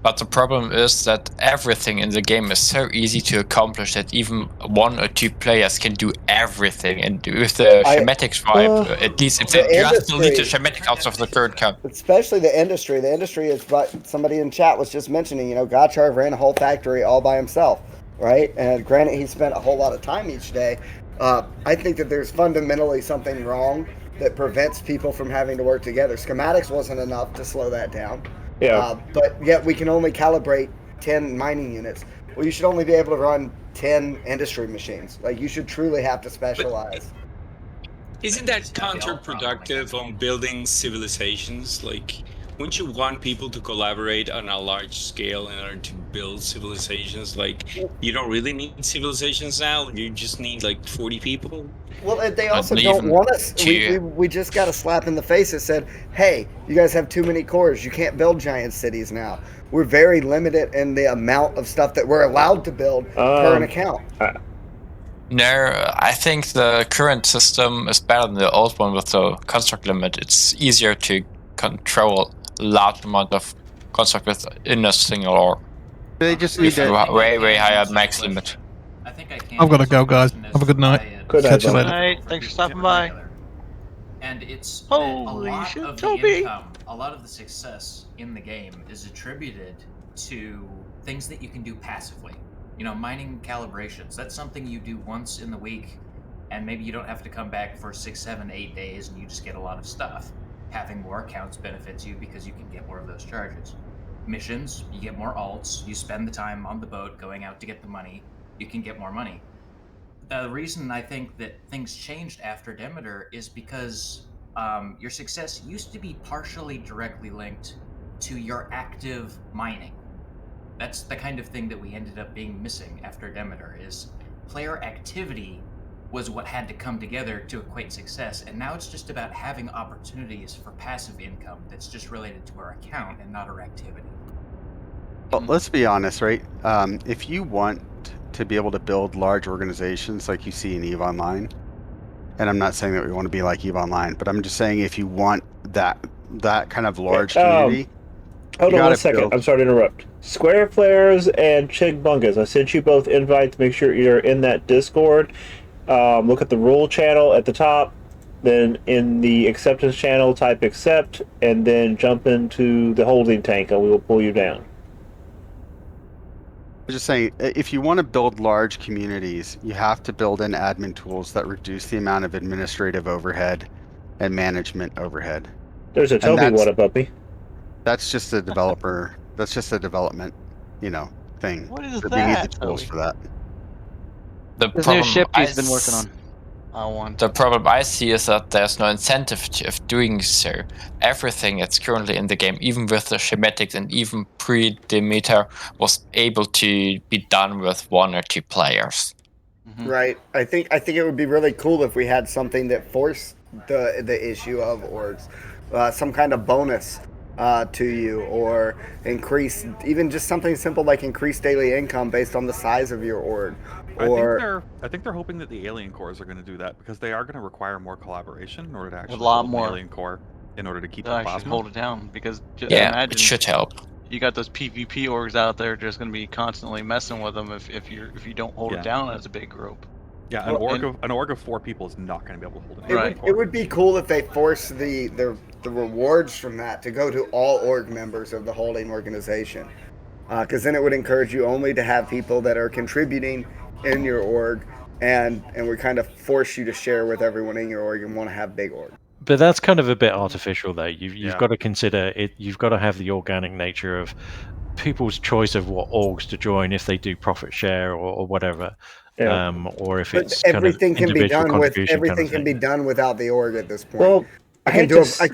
But the problem is that everything in the game is so easy to accomplish that even 1 or 2 players can do everything. And with the schematics vibe, at least if they just delete the schematic out of the current count. Especially the industry. The industry is what somebody in chat was just mentioning. Gotcharv ran a whole factory all by himself, right? And granted, he spent a whole lot of time each day. I think that there's fundamentally something wrong that prevents people from having to work together. Schematics wasn't enough to slow that down. Yeah. But yet we can only calibrate 10 mining units. Well, you should only be able to run 10 industry machines. Like, you should truly have to specialize. Isn't that counterproductive on building civilizations? Like, wouldn't you want people to collaborate on a large scale in order to build civilizations? Like, you don't really need civilizations now. You just need like 40 people. Well, they also don't want us. We just got a slap in the face that said, hey, you guys have too many cores. You can't build giant cities now. We're very limited in the amount of stuff that we're allowed to build per an account. No, I think the current system is better than the old one with the construct limit. It's easier to control a large amount of construct within a single org. They just need to way higher max limit. I think I can. I've got to go, guys. Have a good night. Catch you later. Good night. Thanks for stopping by. And it's Holy a lot shit, of Toby. the income, a lot of the success in the game is attributed to things that you can do passively. Mining calibrations. That's something you do once in the week, and maybe you don't have to come back for 6, 7, 8 days, and you just get a lot of stuff. Having more accounts benefits you because you can get more of those charges. Missions, you get more alts. You spend the time on the boat going out to get the money. You can get more money. The reason I think that things changed after Demeter is because your success used to be partially directly linked to your active mining. That's the kind of thing that we ended up being missing after Demeter, is player activity was what had to come together to equate success, and now it's just about having opportunities for passive income that's just related to our account and not our activity. Well, let's be honest, right? If you want to be able to build large organizations like you see in EVE Online, and I'm not saying that we want to be like EVE Online, but I'm just saying if you want that kind of large community. Hold on 1 second. I'm sorry to interrupt. Square Flares and Chig Bungus, I sent you both invites. Make sure you're in that Discord. Look at the rule channel at the top. Then in the acceptance channel, type accept, and then jump into the holding tank, and we will pull you down. I'm just saying, if you want to build large communities, you have to build in admin tools that reduce the amount of administrative overhead and management overhead. There's a Toby what a puppy. That's just a developer. That's just a development, thing. What is We that, need the tools Toby? for that. This new ship he's been working on. The problem I see is that there's no incentive of doing so. Everything that's currently in the game, even with the schematics and even pre-Demeter, was able to be done with 1 or 2 players. Right. I think it would be really cool if we had something that forced the issue of orgs, some kind of bonus to you, or increase, even just something simple like increase daily income based on the size of your org. I think they're hoping that the alien cores are going to do that, because they are going to require more collaboration in order to actually lot build an more. alien core in order to keep the That actually plasma. hold it down, because It should help. You got those PvP orgs out there just going to be constantly messing with them if you don't hold it down as a big group. Yeah, an org of 4 people is not going to be able to hold it. Right. It would be cool if they force the rewards from that to go to all org members of the holding organization, because then it would encourage you only to have people that are contributing in your org and we kind of force you to share with everyone in your org and want to have big org. But that's kind of a bit artificial, though. You've got to consider it. You've got to have the organic nature of people's choice of what orgs to join if they do profit share or whatever, or if it's kind of individual contribution everything kind of can thing. be done without the org at this point. Well, I can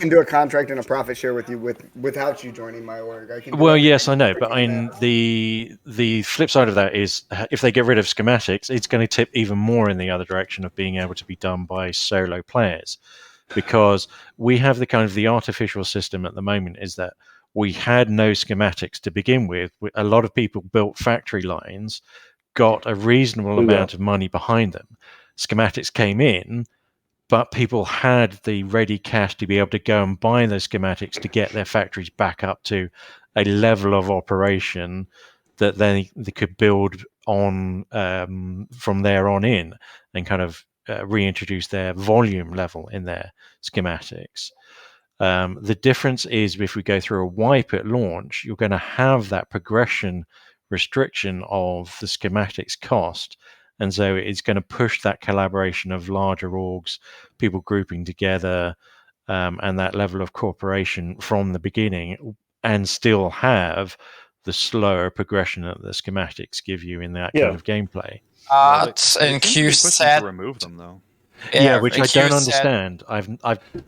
do a contract and a profit share with you without you joining my org. I can do Well, yes, I know, but I mean the flip side of that is if they get rid of schematics, it's going to tip even more in the other direction of being able to be done by solo players, because we have the artificial system at the moment is that we had no schematics to begin with. A lot of people built factory lines, got a reasonable amount of money behind them. Schematics came in, but people had the ready cash to be able to go and buy those schematics to get their factories back up to a level of operation that they could build on from there on in and kind of reintroduce their volume level in their schematics. The difference is if we go through a wipe at launch, you're going to have that progression restriction of the schematics cost. And so it's going to push that collaboration of larger orgs, people grouping together, and that level of cooperation from the beginning, and still have the slower progression that the schematics give you in that kind of gameplay. They seem to be pushing to remove them, though. Yeah, which I don't understand. Well, it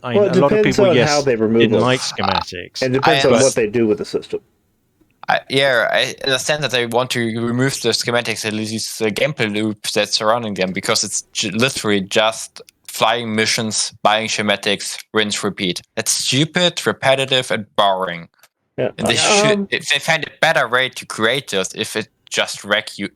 a lot of depends people, on how they remove didn't them. like schematics. It depends on what they do with the system. I understand that they want to remove the schematics, at least the gameplay loop that's surrounding them, because it's literally just flying missions, buying schematics, rinse, repeat. That's stupid, repetitive, and boring. Yeah. And if they find a better way to create this, if it just wreck you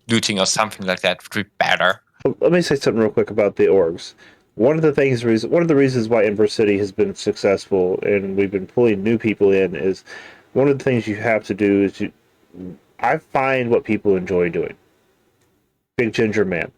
looting or something like that, would be better. Let me say something real quick about the orgs. One of the reasons why Inverse City has been successful and we've been pulling new people in is one of the things you have to do is I find what people enjoy doing. Big Ginger Man.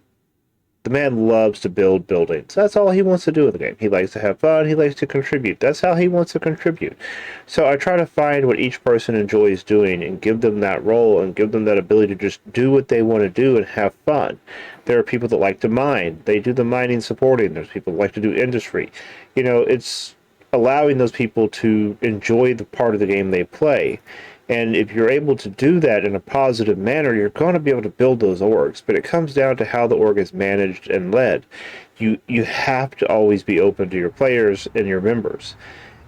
The man loves to build buildings. That's all he wants to do with the game. He likes to have fun. He likes to contribute. That's how he wants to contribute. So I try to find what each person enjoys doing and give them that role and give them that ability to just do what they want to do and have fun. There are people that like to mine. They do the mining supporting. There's people that like to do industry. It's allowing those people to enjoy the part of the game they play. And if you're able to do that in a positive manner, you're going to be able to build those orgs. But it comes down to how the org is managed and led. You have to always be open to your players and your members.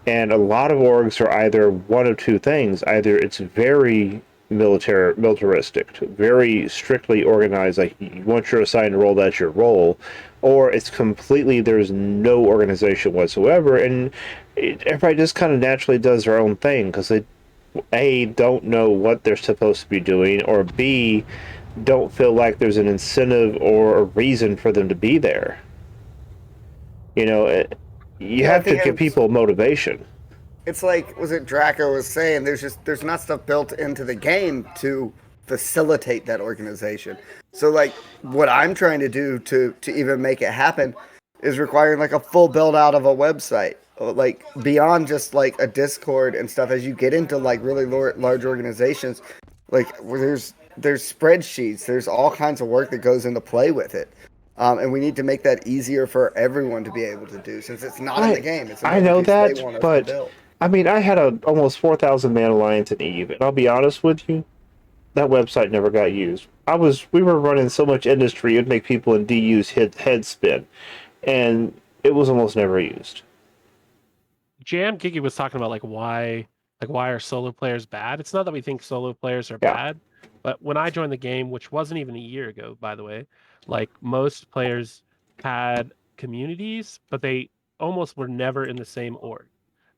And a lot of orgs are either one of two things. Either it's very militaristic, very strictly organized, like once you're assigned a role, that's your role, or it's completely there's no organization whatsoever, and everybody just kind of naturally does their own thing because they A, don't know what they're supposed to be doing, or B, don't feel like there's an incentive or a reason for them to be there. You have to give people motivation. It's like, was it Draco was saying, there's not stuff built into the game to facilitate that organization. So like what I'm trying to do to even make it happen is requiring like a full build out of a website, like beyond just like a Discord and stuff. As you get into like really large organizations, like where there's spreadsheets, there's all kinds of work that goes into play with it. And we need to make that easier for everyone to be able to do, since it's not in the game. It's I know that, but I mean, I had a almost 4,000 man alliance in Eve, and I'll be honest with you, that website never got used. We were running so much industry, it'd make people in DU's head spin, and it was almost never used. Jam Gigi was talking about why are solo players bad? It's not that we think solo players are bad, but when I joined the game, which wasn't even a year ago, by the way, like most players had communities, but they almost were never in the same org,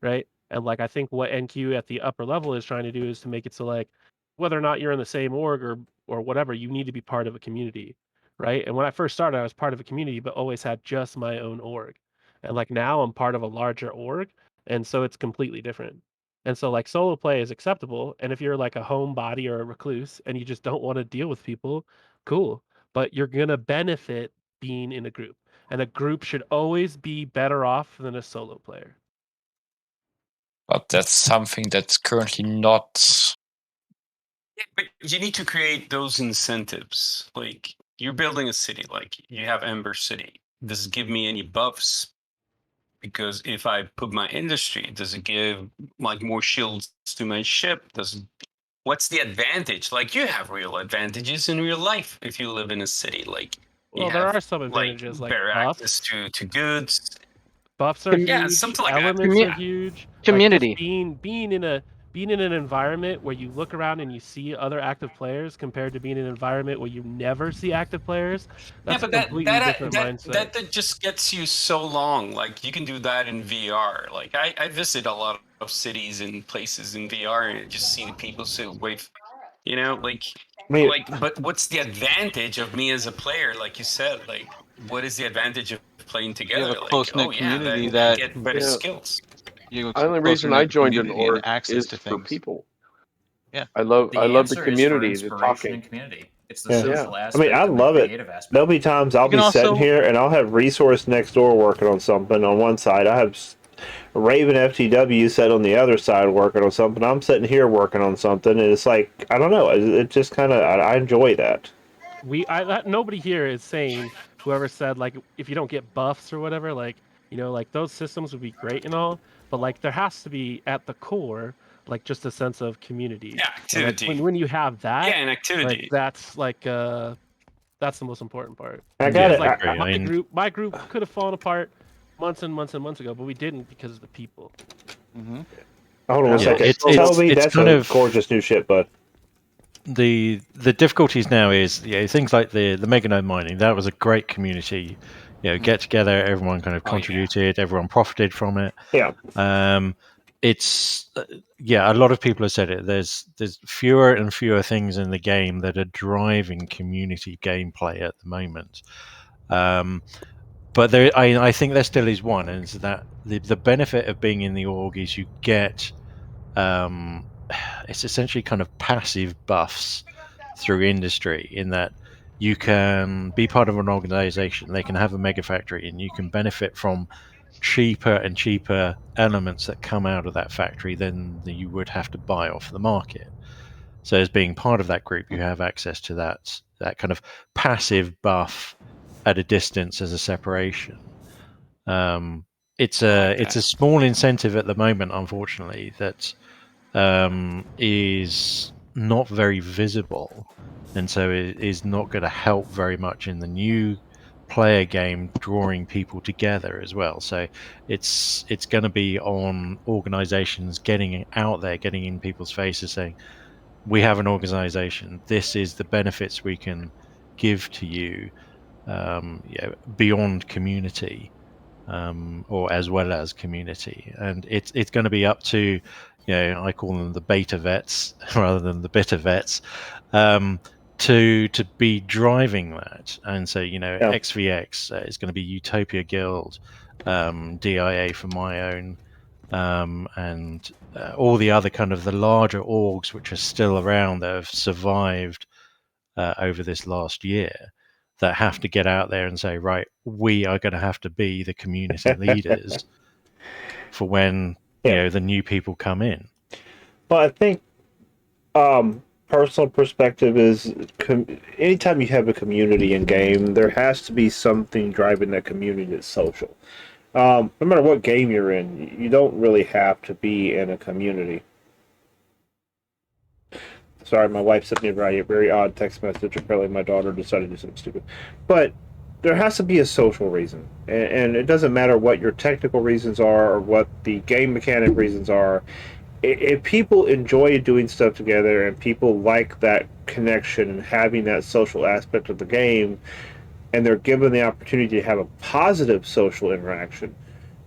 right? And like I think what NQ at the upper level is trying to do is to make it so like whether or not you're in the same org or whatever, you need to be part of a community, right? And when I first started, I was part of a community, but always had just my own org. And like now I'm part of a larger org, and so it's completely different. And so like solo play is acceptable, and if you're like a homebody or a recluse and you just don't want to deal with people, cool. But you're gonna benefit being in a group, and a group should always be better off than a solo player. But that's something that's currently not. Yeah, but you need to create those incentives. Like you're building a city, like you have Ember City. Does it give me any buffs? Because if I put my industry, does it give like more shields to my ship? What's the advantage? Like you have real advantages in real life if you live in a city. Like you Well, there have are some like advantages like better access buffs. to goods. Buffs are Yeah, huge. something like that. Elements are huge. Community. Like just being in an environment where you look around and you see other active players compared to being in an environment where you never see active players. That's Yeah, a but completely different mindset. that just gets you so long. Like you can do that in VR. Like I visit a lot of cities and places in VR and just see the people sit wait, you know, but what's the advantage of me as a player? Like you said, like what is the advantage of playing You have together? a Like close knit community I that get better skills. you The only closer reason I knit joined an community and org access is to for things. people. Yeah. I love The the answer is for community, the inspiration talking. and community. It's the Yeah. social I aspect mean, I and the love it. creative aspect. There'll be times I'll be sitting here and I'll have Resource next door working on something on one side. I have Raven FTW set on the other side working on something. I'm sitting here working on something, and it's like I don't know. It just kind of I enjoy that. Nobody here is saying whoever said like if you don't get buffs or whatever, like like those systems would be great and all, but like there has to be at the core like just a sense of community. Yeah, And, like activity. when you have that, Yeah, an activity. that's the most important part. I got it. Like my group could have fallen apart months and months and months ago, but we didn't because of the people. Mm-hmm. Hold on one second. It's Toby, it's that's kind a of gorgeous new ship, bud. The difficulties now is things like the Mega Node mining. That was a great community. Get together, everyone kind of contributed, everyone profited from it. Yeah. It's a lot of people have said it. There's fewer and fewer things in the game that are driving community gameplay at the moment. But I think there still is one, and it's that the benefit of being in the org is you get it's essentially kind of passive buffs through industry in that you can be part of an organization, they can have a mega factory, and you can benefit from cheaper and cheaper elements that come out of that factory than you would have to buy off the market. So as being part of that group, you have access to that kind of passive buff at a distance as a separation. It's a small incentive at the moment, unfortunately, that is not very visible, and so it is not going to help very much in the new player game drawing people together as well. So it's going to be on organizations getting out there, getting in people's faces, saying, we have an organization, this is the benefits we can give to you, beyond community, or as well as community. And it's going to be up to, I call them the beta vets rather than the bitter vets, to be driving that. And so, XVX is going to be Utopia Guild, DIA for my own, and all the other kind of the larger orgs which are still around that have survived over this last year, that have to get out there and say, right, we are going to have to be the community leaders for when the new people come in. Well, I think personal perspective is anytime you have a community in game, there has to be something driving that community that's social. No matter what game you're in, you don't really have to be in a community. Sorry, my wife sent me a very odd text message. Apparently, my daughter decided to do something stupid. But there has to be a social reason. And it doesn't matter what your technical reasons are or what the game mechanic reasons are. If people enjoy doing stuff together and people like that connection and having that social aspect of the game, and they're given the opportunity to have a positive social interaction,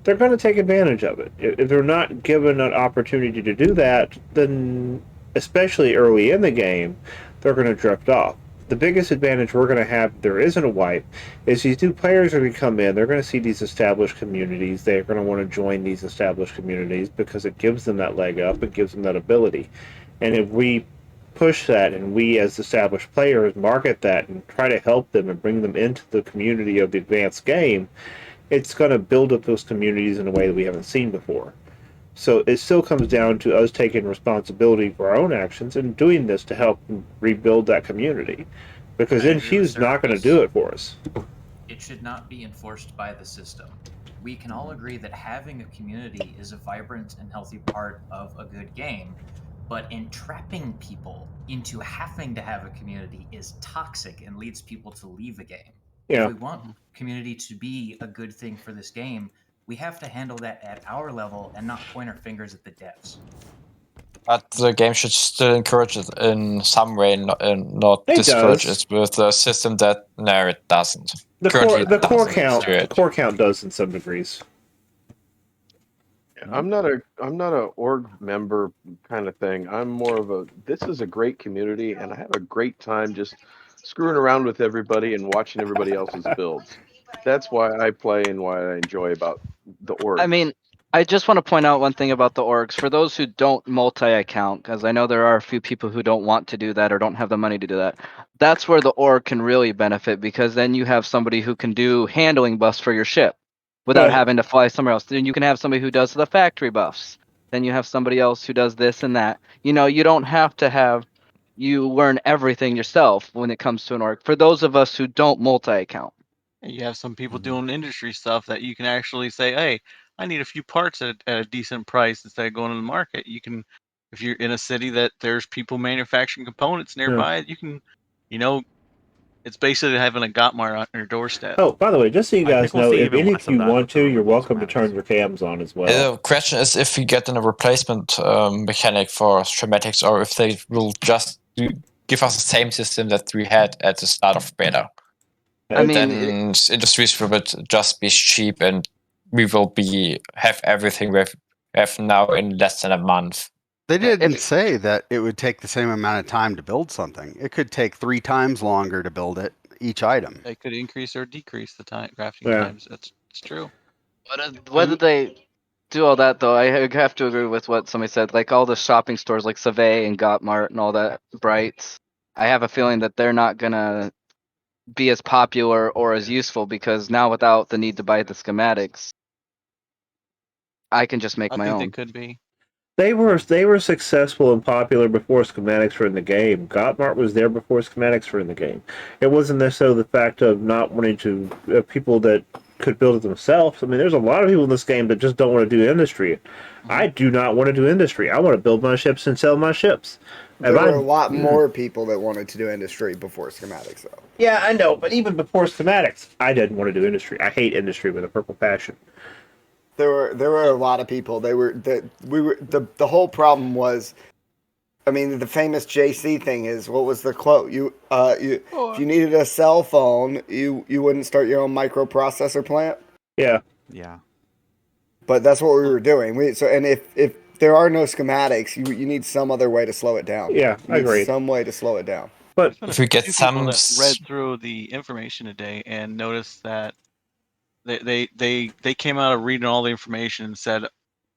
they're going to take advantage of it. If they're not given an opportunity to do that, then especially early in the game, they're going to drift off. The biggest advantage we're going to have if there isn't a wipe is these new players are going to come in, they're going to see these established communities, they're going to want to join these established communities because it gives them that leg up, it gives them that ability. And if we push that and we as established players market that and try to help them and bring them into the community of the advanced game, it's going to build up those communities in a way that we haven't seen before. So it still comes down to us taking responsibility for our own actions and doing this to help rebuild that community. because then Hugh's not going to do it for us. It should not be enforced by the system. We can all agree that having a community is a vibrant and healthy part of a good game, but entrapping people into having to have a community is toxic and leads people to leave a game. Yeah. If we want community to be a good thing for this game, we have to handle that at our level and not point our fingers at the devs. But the game should still encourage it in some way, not discourage it with a system that it doesn't. The core count does in some degrees. I'm not a org member kind of thing. I'm more of a, this is a great community and I have a great time just screwing around with everybody and watching everybody else's builds. That's why I play and why I enjoy about the org. I mean, I just want to point out one thing about the orgs. For those who don't multi-account, because I know there are a few people who don't want to do that or don't have the money to do that, that's where the org can really benefit, because then you have somebody who can do handling buffs for your ship without having to fly somewhere else. Then you can have somebody who does the factory buffs. Then you have somebody else who does this and that. You know, you don't have to have you learn everything yourself when it comes to an org. For those of us who don't multi-account. You have some people doing industry stuff that you can actually say, hey, I need a few parts at a decent price instead of going to the market. You can, if you're in a city that there's people manufacturing components nearby, you can, it's basically having a Gotmar on your doorstep. Oh, by the way, just so you guys know, if any of you want to, you're welcome to turn your cams on as well. The question is if we get in a replacement mechanic for schematics, or if they will just give us the same system that we had at the start of beta. I mean, then industries will just be cheap, and we will have everything we have now in less than a month. They didn't say that it would take the same amount of time to build something. It could take 3 times longer to build it, each item. They could increase or decrease the crafting times. It's true. Whether they do all that, though, I have to agree with what somebody said. Like all the shopping stores like Savay and Gotmart and all that, Brights, I have a feeling that they're not going to be as popular or as useful, because now without the need to buy the schematics, I can just make my own. I think they could be. They were successful and popular before schematics were in the game. Gotmart was there before schematics were in the game. It wasn't necessarily the fact of not wanting to people that could build it themselves. I mean, there's a lot of people in this game that just don't want to do industry. I do not want to do industry. I want to build my ships and sell my ships. There were a lot more people that wanted to do industry before schematics, though. Yeah, I know, but even before schematics, I didn't want to do industry. I hate industry with a purple passion. There were a lot of people. The whole problem was, I mean, the famous JC thing is, what was the quote? If you needed a cell phone, you wouldn't start your own microprocessor plant. Yeah. Yeah. But that's what we were doing. And if there are no schematics, you need some other way to slow it down. Yeah, I agree. Some way to slow it down. But if we get some that read through the information today and noticed that they came out of reading all the information and said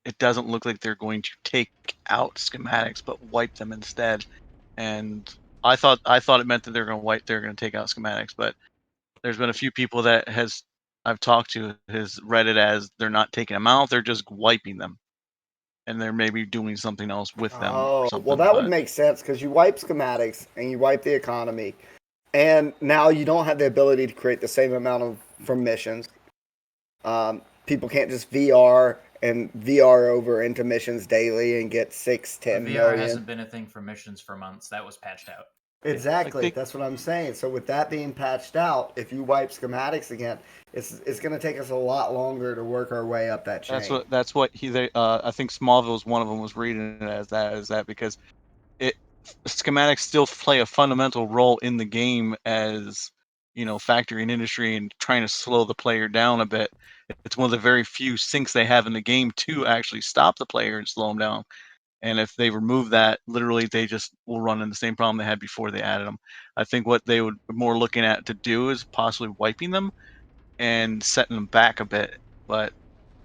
it doesn't look like they're going to take out schematics but wipe them instead. And I thought it meant that they're going to take out schematics, but there's been a few people that I've talked to has read it as they're not taking them out, they're just wiping them. And they're maybe doing something else with them. Oh, well, that would make sense, because you wipe schematics and you wipe the economy, and now you don't have the ability to create the same amount from missions. People can't just VR over into missions daily and get 6-10 VR million. hasn't been a thing for missions for months. That was patched out. Exactly. That's what I'm saying. So with that being patched out, if you wipe schematics again, it's going to take us a lot longer to work our way up that chain. That's what I think Smallville's one of them was reading it as that because schematics still play a fundamental role in the game as factory and industry and trying to slow the player down a bit. It's one of the very few sinks they have in the game to actually stop the player and slow them down. And if they remove that, literally they just will run into the same problem they had before they added them. I think what they would more looking at to do is possibly wiping them and setting them back a bit. But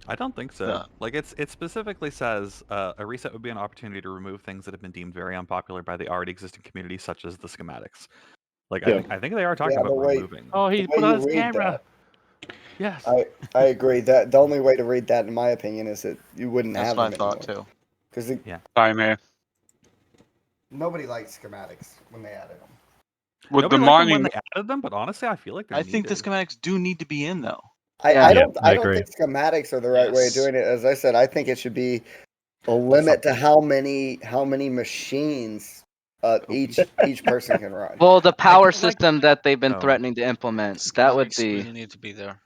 I don't think so. Like it specifically says a reset would be an opportunity to remove things that have been deemed very unpopular by the already existing community, such as the schematics. Like I think they are talking about removing. Oh, he put on his camera. Yes. I agree. That the only way to read that, in my opinion, is that you wouldn't have them anymore. That's what I thought too. Because Same here. Nobody liked schematics when they added them. With Nobody the liked them when mining, they added them, but honestly, I feel like they're I think the needed. schematics do need to be in though. I Yeah, don't I I don't agree. think schematics are the right way of Yes. doing it. As I said, I think it should be a limit to how many machines each person can run. Well, the power do like- system that they've been Oh. threatening to implement, that would Schematics be. really need to be there.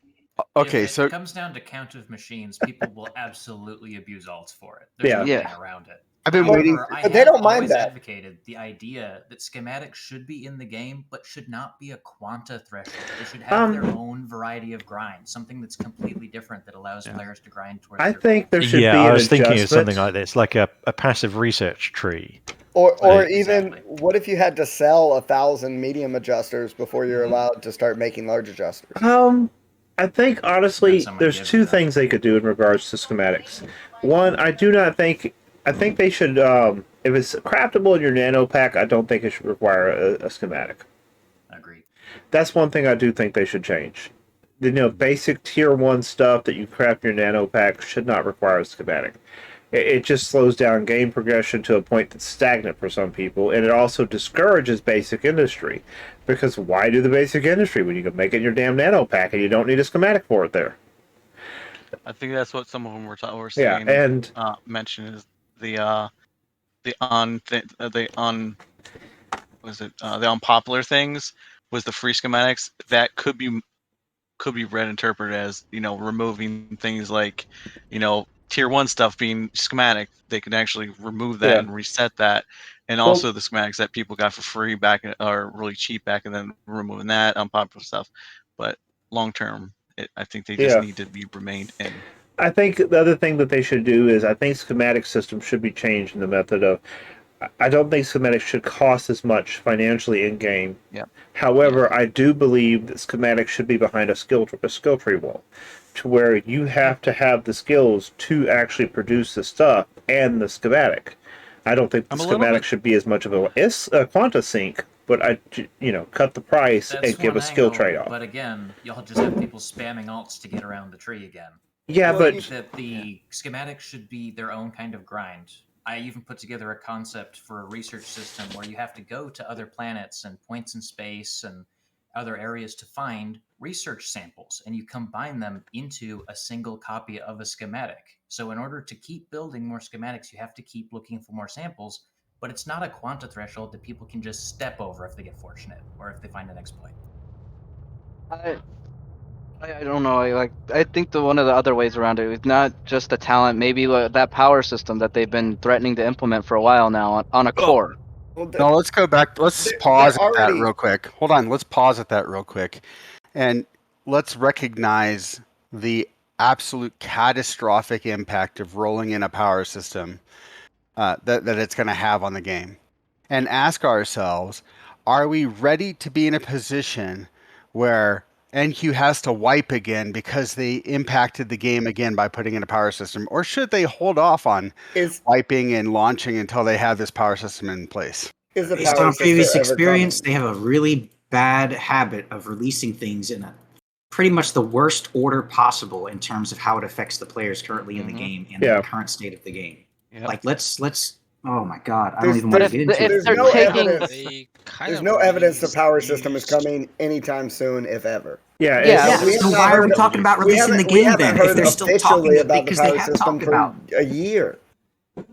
Okay, if so it comes down to count of machines, people will absolutely abuse alts for it. There's no Yeah. getting around it. I've been But- waiting. However, I but they have don't mind always that. advocated the idea that schematics should be in the game, but should not be a quanta threshold. They should have their own variety of grind, something that's completely different that allows players to grind towards I their think there should Yeah, be I an was thinking of something adjustment. like this, like a passive research tree. Or Exactly. even, what if you had to sell 1,000 medium adjusters before you're allowed to start making large adjusters? I think honestly, there's two things they could do in regards to schematics. One, I think they should. If it's craftable in your nano pack, I don't think it should require a schematic. Agreed. That's one thing I do think they should change. Basic tier 1 stuff that you craft in your nano pack should not require a schematic. It just slows down game progression to a point that's stagnant for some people, and it also discourages basic industry. Because why do the basic industry when you can make it in your damn nano pack and you don't need a schematic for it there? I think that's what some of them were Yeah, saying. and mention is the unpopular things was the free schematics that could be read interpreted as removing things like tier 1 stuff being schematic. They can actually remove that and reset that, and also the schematics that people got for free back are really cheap back, and then removing that unpopular stuff. But long term, I think they just need to be remained in. I think the other thing that they should do is I think schematic systems should be changed in the method of I don't think schematics should cost as much financially in game. Yeah. However, I do believe that schematics should be behind a skill tree wall, to where you have to have the skills to actually produce the stuff and the schematic. I don't think the schematic should be as much of a quanta sync, but cut the price and give a skill trade off. But again, you'll just have people spamming alts to get around the tree again. Yeah, but the schematics should be their own kind of grind. I even put together a concept for a research system where you have to go to other planets and points in space and other areas to find research samples, and you combine them into a single copy of a schematic. So in order to keep building more schematics, you have to keep looking for more samples, but it's not a quanta threshold that people can just step over if they get fortunate or if they find an exploit. I don't know. I think one of the other ways around it is not just the talent. Maybe that power system that they've been threatening to implement for a while now on a core. No, let's go back. Let's pause at that real quick. Hold on. Let's pause at that real quick. And let's recognize the absolute catastrophic impact of rolling in a power system that it's going to have on the game. And ask ourselves, are we ready to be in a position where NQ has to wipe again because they impacted the game again by putting in a power system? Or should they hold off on wiping and launching until they have this power system in place? Based on previous experience, they have a really bad habit of releasing things in a pretty much the worst order possible in terms of how it affects the players currently in the game and the current state of the game. Yep. Like let's oh my god, I don't even want to get into it. There's no evidence the power system is coming anytime soon, if ever. So why are we talking about releasing the game then? If they're still talking about because the they power have system talked for about a year.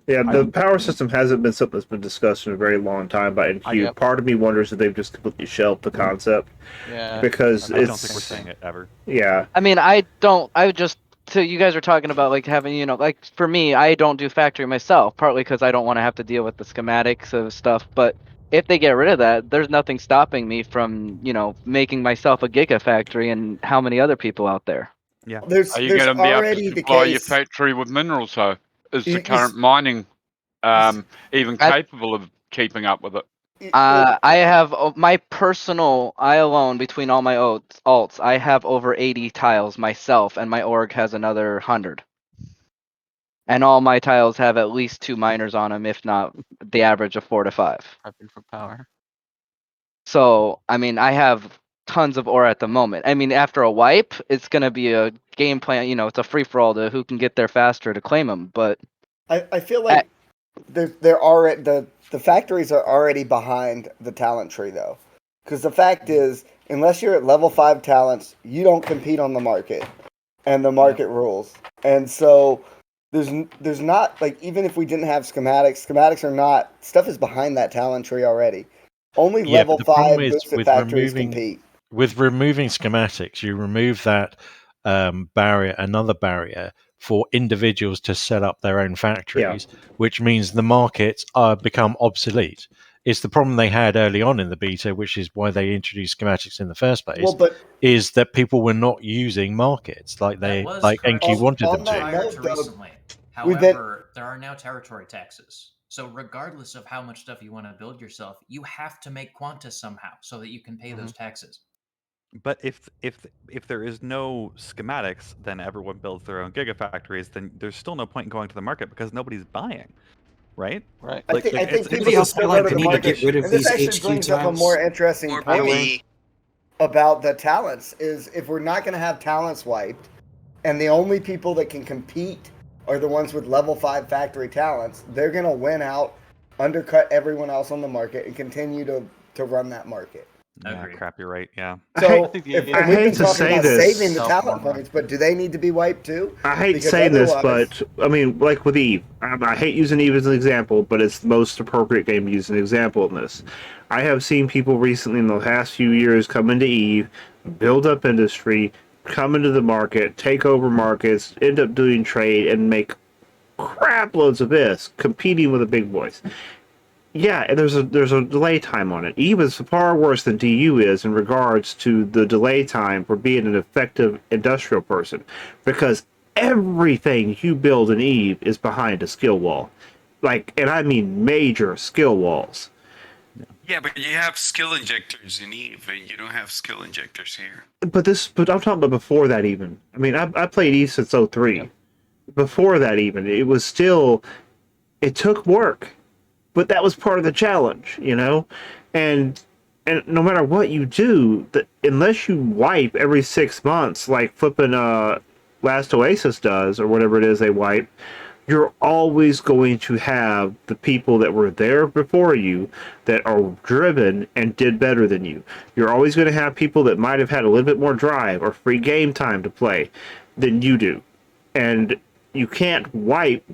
Yeah, the power system hasn't been something that's been discussed in a very long time by NQ. Part of me wonders if they've just completely shelved the concept. Yeah. Because I don't think we're saying it ever. Yeah. I mean, so you guys are talking about like having, like for me, I don't do factory myself, partly because I don't want to have to deal with the schematics of stuff. But if they get rid of that, there's nothing stopping me from, making myself a gigafactory and how many other people out there. Yeah. Are you going to be able to supply your factory with minerals, though? Is the current mining even capable of keeping up with it? I have my personal, I alone, between all my alts, I have over 80 tiles myself, and my org has another 100. And all my tiles have at least 2 miners on them, if not the average of 4 to 5. Prepping for power. So, I mean, I have tons of ore at the moment. I mean, after a wipe, it's going to be a game plan. It's a free-for-all to who can get there faster to claim them. But I feel like they're already the factories are already behind the talent tree, though. Because the fact is, unless you're at level 5 talents, you don't compete on the market, and the market rules. And so there's not, like, even if we didn't have schematics are not, stuff is behind that talent tree already. Only level 5 boosted factories compete. With removing schematics, you remove that barrier, another barrier for individuals to set up their own factories, which means the markets become obsolete. It's the problem they had early on in the beta, which is why they introduced schematics in the first place. Is that people were not using markets like Enki wanted them to. Prior to recently. However, there are now territory taxes. So regardless of how much stuff you want to build yourself, you have to make quanta somehow so that you can pay those taxes. But if there is no schematics, then everyone builds their own gigafactories. Then there's still no point in going to the market because nobody's buying, right? Right. I think people should still go to the market. And this actually brings up a more interesting point about the talents. Is if we're not going to have talents wiped, and the only people that can compete are the ones with level 5 factory talents, they're going to win out, undercut everyone else on the market, and continue to run that market. Yeah, crap, you're right. Yeah. So we've been talking about saving the talent points, but do they need to be wiped too? I hate saying this, but I mean, like with Eve, I hate using Eve as an example, but it's the most appropriate game to use an example in this. I have seen people recently in the past few years come into Eve, build up industry, come into the market, take over markets, end up doing trade, and make crap loads of this, competing with the big boys. Yeah, and there's a delay time on it. Eve is far worse than DU is in regards to the delay time for being an effective industrial person, because everything you build in Eve is behind a skill wall, and I mean major skill walls. Yeah, but you have skill injectors in Eve, and you don't have skill injectors here. But I'm talking about before that even. I mean, I played Eve since 03. Yep. Before that even, it was still, it took work. But that was part of the challenge, and no matter what you do, unless you wipe every 6 months, like flipping Last Oasis does, or whatever it is they wipe, you're always going to have the people that were there before you that are driven and did better than you. You're always going to have people that might have had a little bit more drive or free game time to play than you do. And you can't wipe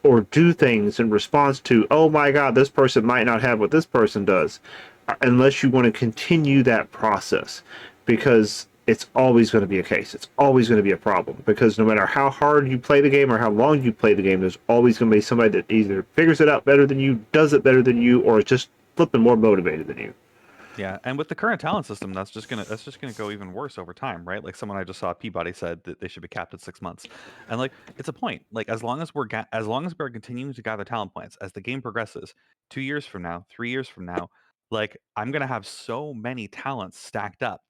or do things in response to, oh my god, this person might not have what this person does, unless you want to continue that process, because it's always going to be a case. It's always going to be a problem, because no matter how hard you play the game or how long you play the game, there's always going to be somebody that either figures it out better than you, does it better than you, or is just flipping more motivated than you. Yeah, and with the current talent system, that's just gonna go even worse over time, right? Like someone I just saw, Peabody, said that they should be capped at 6 months, and like it's a point. Like as long as we're continuing to gather talent points as the game progresses, 2 years from now, 3 years from now, like I'm gonna have so many talents stacked up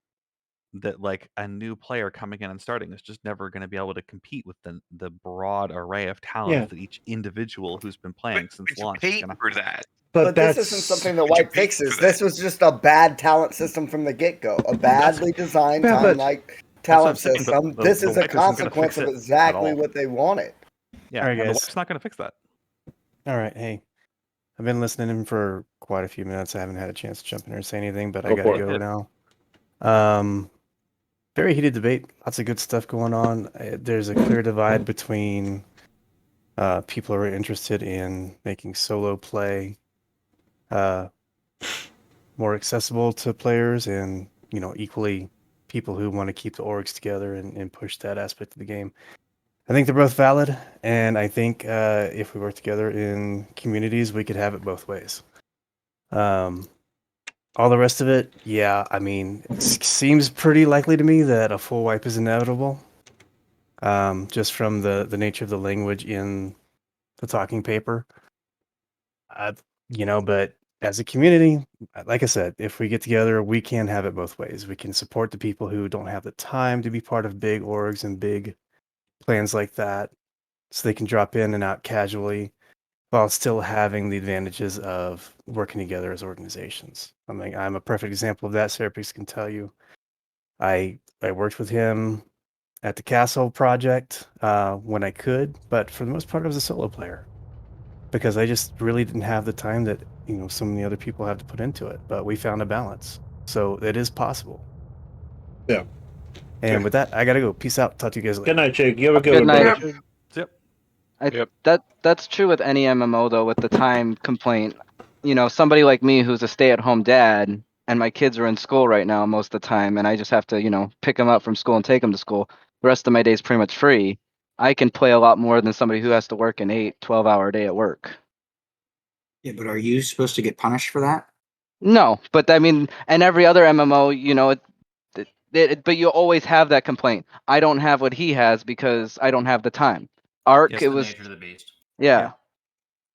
that like a new player coming in and starting is just never going to be able to compete with the broad array of talents that each individual who's been playing since launch is going to for that. But this isn't something that White fixes. This was just a bad talent system from the get-go. A badly designed time-like talent system. This is a consequence of exactly what they wanted. Yeah, all right, and guys. the Wipe's not going to fix that. All right, hey. I've been listening in for quite a few minutes. I haven't had a chance to jump in here and say anything, but I got to go now. Very heated debate. Lots of good stuff going on. There's a clear divide between people who are interested in making solo play more accessible to players, and equally people who want to keep the orgs together and push that aspect of the game. I think they're both valid, and I think if we work together in communities, we could have it both ways. All the rest of it, yeah, I mean, it seems pretty likely to me that a full wipe is inevitable, just from the nature of the language in the talking paper. But as a community, like I said, if we get together, we can have it both ways. We can support the people who don't have the time to be part of big orgs and big plans like that, so they can drop in and out casually, while still having the advantages of working together as organizations. I mean, I'm a perfect example of that. Serapix can tell you. I worked with him at the Castle project when I could, but for the most part, I was a solo player because I just really didn't have the time that so many other people have to put into it. But we found a balance. So it is possible. Yeah. And with that, I gotta go. Peace out. Talk to you guys later. Good night, Jake. You have a Good good night. one, brother. Yep. That's true with any MMO though. With the time complaint, somebody like me who's a stay-at-home dad, and my kids are in school right now most of the time, and I just have to pick them up from school and take them to school. The rest of my day is pretty much free. I can play a lot more than somebody who has to work an 8-12 hour day at work. Yeah, but are you supposed to get punished for that? No, but I mean, and every other MMO, but you always have that complaint. I don't have what he has because I don't have the time. Arc, It's it the was nature of the beast. yeah.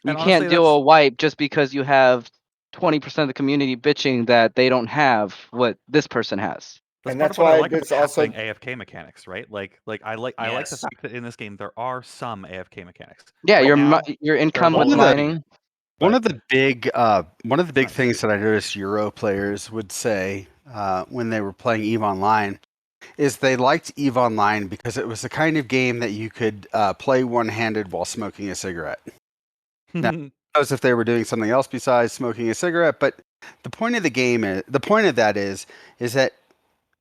You And can't honestly, do a wipe just because you have 20% of the community bitching that they don't have what this person has. That's And part that's of what I why like there's about also having AFK mechanics, right? I like the Yes. fact that in this game there are some AFK mechanics. Yeah, Right now, your income they're with low. mining. One of the big things that I noticed Euro players would say when they were playing EVE Online is they liked EVE Online because it was the kind of game that you could play one-handed while smoking a cigarette. Now, as if they were doing something else besides smoking a cigarette, but the point of that is that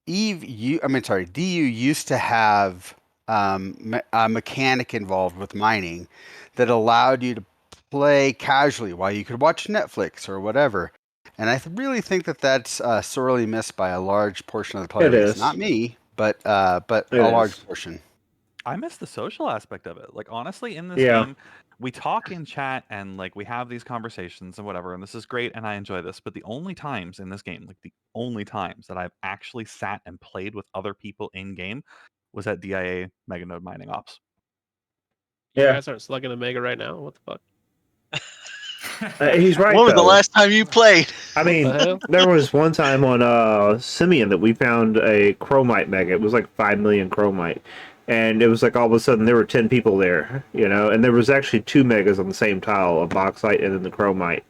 DU used to have a mechanic involved with mining that allowed you to play casually while you could watch Netflix or whatever. And I really think that that's sorely missed by a large portion of the player It base. is. Not me, but a large portion. I miss the social aspect of it. Like honestly, in this Yeah. game, we talk in chat and we have these conversations and whatever, and this is great and I enjoy this. But the only times in this game, the only times that I've actually sat and played with other people in game was at DIA Meganode Mining Ops. You guys aren't slugging a mega right now. What the fuck? He's right. When was the though. last time you played? I mean, What the hell? there was one time on Simeon that we found a chromite mega. It was like 5 million chromite. And it was like all of a sudden there were 10 people there, and there was actually 2 megas on the same tile, a bauxite and then the chromite.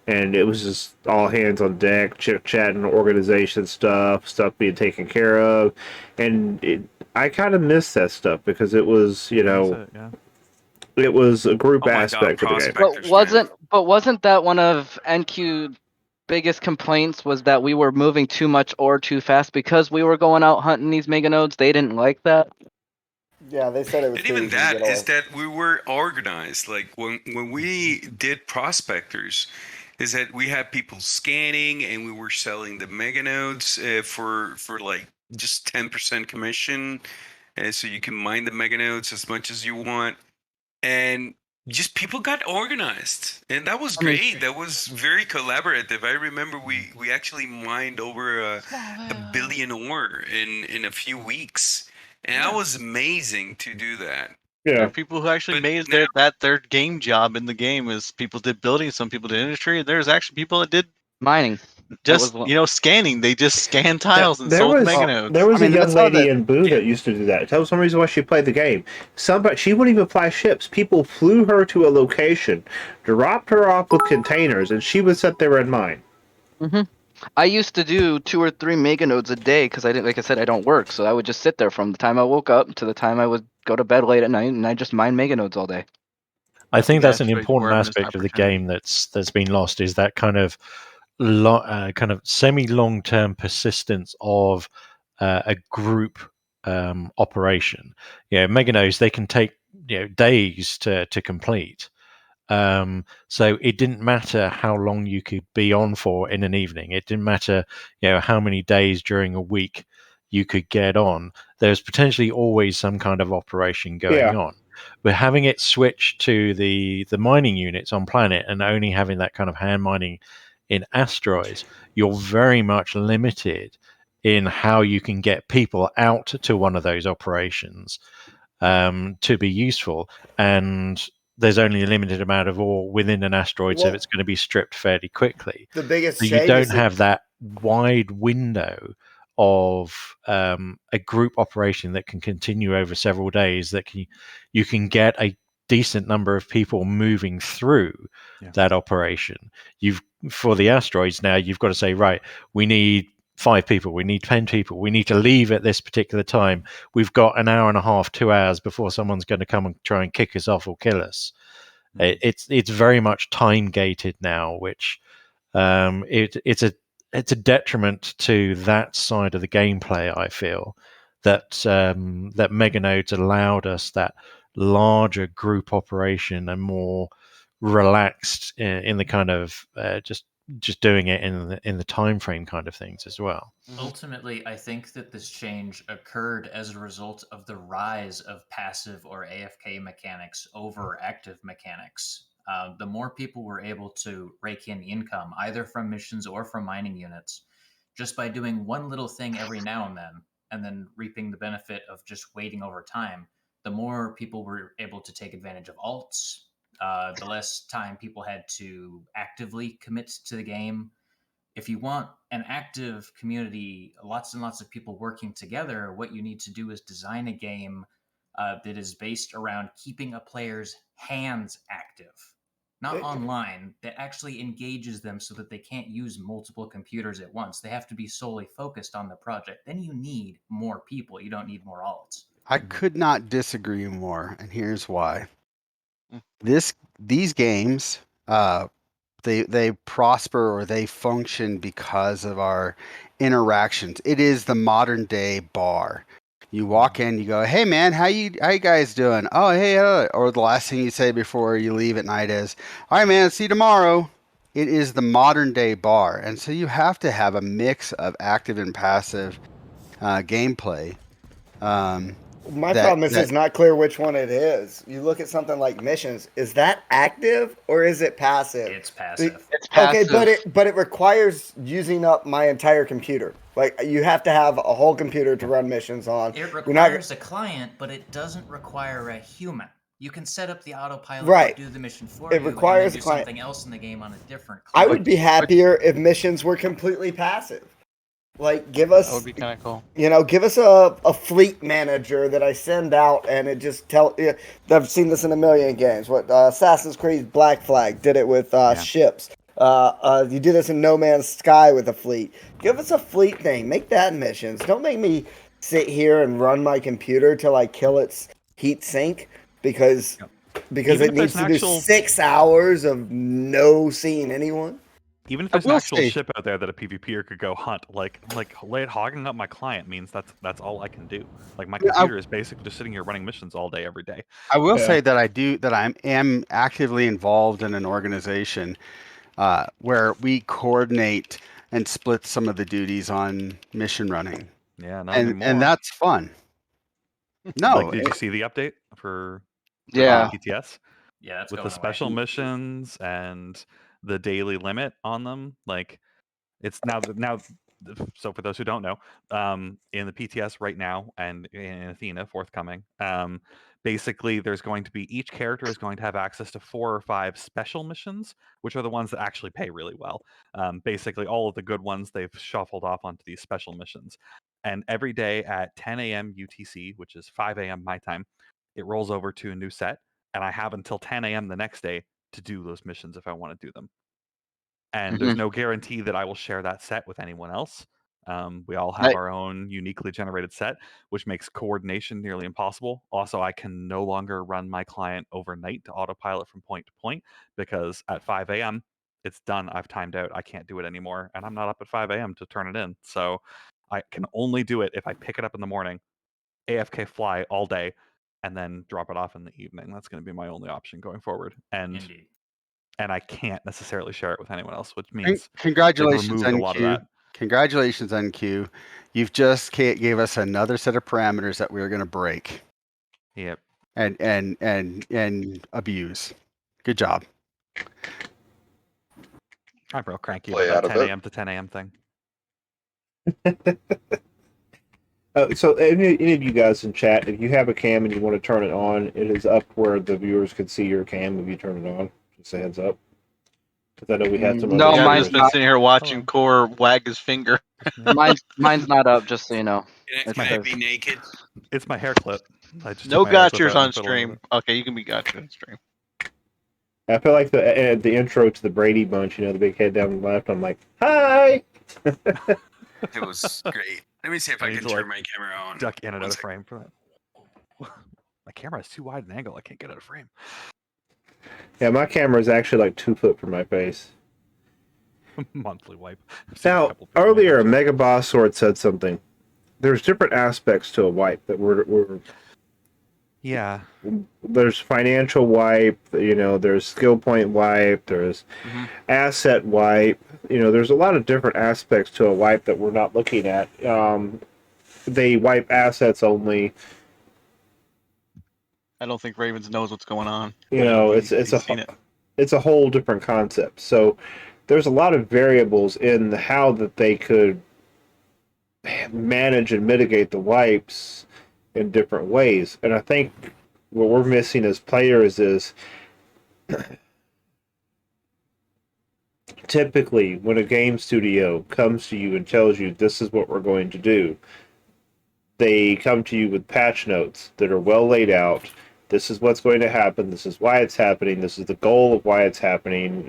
And it was just all hands on deck, chit-chatting, organization stuff being taken care of. And I kind of miss that stuff because it was, it was a group aspect of the game. But wasn't that one of NQ's biggest complaints was that we were moving too much ore too fast because we were going out hunting these mega nodes? They didn't like that. Yeah, they said it was And too even easy that to get is all. that we were organized. Like when we did prospectors, is that we had people scanning and we were selling the mega nodes for like just 10% commission, so you can mine the mega nodes as much as you want, and just people got organized, and that was great. That was very collaborative. I remember we actually mined over a billion ore in a few weeks. And that was amazing to do that. There are people who actually made that their game job in the game is people did building, some people did industry. There's actually people that did mining. Just scanning. They just scan tiles and There sold was mega nodes. there was a young lady in Boo that used to do that. That was some reason why she played the game. She wouldn't even fly ships. People flew her to a location, dropped her off with containers, and she would sit there and mine. Mm-hmm. I used to do 2 or 3 mega nodes a day because I didn't, like I said, I don't work. So I would just sit there from the time I woke up to the time I would go to bed late at night, and I just mine mega nodes all day. I think that's an important aspect of the game that's been lost, is that kind of semi long term persistence of a group operation. Mega nodes, they can take days to complete. So it didn't matter how long you could be on for in an evening. It didn't matter, how many days during a week you could get on. There's potentially always some kind of operation going on. But having it switched to the mining units on planet and only having that kind of hand mining in asteroids, you're very much limited in how you can get people out to one of those operations to be useful. And there's only a limited amount of ore within an asteroid, so it's going to be stripped fairly quickly. The biggest so you shame don't is have that wide window of a group operation that can continue over several days, that you can get a decent number of people moving through that operation. For the asteroids now, you've got to say, right, we need 5 people, we need 10 people, we need to leave at this particular time. We've got an hour and a half, 2 hours before someone's going to come and try and kick us off or kill us. It's very much time gated now, which it's it's a detriment to that side of the gameplay. I feel that that Meganodes allowed us that larger group operation and more relaxed in the kind of just doing it in the time frame kind of things as well. Ultimately, I think that this change occurred as a result of the rise of passive or AFK mechanics over active mechanics. The more people were able to rake in income, either from missions or from mining units, just by doing one little thing every now and then reaping the benefit of just waiting over time, the more people were able to take advantage of alts, the less time people had to actively commit to the game. If you want an active community, lots and lots of people working together, what you need to do is design a game that is based around keeping a player's hands active, not online, that actually engages them so that they can't use multiple computers at once. They have to be solely focused on the project. Then you need more people. You don't need more alts. I could not disagree more, and here's why. These games, they prosper or they function because of our interactions. It is the modern day bar. You walk in, you go, "Hey man, how you guys doing?" "Oh, hey," or the last thing you say before you leave at night is, "All right, man, see you tomorrow." It is the modern day bar, and so you have to have a mix of active and passive gameplay. My problem is it's not clear which one it is. You look at something like missions. Is that active or is it passive? It's passive. It's passive. Okay, but it requires using up my entire computer. Like you have to have a whole computer to run missions on. It requires a client, but it doesn't require a human. You can set up the autopilot Right. to do the mission for you. It requires and then do a client. something else in the game on a different I client. would be happier if missions were completely passive. Like give us That would be kind of cool. give us a fleet manager that I send out and it just I've seen this in a million games. What Assassin's Creed Black Flag did it with ships. You do this in No Man's Sky with a fleet. Give us a fleet thing. Make that missions. Don't make me sit here and run my computer till I kill its heat sink because Even it needs to do 6 hours of no seeing anyone. Even if there's an actual ship out there that a PvPer could go hunt, like hogging up my client means that's all I can do. Like my computer is basically just sitting here running missions all day, every day. I will say that I am actively involved in an organization where we coordinate and split some of the duties on mission running. Yeah, not anymore. And that's fun. No, like, did you see the update for PTS? Yeah, that's with going the special missions and the daily limit on them. Like it's now. So for those who don't know, in the PTS right now and in Athena forthcoming, basically there's going to be each character is going to have access to 4 or 5 special missions, which are the ones that actually pay really well. Basically all of the good ones they've shuffled off onto these special missions. And every day at 10 a.m. UTC, which is 5 a.m. my time, it rolls over to a new set. And I have until 10 a.m. the next day to do those missions if I want to do them. And there's no guarantee that I will share that set with anyone else. We all have our own uniquely generated set, which makes coordination nearly impossible. Also, I can no longer run my client overnight to autopilot from point to point because at 5 a.m. it's done. I've timed out. I can't do it anymore. And I'm not up at 5 a.m. to turn it in. So I can only do it if I pick it up in the morning, AFK fly all day, and then drop it off in the evening. That's going to be my only option going forward. And I can't necessarily share it with anyone else, which means congratulations, they've removed a lot of that. Congratulations, NQ. You've just gave us another set of parameters that we are going to break. Yep. And abuse. Good job. I'm real cranky about that 10 a.m. to 10 a.m. thing. So any of you guys in chat, if you have a cam and you want to turn it on, it is up where the viewers can see your cam if you turn it on. Just a heads up. Because I know we had some. No, mine's been sitting here watching Core wag his finger. Mine's not up, just so you know. Can I be naked? It's my hair clip. I just No took my hair clip gotchers out on and put it stream. over it. Okay, you can be gotcha on stream. I feel like the intro to the Brady Bunch, the big head down the left. I'm like, hi. It was great. Let me see if I can turn my camera on. Duck in and out of frame for that. My camera is too wide an angle. I can't get out of frame. Yeah, my camera is actually like 2 foot from my face. monthly wipe. Now, earlier, Mega Boss Sword said something. There's different aspects to a wipe that we're yeah. There's financial wipe, there's skill point wipe, there's asset wipe. There's a lot of different aspects to a wipe that we're not looking at. They wipe assets only. I don't think Ravens knows what's going on. It's a whole different concept. So there's a lot of variables in how that they could manage and mitigate the wipes in different ways. And I think what we're missing as players is typically when a game studio comes to you and tells you this is what we're going to do, they come to you with patch notes that are well laid out. This is what's going to happen. This is why it's happening. This is the goal of why it's happening.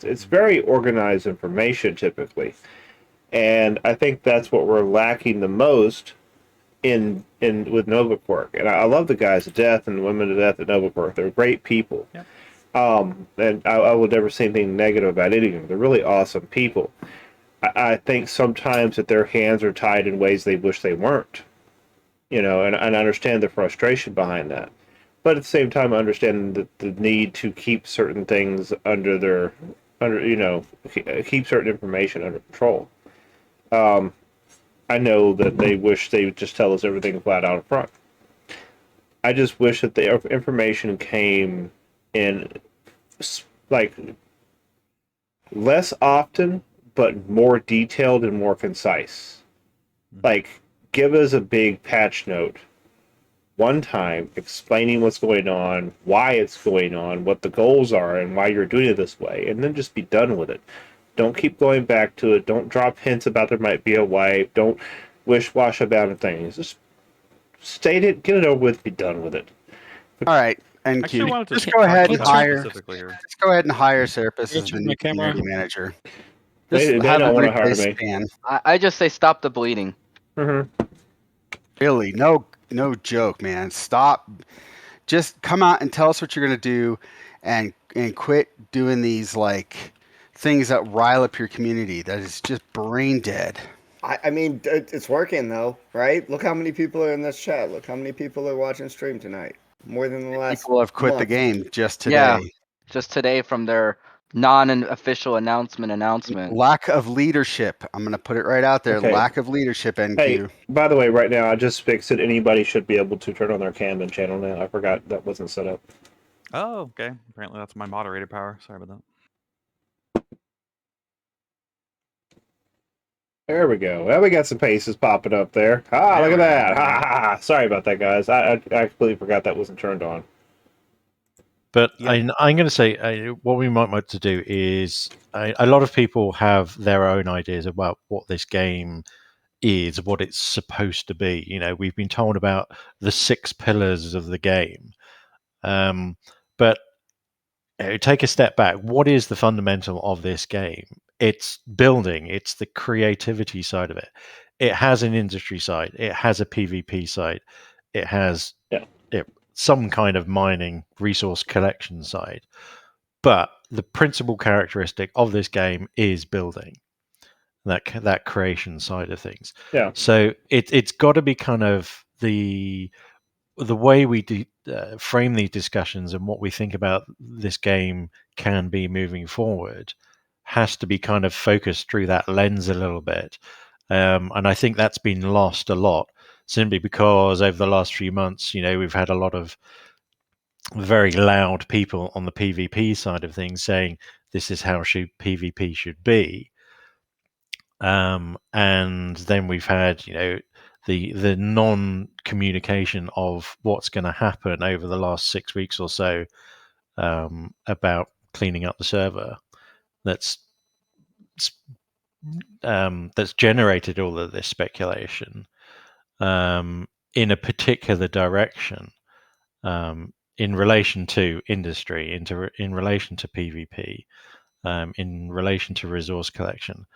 It's very organized information typically. And I think that's what we're lacking the most in with NovaQuark. And I love the guys to death and the women to death at NovaQuark. They're great people. Yeah. And I would never say anything negative about any of them. They're really awesome people. I think sometimes that their hands are tied in ways they wish they weren't. And I understand the frustration behind that. But at the same time, I understand the need to keep certain things keep certain information under control. I know that they wish they would just tell us everything flat out up front. I just wish that the information came in like less often, but more detailed and more concise. Like, give us a big patch note one time explaining what's going on, why it's going on, what the goals are, and why you're doing it this way, and then just be done with it. Don't keep going back to it. Don't drop hints about there might be a wipe. Don't wish-wash about things. Just state it, get it over with, be done with it. All right, and just go ahead and hire. Just go ahead and hire Serapis as the new community manager. They don't want to hire me. I just say stop the bleeding. Really, no joke, man. Stop. Just come out and tell us what you're gonna do, and quit doing these things that rile up your community. That is just brain dead. I mean, it's working though, right? Look how many people are in this chat. Look how many people are watching stream tonight. More than the last. People have quit the game just today. Yeah, just today from their non-official announcement. Lack of leadership. I'm going to put it right out there. Okay. Lack of leadership, NQ. Hey, by the way, right now, I just fixed it. Anybody should be able to turn on their cam and channel now. I forgot that wasn't set up. Oh, okay. Apparently that's my moderator power. Sorry about that. There we go. Well, we got some paces popping up there. Look at that. Ha. Sorry about that, guys. I completely forgot that wasn't turned on. But I'm going to say what we might want to do is a lot of people have their own ideas about what this game is, what it's supposed to be. We've been told about the 6 pillars of the game. But take a step back. What is the fundamental of this game? It's building. It's the creativity side of it. It has an industry side. It has a PvP side. It has some kind of mining resource collection side. But the principal characteristic of this game is building. That creation side of things. Yeah. So it's got to be kind of the way we frame these discussions and what we think about this game can be moving forward has to be kind of focused through that lens a little bit. And I think that's been lost a lot simply because over the last few months, we've had a lot of very loud people on the PvP side of things saying this is how PvP should be. And then we've had, the non-communication of what's going to happen over the last 6 weeks or so about cleaning up the server that's generated all of this speculation in a particular direction in relation to industry, in relation to PvP, in relation to resource collection.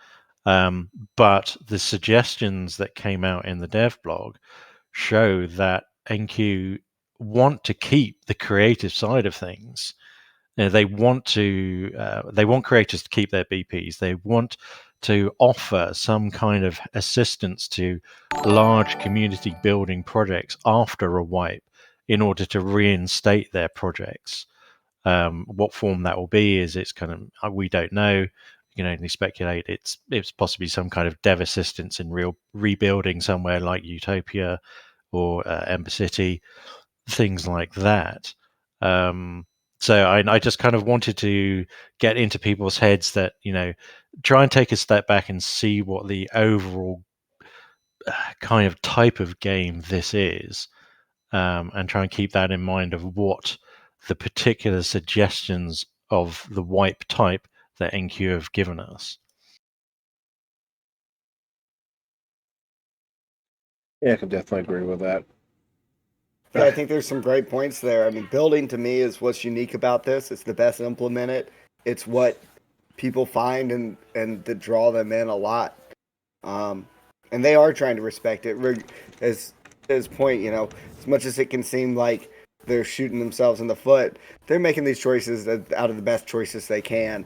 But the suggestions that came out in the dev blog show that NQ want to keep the creative side of things They want creators to keep their BPs. They want to offer some kind of assistance to large community building projects after a wipe in order to reinstate their projects. What form that will be it's kind of, we don't know. You can only speculate. It's possibly some kind of dev assistance in rebuilding somewhere like Utopia or Ember City, things like that. So I just kind of wanted to get into people's heads that, try and take a step back and see what the overall kind of type of game this is, and try and keep that in mind of what the particular suggestions of the wipe type that NQ have given us. Yeah, I can definitely agree with that. Yeah, I think there's some great points there. I mean, building to me is what's unique about this. It's the best implemented. It's what people find and to draw them in a lot. And they are trying to respect it. As point, as much as it can seem like they're shooting themselves in the foot, they're making these choices out of the best choices they can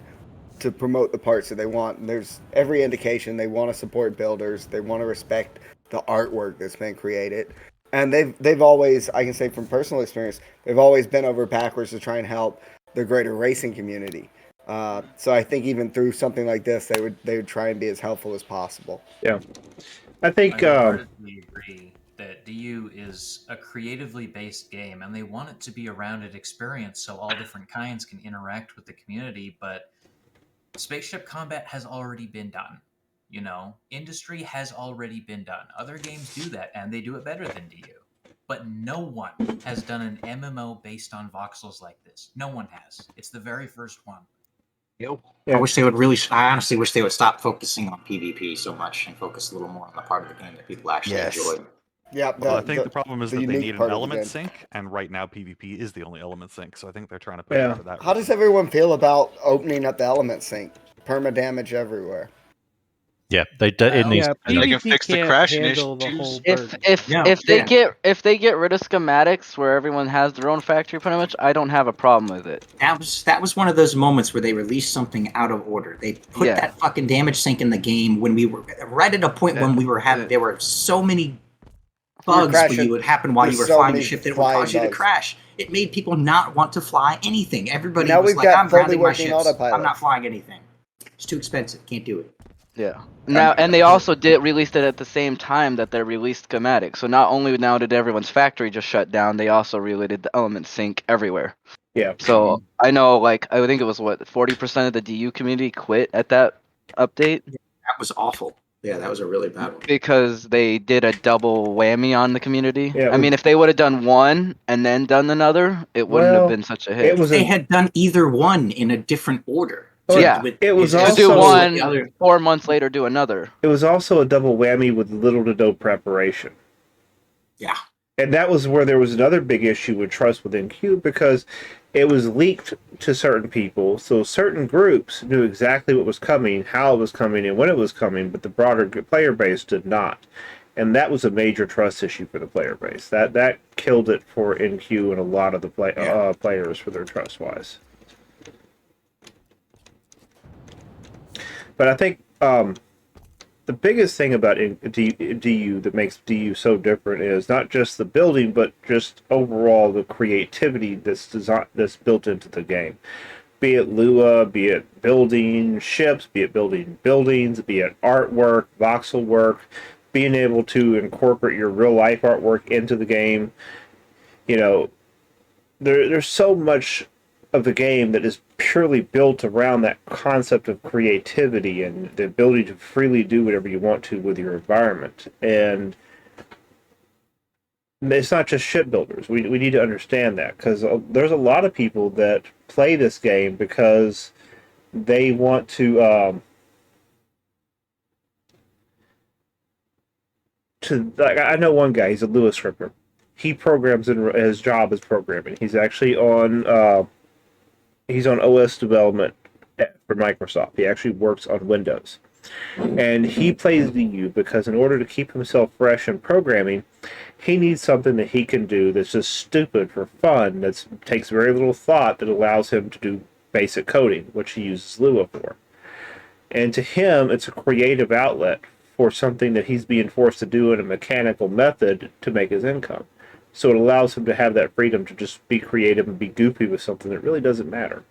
to promote the parts that they want. And there's every indication they want to support builders. They want to respect the artwork that's been created. And they've always, I can say from personal experience, they've always been over backwards to try and help the greater racing community. So I think even through something like this, they would try and be as helpful as possible. Yeah, I think. I wholeheartedly agree that DU is a creatively based game, and they want it to be a rounded experience so all different kinds can interact with the community. But spaceship combat has already been done. Industry has already been done. Other games do that, and they do it better than DU. But no one has done an MMO based on voxels like this. No one has. It's the very first one. Yep. Yeah. I honestly wish they would stop focusing on PvP so much and focus a little more on the part of the game that people actually enjoy. Yeah, well, I think the problem is that they need an element sync, and right now PvP is the only element sync, so I think they're trying to push for that. How does everyone feel about opening up the element sync? Perma damage everywhere. Yeah, it needs. They can fix the crashing issues. If they get rid of schematics where everyone has their own factory, pretty much, I don't have a problem with it. That was one of those moments where they released something out of order. They put that fucking damage sync in the game when we were right at a point when we were having. There were so many bugs where you would happen while you were flying the ship that it would cause you to crash. It made people not want to fly anything. Everybody was like, "I'm grounding my ships. I'm not flying anything. It's too expensive. Can't do it." Yeah. Now, and they also released it at the same time that they released schematics. So not only now did everyone's factory just shut down, they also related the element sync everywhere. Yeah. So I know, I think it was 40% of the DU community quit at that update. That was awful. Yeah, that was a really bad one. Because they did a double whammy on the community. Yeah, I mean, if they would have done one and then done another, it wouldn't have been such a hit. They had done either one in a different order. It was also do one 4 months later, do another. It was also a double whammy with little to no preparation. Yeah, and that was where there was another big issue with trust within Cube because it was leaked to certain people, so certain groups knew exactly what was coming, how it was coming, and when it was coming, but the broader player base did not. And that was a major trust issue for the player base. That killed it for NQ and a lot of the players for their trust wise. But I think the biggest thing about DU that makes DU so different is not just the building, but just overall the creativity that's built into the game. Be it Lua, be it building ships, be it building buildings, be it artwork, voxel work, being able to incorporate your real life artwork into the game. There's so much of the game that is purely built around that concept of creativity and the ability to freely do whatever you want to with your environment. And it's not just shipbuilders. We need to understand that because there's a lot of people that play this game because they want to I know one guy, he's a Lua scripter. He programs his job is programming. He's actually on he's on OS development for Microsoft. He actually works on Windows. And he plays DU because in order to keep himself fresh in programming, He needs something that he can do that's just stupid for fun, that takes very little thought, that allows him to do basic coding, which he uses Lua for. And to him, it's a creative outlet for something that he's being forced to do in a mechanical method to make his income. So it allows him to have that freedom to just be creative and be goofy with something that really doesn't matter.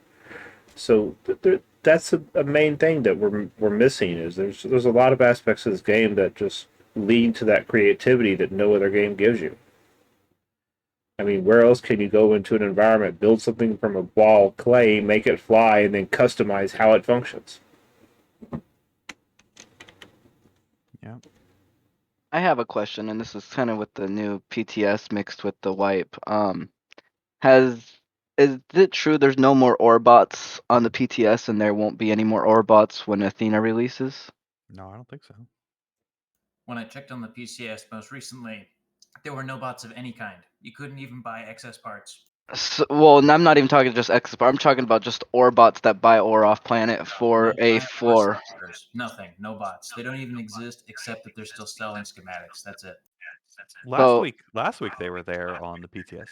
So that's a main thing that we're missing. Is there's a lot of aspects of this game that just lead to that creativity that no other game gives you. I mean, where else can you go into an environment, build something from a ball of clay, make it fly, and then customize how it functions? Yeah. I have a question, and this is kind of with the new PTS mixed with the wipe. Is it true there's no more Orbots on the PTS, and there won't be any more Orbots when Athena releases? No, I don't think so. When I checked on the PCS most recently, there were no bots of any kind. You couldn't even buy excess parts. So, well, and I'm not even talking just X. I'm talking about just Orbots that buy ore off planet for a floor. Nothing. No bots. They don't even exist except that they're still selling schematics. That's it. Last week they were there on the PTS.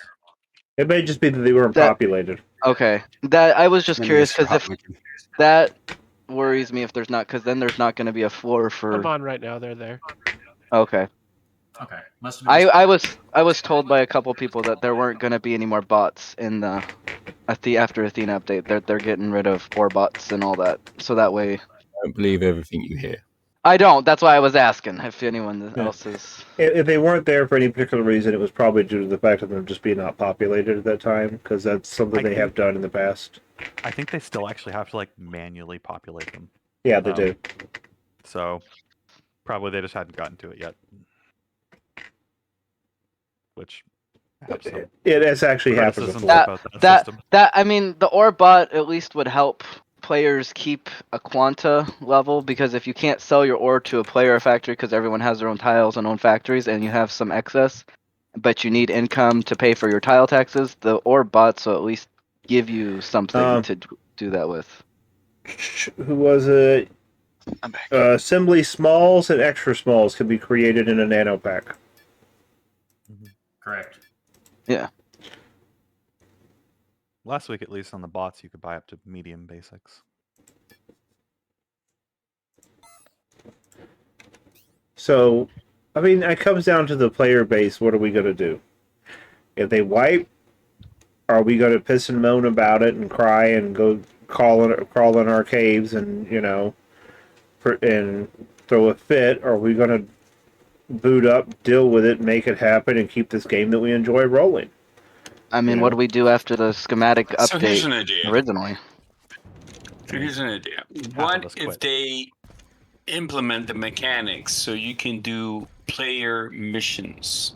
It may just be that they weren't populated. Okay, that I was just Maybe curious it's because hot if weekend. that worries me if there's not, because then there's not going to be a floor for. I'm on right now. They're there. Okay. Okay. Must have been I was told by a couple people that there weren't going to be any more bots in the after Athena update. They're getting rid of ore bots and all that, so that way. I don't believe everything you hear. I don't. That's why I was asking if anyone else is. If they weren't there for any particular reason, it was probably due to the fact of them just being not populated at that time, because that's something they have done in the past. I think they still actually have to manually populate them. Yeah, they do. So probably they just hadn't gotten to it yet. Which it has actually happened before. That I mean, the ore bot at least would help players keep a quanta level, because if you can't sell your ore to a player or factory because everyone has their own tiles and own factories and you have some excess, but you need income to pay for your tile taxes, the ore bots will at least give you something to do that with. Who was it? Assembly smalls and extra smalls can be created in a nano pack. Correct. Yeah. Last week, at least on the bots, you could buy up to medium basics. So, I mean, it comes down to the player base. What are we going to do? If they wipe, are we going to piss and moan about it and cry and go crawl in our caves and, and throw a fit? Or are we going to boot up, deal with it, make it happen, and keep this game that we enjoy rolling? I mean, what do we do after the schematic update So here's an idea. originally? Here's an idea. What if they implement the mechanics so you can do player missions?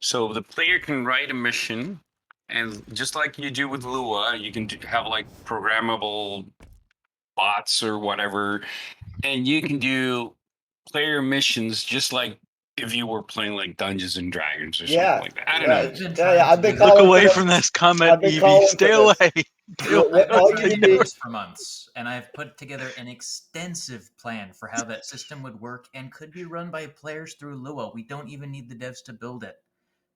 So the player can write a mission, and just like you do with Lua, you can have programmable bots or whatever, and you can do player missions just like if you were playing Dungeons and Dragons or something like that. I don't know. Yeah, I've been Look away from this comment, Evie. Stay away. For months, and I've put together an extensive plan for how that system would work and could be run by players through Lua. We don't even need the devs to build it,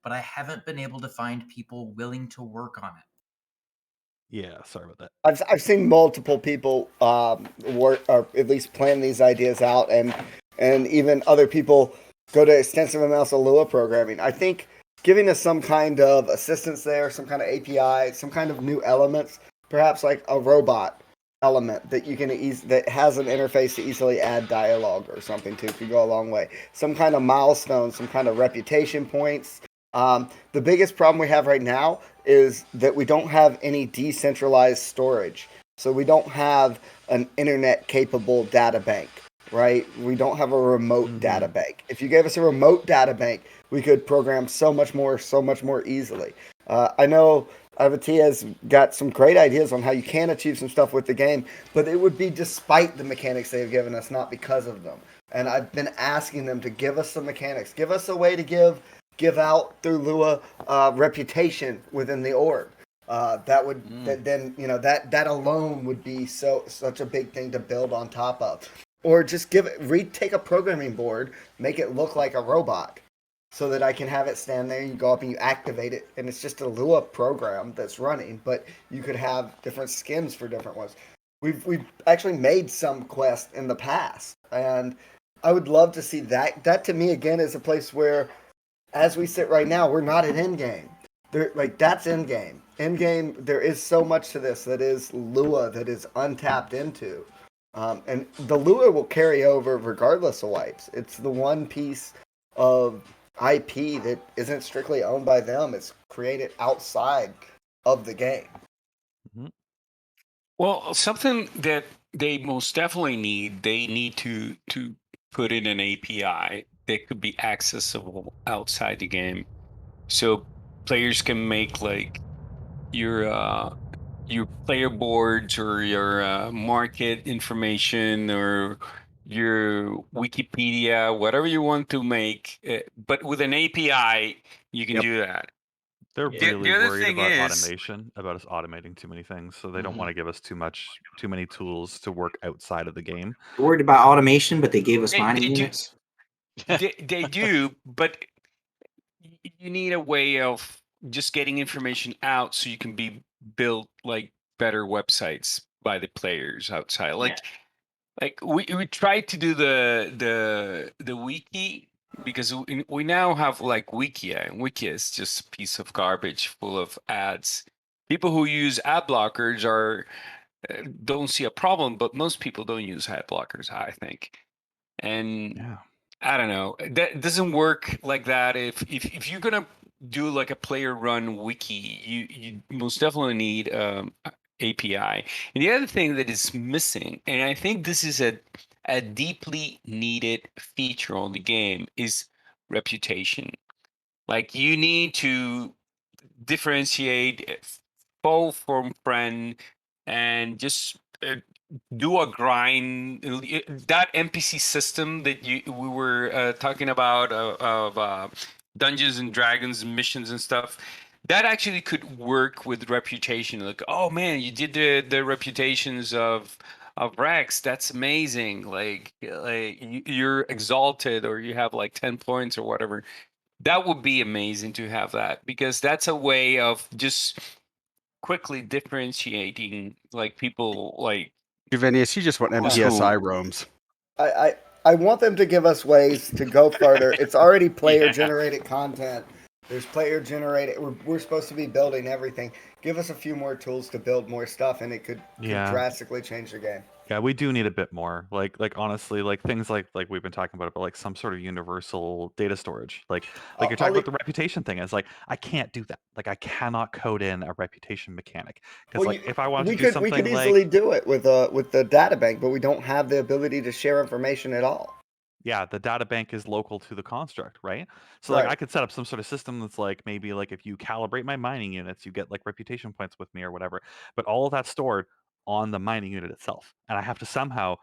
but I haven't been able to find people willing to work on it. Yeah, sorry about that. I've seen multiple people work or at least plan these ideas out, and even other people go to extensive amounts of Lua programming. I think giving us some kind of assistance there, some kind of API, some kind of new elements, perhaps like a robot element that you can that has an interface to easily add dialogue or something to, could go a long way. Some kind of milestone, some kind of reputation points. The biggest problem we have right now is that we don't have any decentralized storage. So we don't have an internet capable data bank, right? We don't have a remote data bank. If you gave us a remote data bank, we could program so much more easily. I know IVT has got some great ideas on how you can achieve some stuff with the game, but it would be despite the mechanics they've given us, not because of them. And I've been asking them to give us some mechanics, give us a way to give out through Lua reputation within the org. That would that alone would be such a big thing to build on top of. Or just take a programming board, make it look like a robot. so that I can have it stand there. You go up and you activate it, and it's just a Lua program that's running. But you could have different skins for different ones. We've actually made some quests in the past, and I would love to see that. That to me again is a place where, as we sit right now, we're not at endgame. Like that's endgame. Endgame, there is so much to this that is Lua that is untapped into. And the Lua will carry over regardless of wipes. It's the one piece of IP that isn't strictly owned by them. It's created outside of the game. Well, something that they most definitely need, they need to put in an API that could be accessible outside the game, so players can make like your player boards or your market information or your Wikipedia, whatever you want to make, but with an API, you can do that. They're The really other worried thing about is, automation, about us automating too many things, so they don't want to give us too many tools to work outside of the game. They're worried about automation, but they gave us They- mining they do- units. they do, but you need a way of just getting information out so you can build like better websites by the players outside. Like we tried to do the wiki, because we now have like Wikia, and Wikia is just a piece of garbage full of ads. People who use ad blockers don't see a problem, but most people don't use ad blockers, I think. And I don't know, that doesn't work like that. If you're gonna do like a player run wiki, you most definitely need API. And the other thing that is missing, and I think this is a deeply needed feature on the game, is reputation. Like you need to differentiate foe from friend, and just do a grind. That NPC system that we were talking about, of Dungeons and Dragons missions and stuff, that actually could work with reputation. Like, oh man, you did the reputations of Rex. That's amazing. Like you're exalted, or you have like 10 points or whatever. That would be amazing to have that, because that's a way of just quickly differentiating like people like Juvenius, you just want MPSI roams. I want them to give us ways to go further. It's already player generated content. There's player generated. We're supposed to be building everything. Give us a few more tools to build more stuff, and it could drastically change the game. Yeah, we do need a bit more. Like honestly, like things like we've been talking about, but like some sort of universal data storage. Like you're talking about the reputation thing. It's like I can't do that. Like I cannot code in a reputation mechanic, because if I wanted to do something, we could easily do it with the data bank, but we don't have the ability to share information at all. Yeah, the data bank is local to the construct, right? So like I could set up some sort of system that's like, maybe like if you calibrate my mining units, you get like reputation points with me or whatever. But all of that's stored on the mining unit itself, and I have to somehow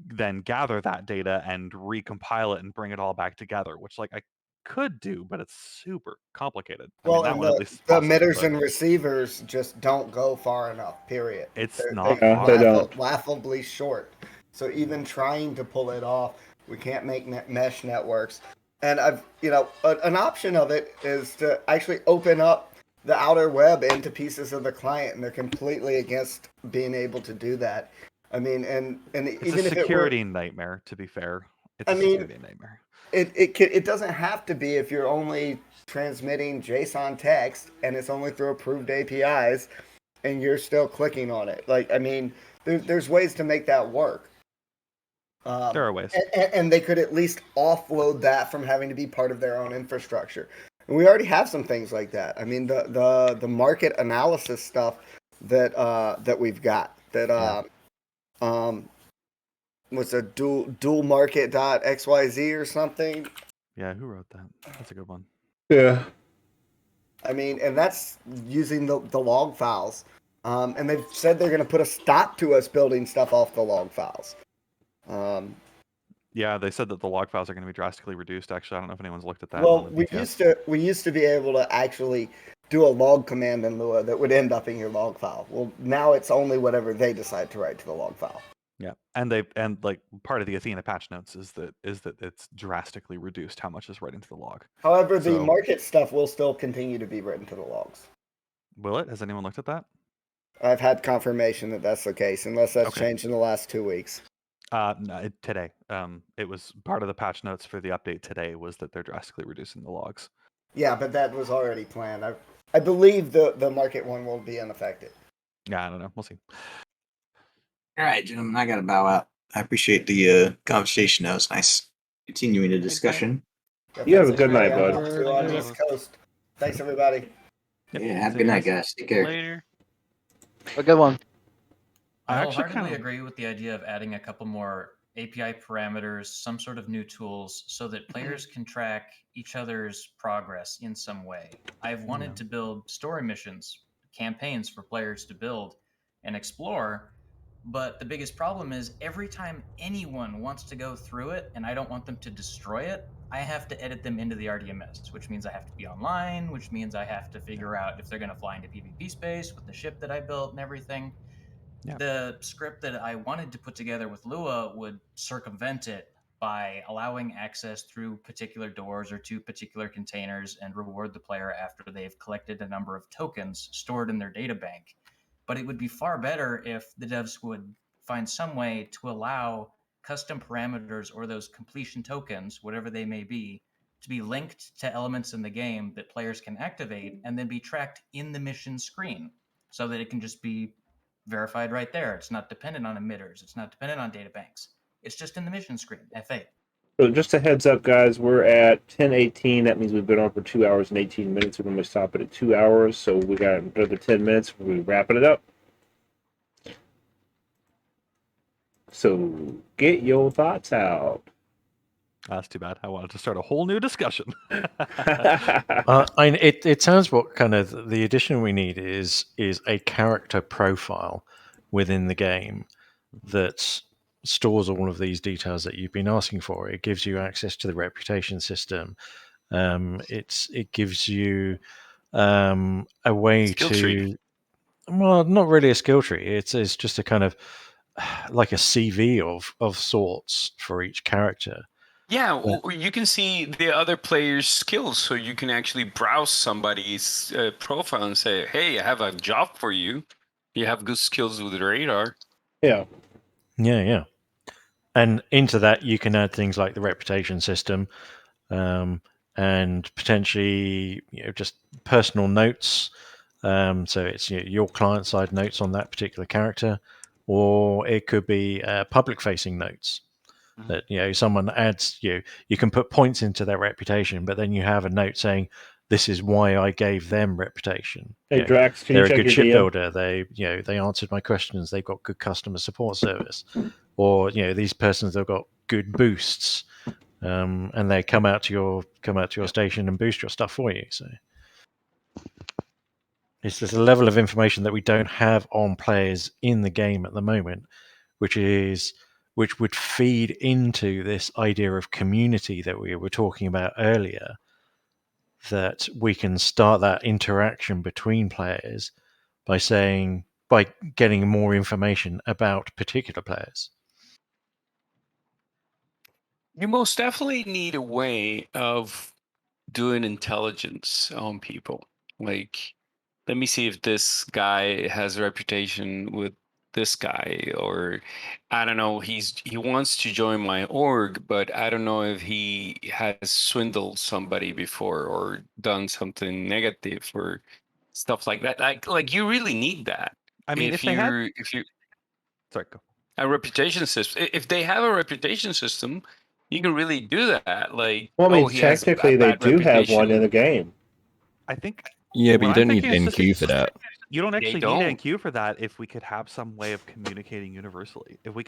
then gather that data and recompile it and bring it all back together, which like I could do, but it's super complicated. Well, I mean, that and one at least is the possible, emitters but and receivers just don't go far enough. Period. it's They're not they don't. laughably short. So even trying to pull it off, we can't make mesh networks. And an option of it is to actually open up the outer web into pieces of the client, and they're completely against being able to do that. I mean, and it's even a if security nightmare. To be fair, it's a security nightmare. It doesn't have to be if you're only transmitting JSON text and it's only through approved APIs, and you're still clicking on it. Like, I mean, there's ways to make that work. There are ways, and they could at least offload that from having to be part of their own infrastructure. And we already have some things like that. I mean, the market analysis stuff that we've got that was a dual market.xyz or something. Yeah, who wrote that? That's a good one. Yeah. I mean, and that's using the log files. And they've said they're going to put a stop to us building stuff off the log files. Yeah, they said that the log files are going to be drastically reduced. Actually, I don't know if anyone's looked at that. Well, we used to be able to actually do a log command in Lua that would end up in your log file. Well, now it's only whatever they decide to write to the log file. Yeah, and like part of the Athena patch notes is that it's drastically reduced how much is written to the log. However, the market stuff will still continue to be written to the logs. Will it? Has anyone looked at that? I've had confirmation that that's the case, unless that's changed in the last 2 weeks. No, today. It was part of the patch notes for the update today was that they're drastically reducing the logs. Yeah, but that was already planned. I believe the market one will be unaffected. Yeah, I don't know. We'll see. All right, gentlemen, I got to bow out. I appreciate the conversation. That was nice. Continuing the discussion. You have a good night, bud. On the East Coast. Thanks, everybody. Yeah, have a good night, guys. Take care. Later. A good one. I actually wholeheartedly kinda- agree with the idea of adding a couple more API parameters, some sort of new tools, so that players can track each other's progress in some way. I've wanted to build story missions, campaigns for players to build and explore, but the biggest problem is every time anyone wants to go through it and I don't want them to destroy it, I have to edit them into the RDMS, which means I have to be online, which means I have to figure out if they're going to fly into PvP space with the ship that I built and everything. Yeah. The script that I wanted to put together with Lua would circumvent it by allowing access through particular doors or to particular containers and reward the player after they've collected a number of tokens stored in their data bank. But it would be far better if the devs would find some way to allow custom parameters or those completion tokens, whatever they may be, to be linked to elements in the game that players can activate and then be tracked in the mission screen so that it can just be verified right there. It's not dependent on emitters. It's not dependent on data banks. It's just in the mission screen, F8. So just a heads up, guys, we're at 10:18. That means we've been on for 2 hours and 18 minutes. We're going to stop it at 2 hours, so we got another 10 minutes. We're wrapping it up. So get your thoughts out. That's too bad. I wanted to start a whole new discussion. It sounds what kind of the addition we need is a character profile within the game that stores all of these details that you've been asking for. It gives you access to the reputation system. It gives you a way Skill to tree. well, not really a skill tree. It's just a kind of like a CV of sorts for each character. Yeah, you can see the other player's skills, so you can actually browse somebody's profile and say, "Hey, I have a job for you. You have good skills with radar." Yeah. Yeah. And into that, you can add things like the reputation system, and potentially just personal notes. So it's your client side notes on that particular character, or it could be public-facing notes. That someone adds you can put points into their reputation, but then you have a note saying this is why I gave them reputation. Hey, Drax, can you they're a check good your DM? shipbuilder. They answered my questions. They've got good customer support service, or these persons have got good boosts, and they come out to your station and boost your stuff for you. So it's just a level of information that we don't have on players in the game at the moment, which would feed into this idea of community that we were talking about earlier, that we can start that interaction between players by getting more information about particular players. You most definitely need a way of doing intelligence on people. Like, let me see if this guy has a reputation with this guy, or I don't know, he wants to join my org, but I don't know if he has swindled somebody before or done something negative or stuff like that. Like you really need that. I mean, if you sorry, go. A reputation system. If they have a reputation system, you can really do that. Like, Well, I mean, he has a technically, they bad do have one in reputation. the game. I think. Yeah, but what you I'm don't need thinking is NQ for that. You don't They actually don't. need NQ for that if we could have some way of communicating universally. If I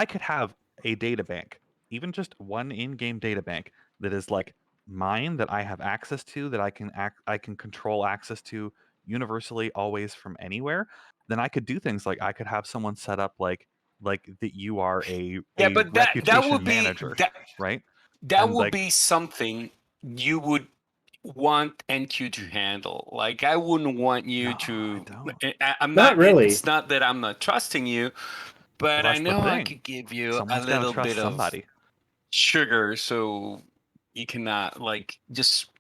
could have a data bank, even just one in-game data bank that is like mine, that I have access to, that I can control access to universally, always from anywhere, then I could do things like I could have someone set up like that you are a But that reputation would be manager, right? that And would like, be something you would want NQ to handle. Like, I wouldn't want you to. I'm Not really. It's not that I'm not trusting you, But Well, I that's the know I thing. could give you Someone's a gotta little trust bit somebody. of sugar, so you cannot like just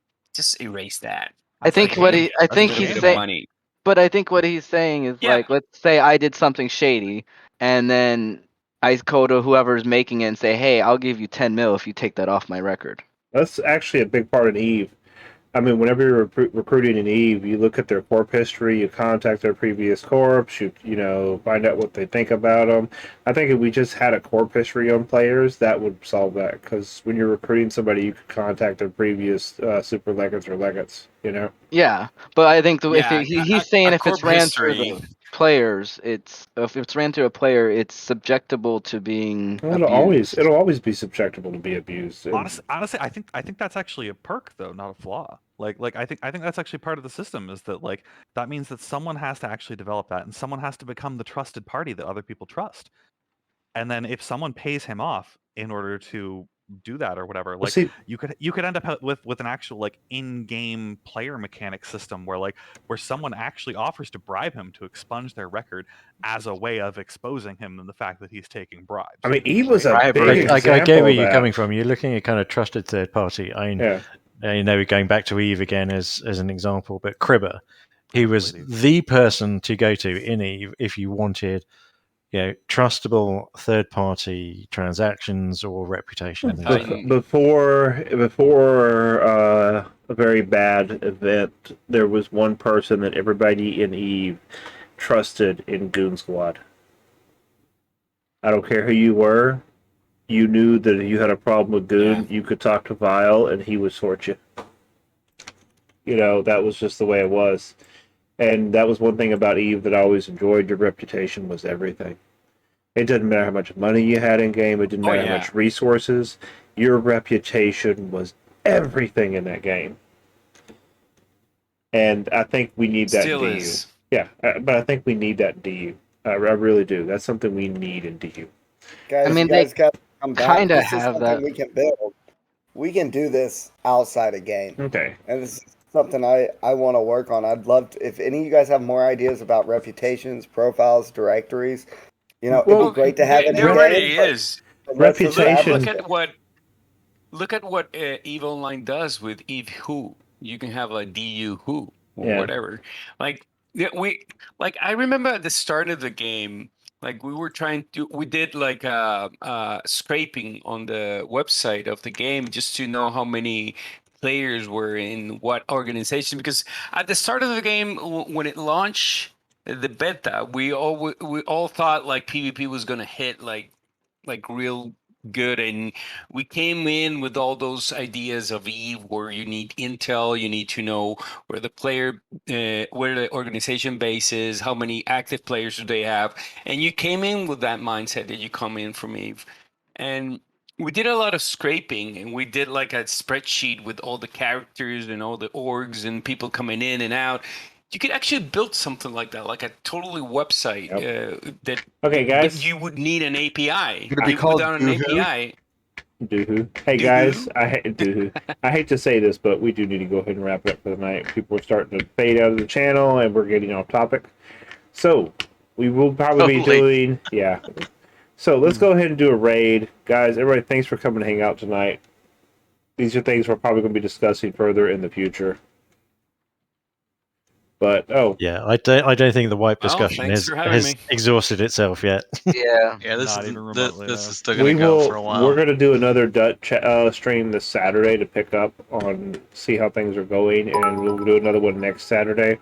erase that. I think Like, what he, I a think little he's bit of saying, money. but I think what he's saying is Yeah. like, let's say I did something shady, and then I go to whoever's making it and say, hey, I'll give you 10 mil if you take that off my record. That's actually a big part in Eve. I mean, whenever you're recruiting in Eve, you look at their corp history, you contact their previous corps, you know, find out what they think about them. I think if we just had a corp history on players, that would solve that. Because when you're recruiting somebody, you could contact their previous super legates or legates. You know. Yeah, but I think if Yeah, he's saying if it's corp ran through history. the players, if it's ran through a player, it's subjectable to being Well, abused. it'll always be susceptible to be abused. Honestly, I think that's actually a perk though, not a flaw. Like I think that's actually part of the system is that like that means that someone has to actually develop that and someone has to become the trusted party that other people trust. And then if someone pays him off in order to do that or whatever, like see- you could end up with an actual like in-game player mechanic system where someone actually offers to bribe him to expunge their record as a way of exposing him and the fact that he's taking bribes. I mean, Eve was a Bribery. big I example get where of you're that. coming from. You're looking at kind of trusted third party. I mean, you know, going back to Eve again as an example, but Cribber, he was the person to go to in Eve if you wanted, you know, trustable third party transactions or reputation and things like that. Before a very bad event, there was one person that everybody in Eve trusted in Goon Squad. I don't care who you were. You knew that if you had a problem with Goon, you could talk to Vile and he would sort you. You know, that was just the way it was. And that was one thing about Eve that I always enjoyed. Your reputation was everything. It didn't matter how much money you had in game. It didn't matter how much resources. Your reputation was everything in that game. And I think we need that Still in DU. is. Yeah, but I think we need that in DU. I really do. That's something we need in DU. Guys, I mean, you guys got to come back. kinda This is have something that. we can build. We can do this outside of game. Okay. And this is something I want to work on. I'd love to, if any of you guys have more ideas about reputations, profiles, directories, you know, it'd be great to have it in There already game, but- is. but let's establish Look at what Eve Online does with Eve Who. You can have a DU Who or Yeah. whatever. Like I remember at the start of the game, like we did like scraping on the website of the game just to know how many players were in what organization, because at the start of the game when it launched the beta, we all thought like PvP was going to hit like real good, and we came in with all those ideas of Eve where you need intel, you need to know where the player where the organization base is, how many active players do they have, and you came in with that mindset that you come in from Eve. And we did a lot of scraping, and we did like a spreadsheet with all the characters and all the orgs and people coming in and out. You could actually build something like that, like a totally website that. Okay, guys. But you would need an API. Could it be called Without an Doohoo? API. Doohoo. Hey guys, Doohoo. I hate to say this, but we do need to go ahead and wrap it up for the night. People are starting to fade out of the channel, and we're getting off topic. So we will probably be doing So let's go ahead and do a raid, guys. Everybody, thanks for coming to hang out tonight. These are things we're probably going to be discussing further in the future. But yeah, I don't think the wipe Well, discussion thanks for having me. exhausted itself yet. Yeah. Yeah, this Not is even remotely, this no. is still gonna go for a while. We're going to do another Dut stream this Saturday to pick up on, see how things are going, and we'll do another one next Saturday.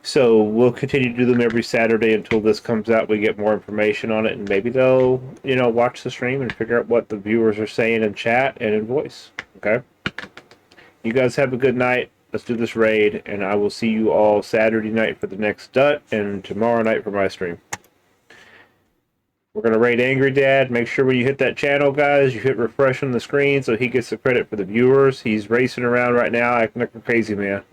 So we'll continue to do them every Saturday until this comes out. We get more information on it, and maybe they'll, watch the stream and figure out what the viewers are saying in chat and in voice. Okay? You guys have a good night. Let's do this raid, and I will see you all Saturday night for the next Dut, and tomorrow night for my stream. We're going to raid Angry Dad. Make sure when you hit that channel, guys, you hit refresh on the screen so he gets the credit for the viewers. He's racing around right now acting like a crazy man.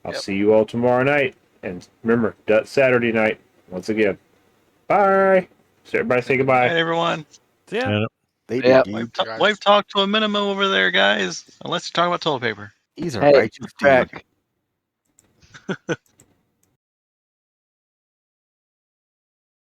I'll see you all tomorrow night. And remember, Dut Saturday night, once again. Bye. So everybody say goodbye. Hey, everyone. Yeah. Wipe talk to a minimum over there, guys. Unless you're talking about toilet paper. He's a righteous dude.